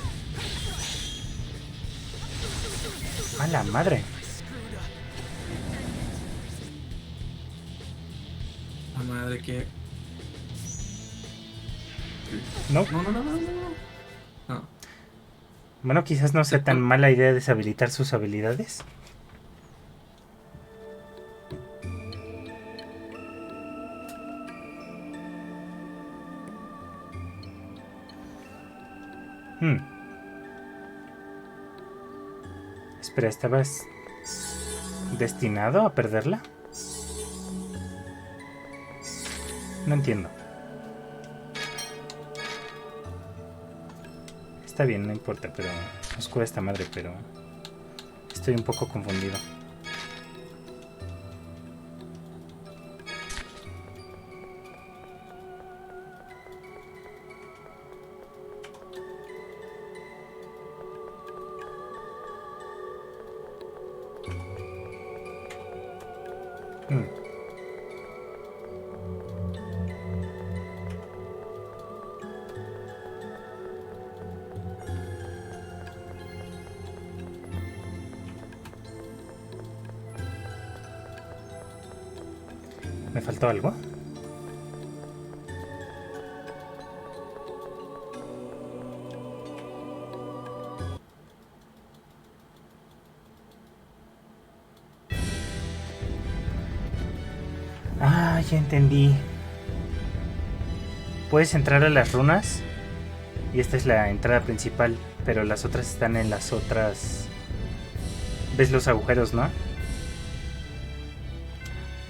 A la madre. La madre que... No. No. Bueno, quizás no sea tan mala idea deshabilitar sus habilidades. Espera, ¿estabas destinado a perderla? No entiendo. Está bien, no importa, pero oscura esta madre, pero estoy un poco confundido. ¿Me faltó algo? Ah, ya entendí. Puedes entrar a las runas y esta es la entrada principal, pero las otras están en las otras... ¿Ves los agujeros, no?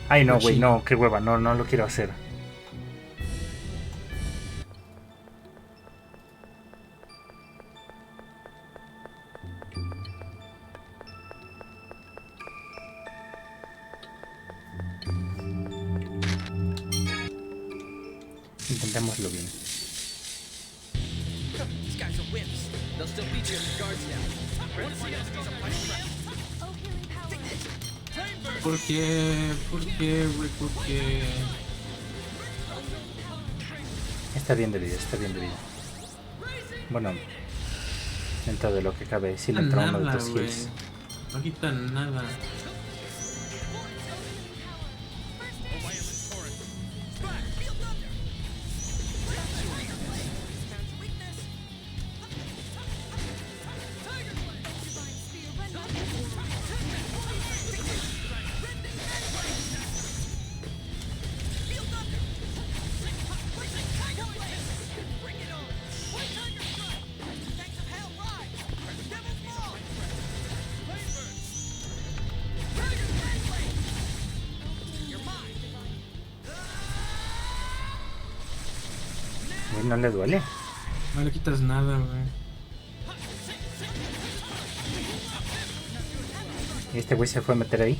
Ay, no, güey, no, qué hueva, no lo quiero hacer. Intentémoslo bien. These guys are wimps. They'll still beat you in the guards now. Once the enemies are fighting back. ¿Por qué? ¿Por qué, güey? ¿Por qué? Está bien de vida, está bien de vida. Bueno, dentro de lo que cabe, si le entra uno de tus heals. No quitan nada. no le duele. No le quitas nada, güey. Y este güey se fue a meter ahí.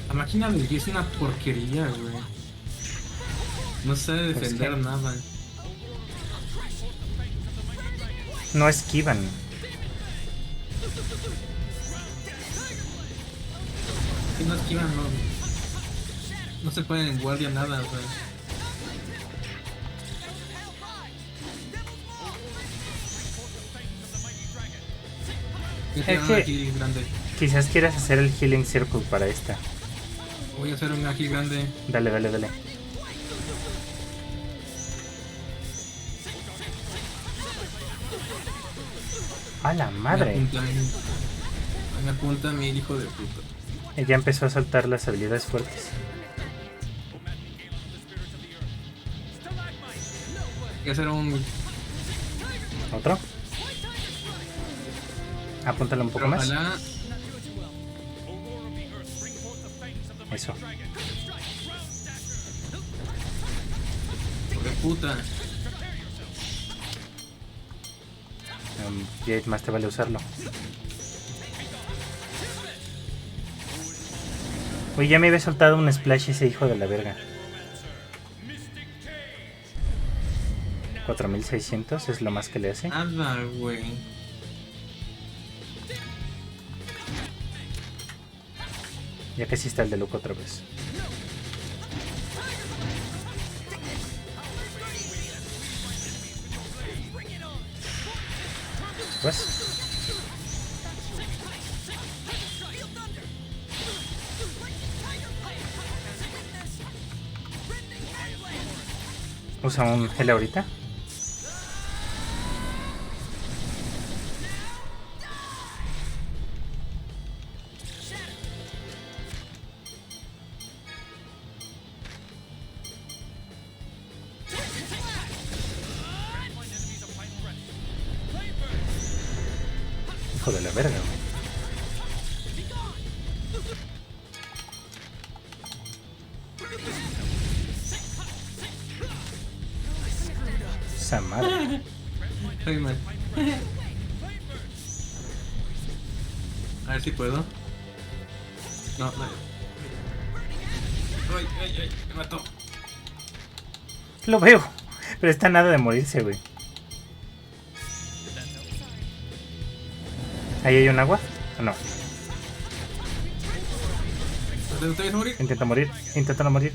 La máquina del G es una porquería, güey. No sabe defender nada. No esquivan. Si no esquivan, no. No se ponen en guardia nada, güey. Es que quizás quieras hacer el Healing Circle para esta. Voy a hacer un ágil grande. Dale, dale, dale. ¡A la madre! Me apunta mi hijo de puta. Ella empezó a soltar las habilidades fuertes. Hay que hacer un... ¿Otro? Apúntalo un poco más. Eso. Hijo de puta. Ya más te vale usarlo. Uy, ya me había soltado un splash ese hijo de la verga. 4600 es lo más que le hace. Nada, güey. Ya que sí está el de Luke otra vez. Pues. Usa un gel ahorita. Hijo de la verga, güey. Esa madre. Estoy mal. A ver si puedo. No, no. Ay, ay, ay, me mató. Lo veo. Pero está nada de morirse, güey. ¿Ahí hay un agua? ¿O no? Intenta morir. Intenta no morir.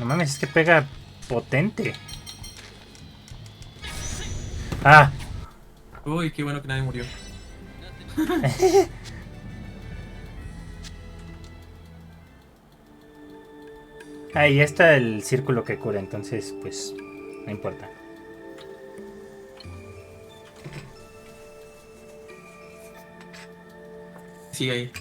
No mames, es que pega potente. ¡Ah! Uy, qué bueno que nadie murió. Ahí está el círculo que cura, entonces pues no importa. Sí, ahí.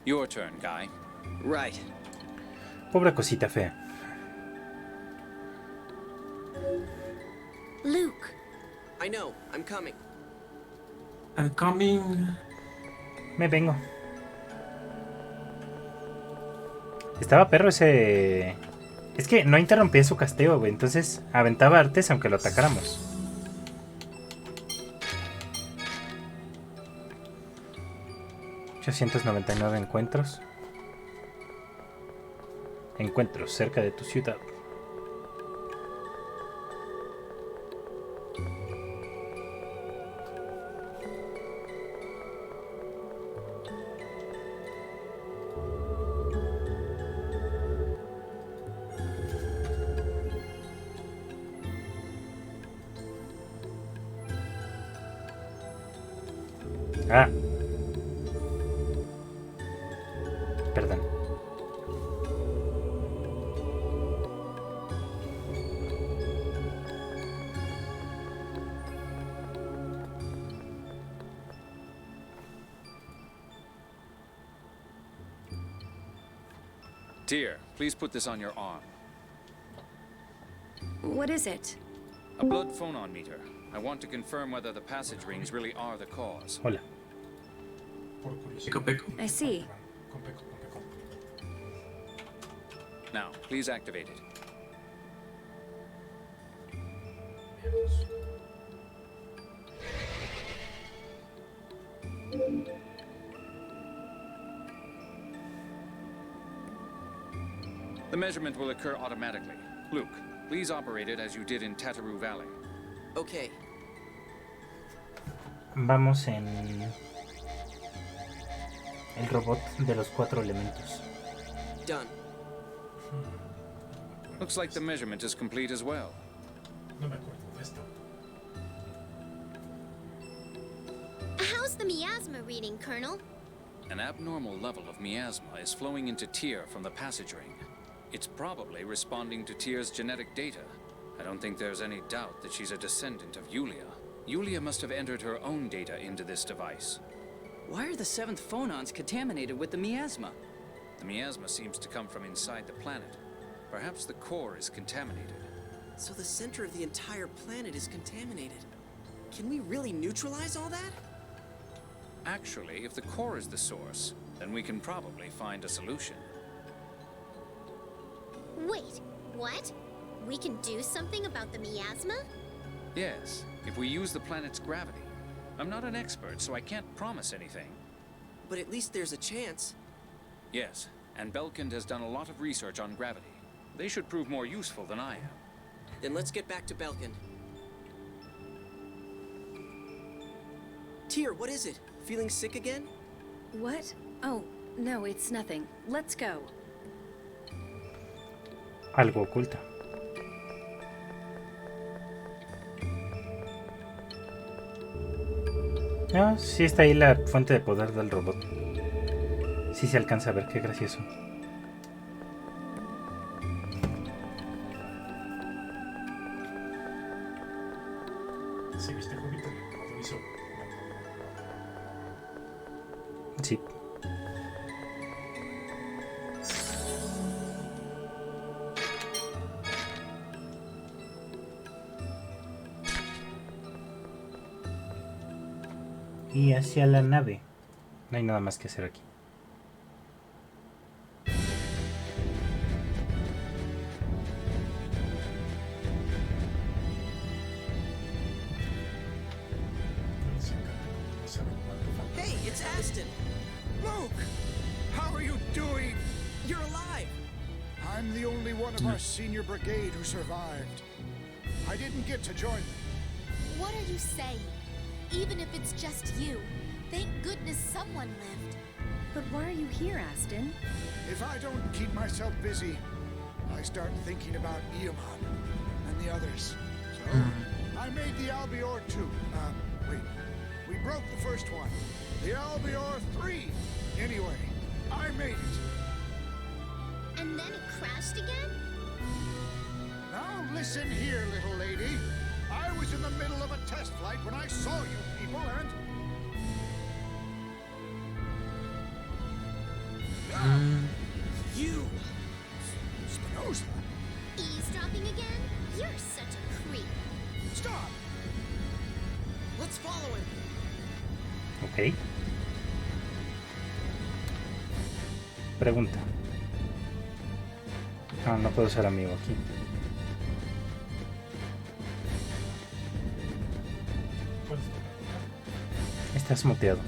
Your turn, Guy. Right. Pobre cosita fea. Luke. I know, I'm coming. I'm coming. Me vengo. Estaba perro ese... Es que no interrumpía su casteo, güey. Entonces aventaba artes aunque lo atacáramos. $899 encuentros. Encuentros cerca de tu ciudad. Ah. Dear, please put this on your arm. What is it? A blood phonon meter. I want to confirm whether the passage rings really are the cause. Hola. I see. Now, please activate it. The measurement will occur automatically. Luke, please operate it as you did in Tataroo Valley. Okay. Vamos en el robot de los 4 elementos. Done. Looks like the measurement is complete as well. No me acuerdo de esto. How's the miasma reading, Colonel? An abnormal level of miasma is flowing into Tyr from the passage ring. It's probably responding to Tyr's genetic data. I don't think there's any doubt that she's a descendant of Yulia. Yulia must have entered her own data into this device. Why are the 7th phonons contaminated with the miasma? The miasma seems to come from inside the planet. Perhaps the core is contaminated. So the center of the entire planet is contaminated. Can we really neutralize all that? Actually, if the core is the source, then we can probably find a solution. Wait, what? We can do something about the miasma? Yes, if we use the planet's gravity. I'm not an expert, so I can't promise anything. But at least there's a chance. Yes, and Belkind has done a lot of research on gravity. They should prove more useful than I am. Then let's get back to Belkind. Tyr, what is it? Feeling sick again? What? Oh, no, it's nothing. Let's go. Algo oculta. No, sí está ahí la fuente de poder del robot. Sí se alcanza a ver, qué gracioso. Sí, viste, Júpiter, como lo hizo. Sí. Y hacia la nave. No hay nada más que hacer aquí. Hey, it's Aston! Luke! How are you doing? You're alive! I'm the only one of our senior brigade who survived. I didn't get to join them. What are you saying? Even if it's just you, thank goodness someone lived. But why are you here, Aston? If I don't keep myself busy, I start thinking about Eamon and the others. So, I made the Albior 2. Wait. We broke the first one. The Albior 3. Anyway, I made it. And then it crashed again? Now listen here, little lady. I was in the middle of a test flight when I saw you people and... You! Spinoza? Eavesdropping again? You're such a creep. Stop! Let's follow him. Ok. Pregunta. Ah, no puedo ser amigo aquí. Estás muteado.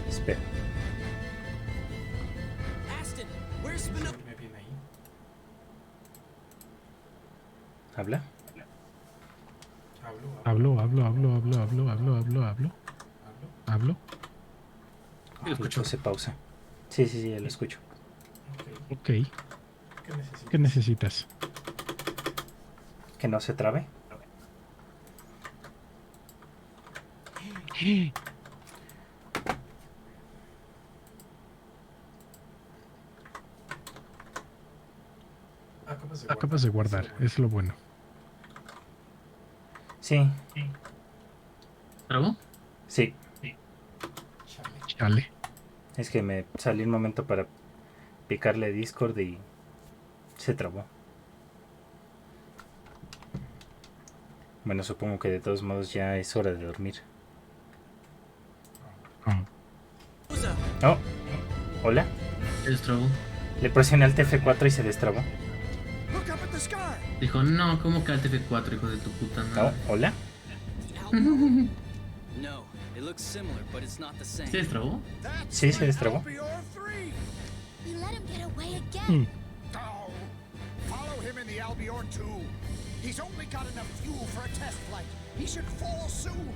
Espera. Aston, where's Spinoza? ¿Habla? Hablo. Escucho, se pausa. Sí, lo escucho. Ok. ¿Qué necesitas? ¿Que no se trabe? Acabas de guardar, es lo bueno. Sí. ¿Trabó? Sí. Chale. Es que me salí un momento para picarle Discord y se trabó. Bueno, supongo que de todos modos ya es hora de dormir. Oh, hola. Se destrabó. Le presioné al TF4 y se destrabó. Dijo, no, ¿cómo que al TF4, hijo de tu puta madre? Oh, hola. No, it looks similar, but it's not the same. ¿Se destrabó? Sí, se destrabó. We let him get away again. Oh, follow him in the Albior 2. He's only got enough fuel for a test flight. He should fall soon.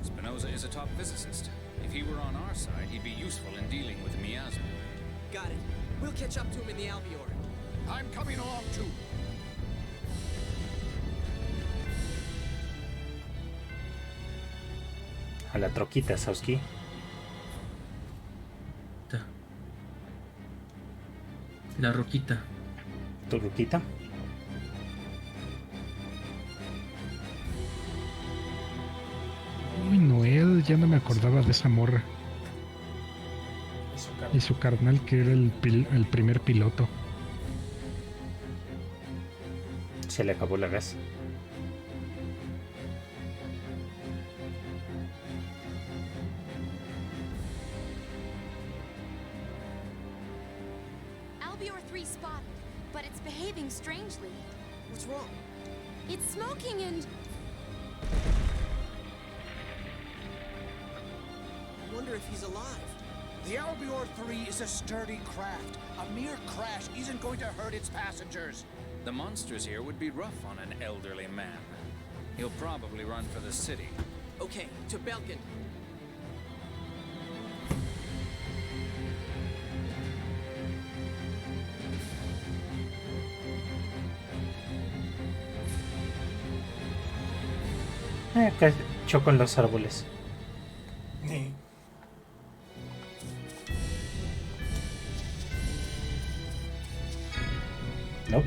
Spinoza is a top physicist. If he were on our side, he'd be useful in dealing with the miasma. Got it. We'll catch up to him in the Albior. I'm coming along too. A la troquita, Sawski. La roquita. ¿Tu ruquita? Uy, Noel, ya no me acordaba de esa morra. Y su carnal, que era el primer piloto. Se le acabó la gas. Albior 3 spotted, but it's behaving strangely. What's wrong? It's smoking and... I wonder if he's alive. The Albior 3 is a sturdy craft. A mere crash isn't going to hurt its passengers. The monsters here would be rough on an elderly man. He'll probably run for the city. Okay, to Belkin. Acá choco en los árboles. Nope.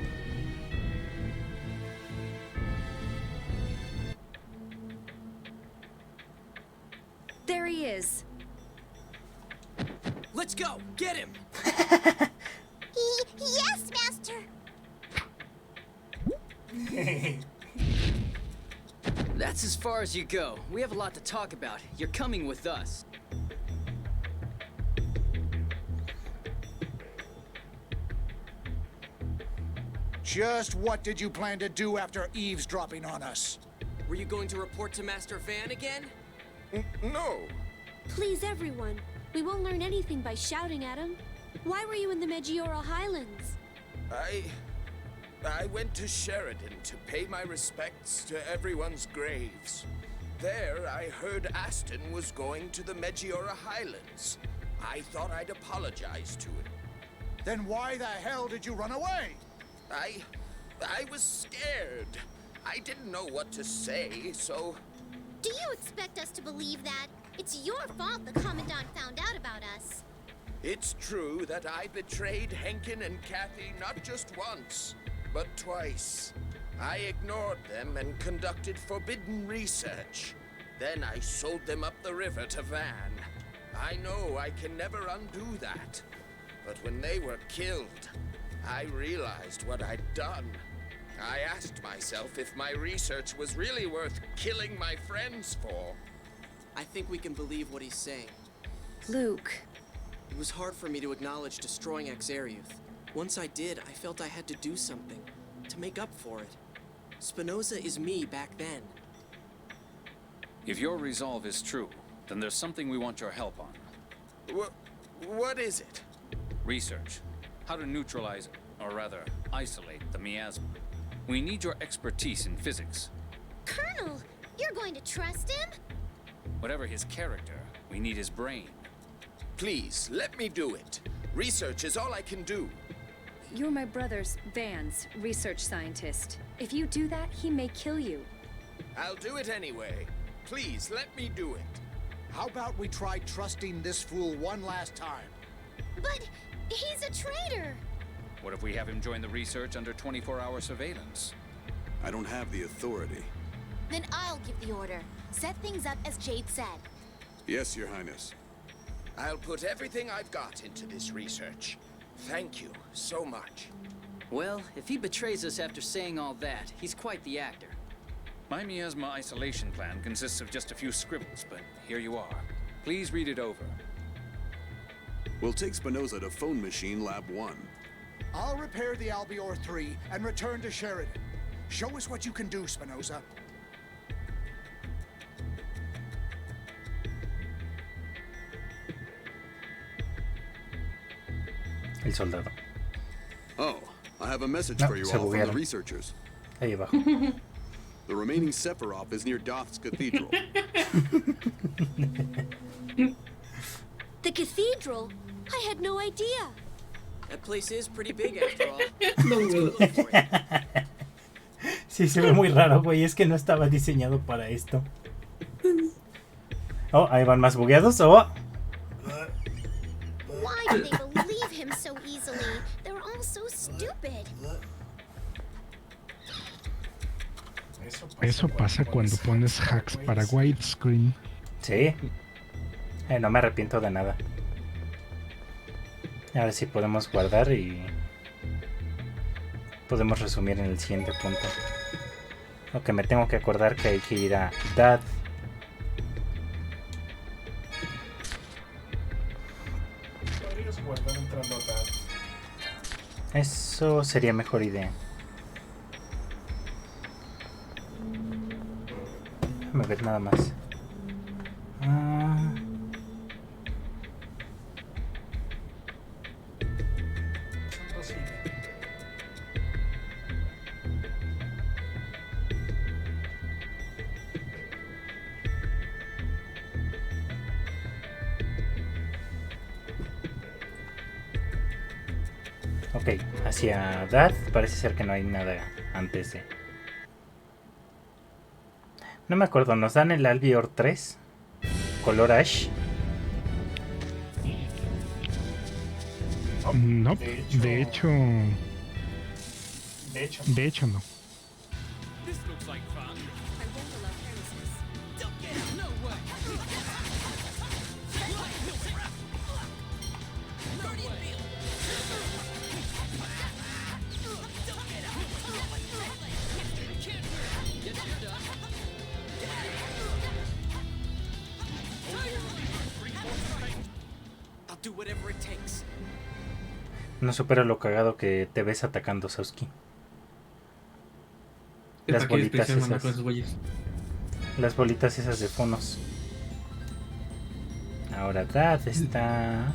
There he is. Let's go! Get him! Yes, Master! That's as far as you go. We have a lot to talk about. You're coming with us. Just what did you plan to do after eavesdropping on us? Were you going to report to Master Van again? No. Please, everyone. We won't learn anything by shouting at him. Why were you in the Meggiora Highlands? I went to Sheridan to pay my respects to everyone's graves. There, I heard Aston was going to the Meggiora Highlands. I thought I'd apologize to him. Then why the hell did you run away? I was scared. I didn't know what to say, so... Do you expect us to believe that? It's your fault the Commandant found out about us. It's true that I betrayed Henkin and Kathy not just once, but twice. I ignored them and conducted forbidden research. Then I sold them up the river to Van. I know I can never undo that. But when they were killed, I realized what I'd done. I asked myself if my research was really worth killing my friends for. I think we can believe what he's saying. Luke. It was hard for me to acknowledge destroying Exariuth. Once I did, I felt I had to do something to make up for it. Spinoza is me back then. If your resolve is true, then there's something we want your help on. What is it? Research. How to neutralize, or rather, isolate the miasma. We need your expertise in physics. Colonel, you're going to trust him? Whatever his character, we need his brain. Please, let me do it. Research is all I can do. You're my brother's, Van's, research scientist. If you do that, he may kill you. I'll do it anyway. Please, let me do it. How about we try trusting this fool one last time? But he's a traitor! What if we have him join the research under 24-hour surveillance? I don't have the authority. Then I'll give the order. Set things up as Jade said. Yes, Your Highness. I'll put everything I've got into this research. Thank you so much. Well, if he betrays us after saying all that, he's quite the actor. My miasma isolation plan consists of just a few scribbles, but here you are. Please read it over. We'll take Spinoza to Phone Machine Lab 1. I'll repair the Albior 3 and return to Sheridan. Show us what you can do, Spinoza. El soldado. Oh, I have a message No, for you se all from the buguearon. researchers. Ahí abajo. The remaining Sephiroth is near Doth's Cathedral. The cathedral? I had no idea. That place is pretty big after all. Sí, se ve muy raro, güey. Es que no estaba diseñado para esto. Oh, ahí van más bugueados. Oh. Why do they believe him so easily? They're all so stupid. Eso pasa cuando pones hacks para widescreen. Sí. No me arrepiento de nada. Ahora sí podemos guardar y podemos resumir en el siguiente punto. Aunque me tengo que acordar que hay que ir a Dad. Podrías guardar entrando a Dad. Eso sería mejor idea. Déjame ver nada más. Ok, hacia Dad parece ser que no hay nada antes de... No me acuerdo, ¿nos dan el Albior 3? Color Ash. No, De hecho, de hecho no. This looks like fun. I won't allow carelessness. Don't get it. No way. I'll do whatever it takes. No supera lo cagado que te ves atacando, Sasuke. Las bolitas esas. Las bolitas esas de fonos. Ahora Dad está...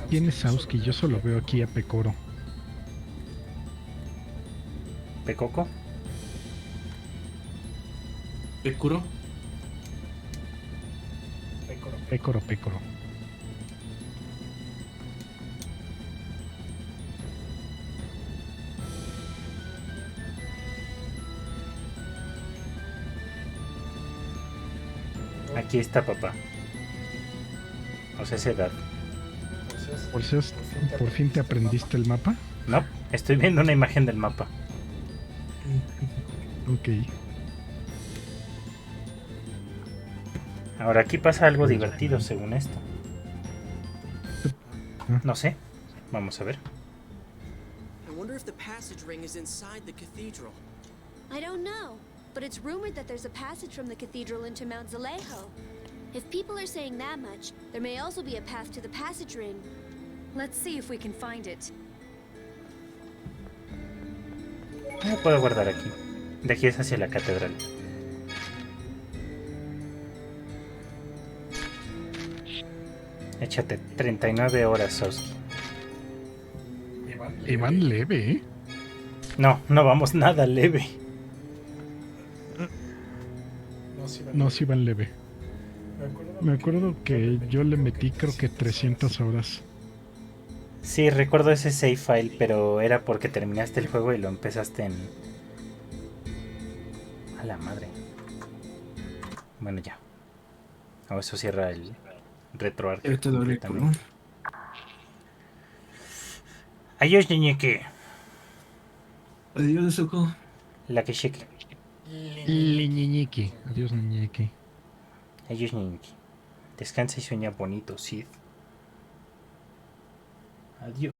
¿Quién es Sauski? Yo solo veo aquí a Pecoro. ¿Pecoco? ¿Pecuro? Pecoro. Aquí está papá. O sea, esa edad. ¿Por fin te aprendiste el mapa? No, estoy viendo una imagen del mapa. Ok. Ahora aquí pasa algo divertido según esto. No sé. Vamos a ver. I wonder if the passage ring is inside the cathedral. I don't know, but it's rumored that there's a passage from the cathedral into Mount Zalejo. If people are saying that much, there may also be a path to the passage ring. Let's see if we can find it. Puedo guardar aquí. De aquí es hacia la catedral. Échate 39 horas, Sasuke. Y van leve, ¿eh? No, no vamos nada leve. No, sí van leve. Me acuerdo que yo le metí creo que 300 horas. Sí, recuerdo ese save file, pero era porque terminaste el juego y lo empezaste en... A la madre. Bueno, ya. O eso cierra el RetroArch. completamente. Adiós, ñeñeque. Adiós, Nezuko. La que cheque. Ñeñeque. Adiós, ñeñeque. Adiós, ñeñeque. Descansa y sueña bonito, Sid. Adiós.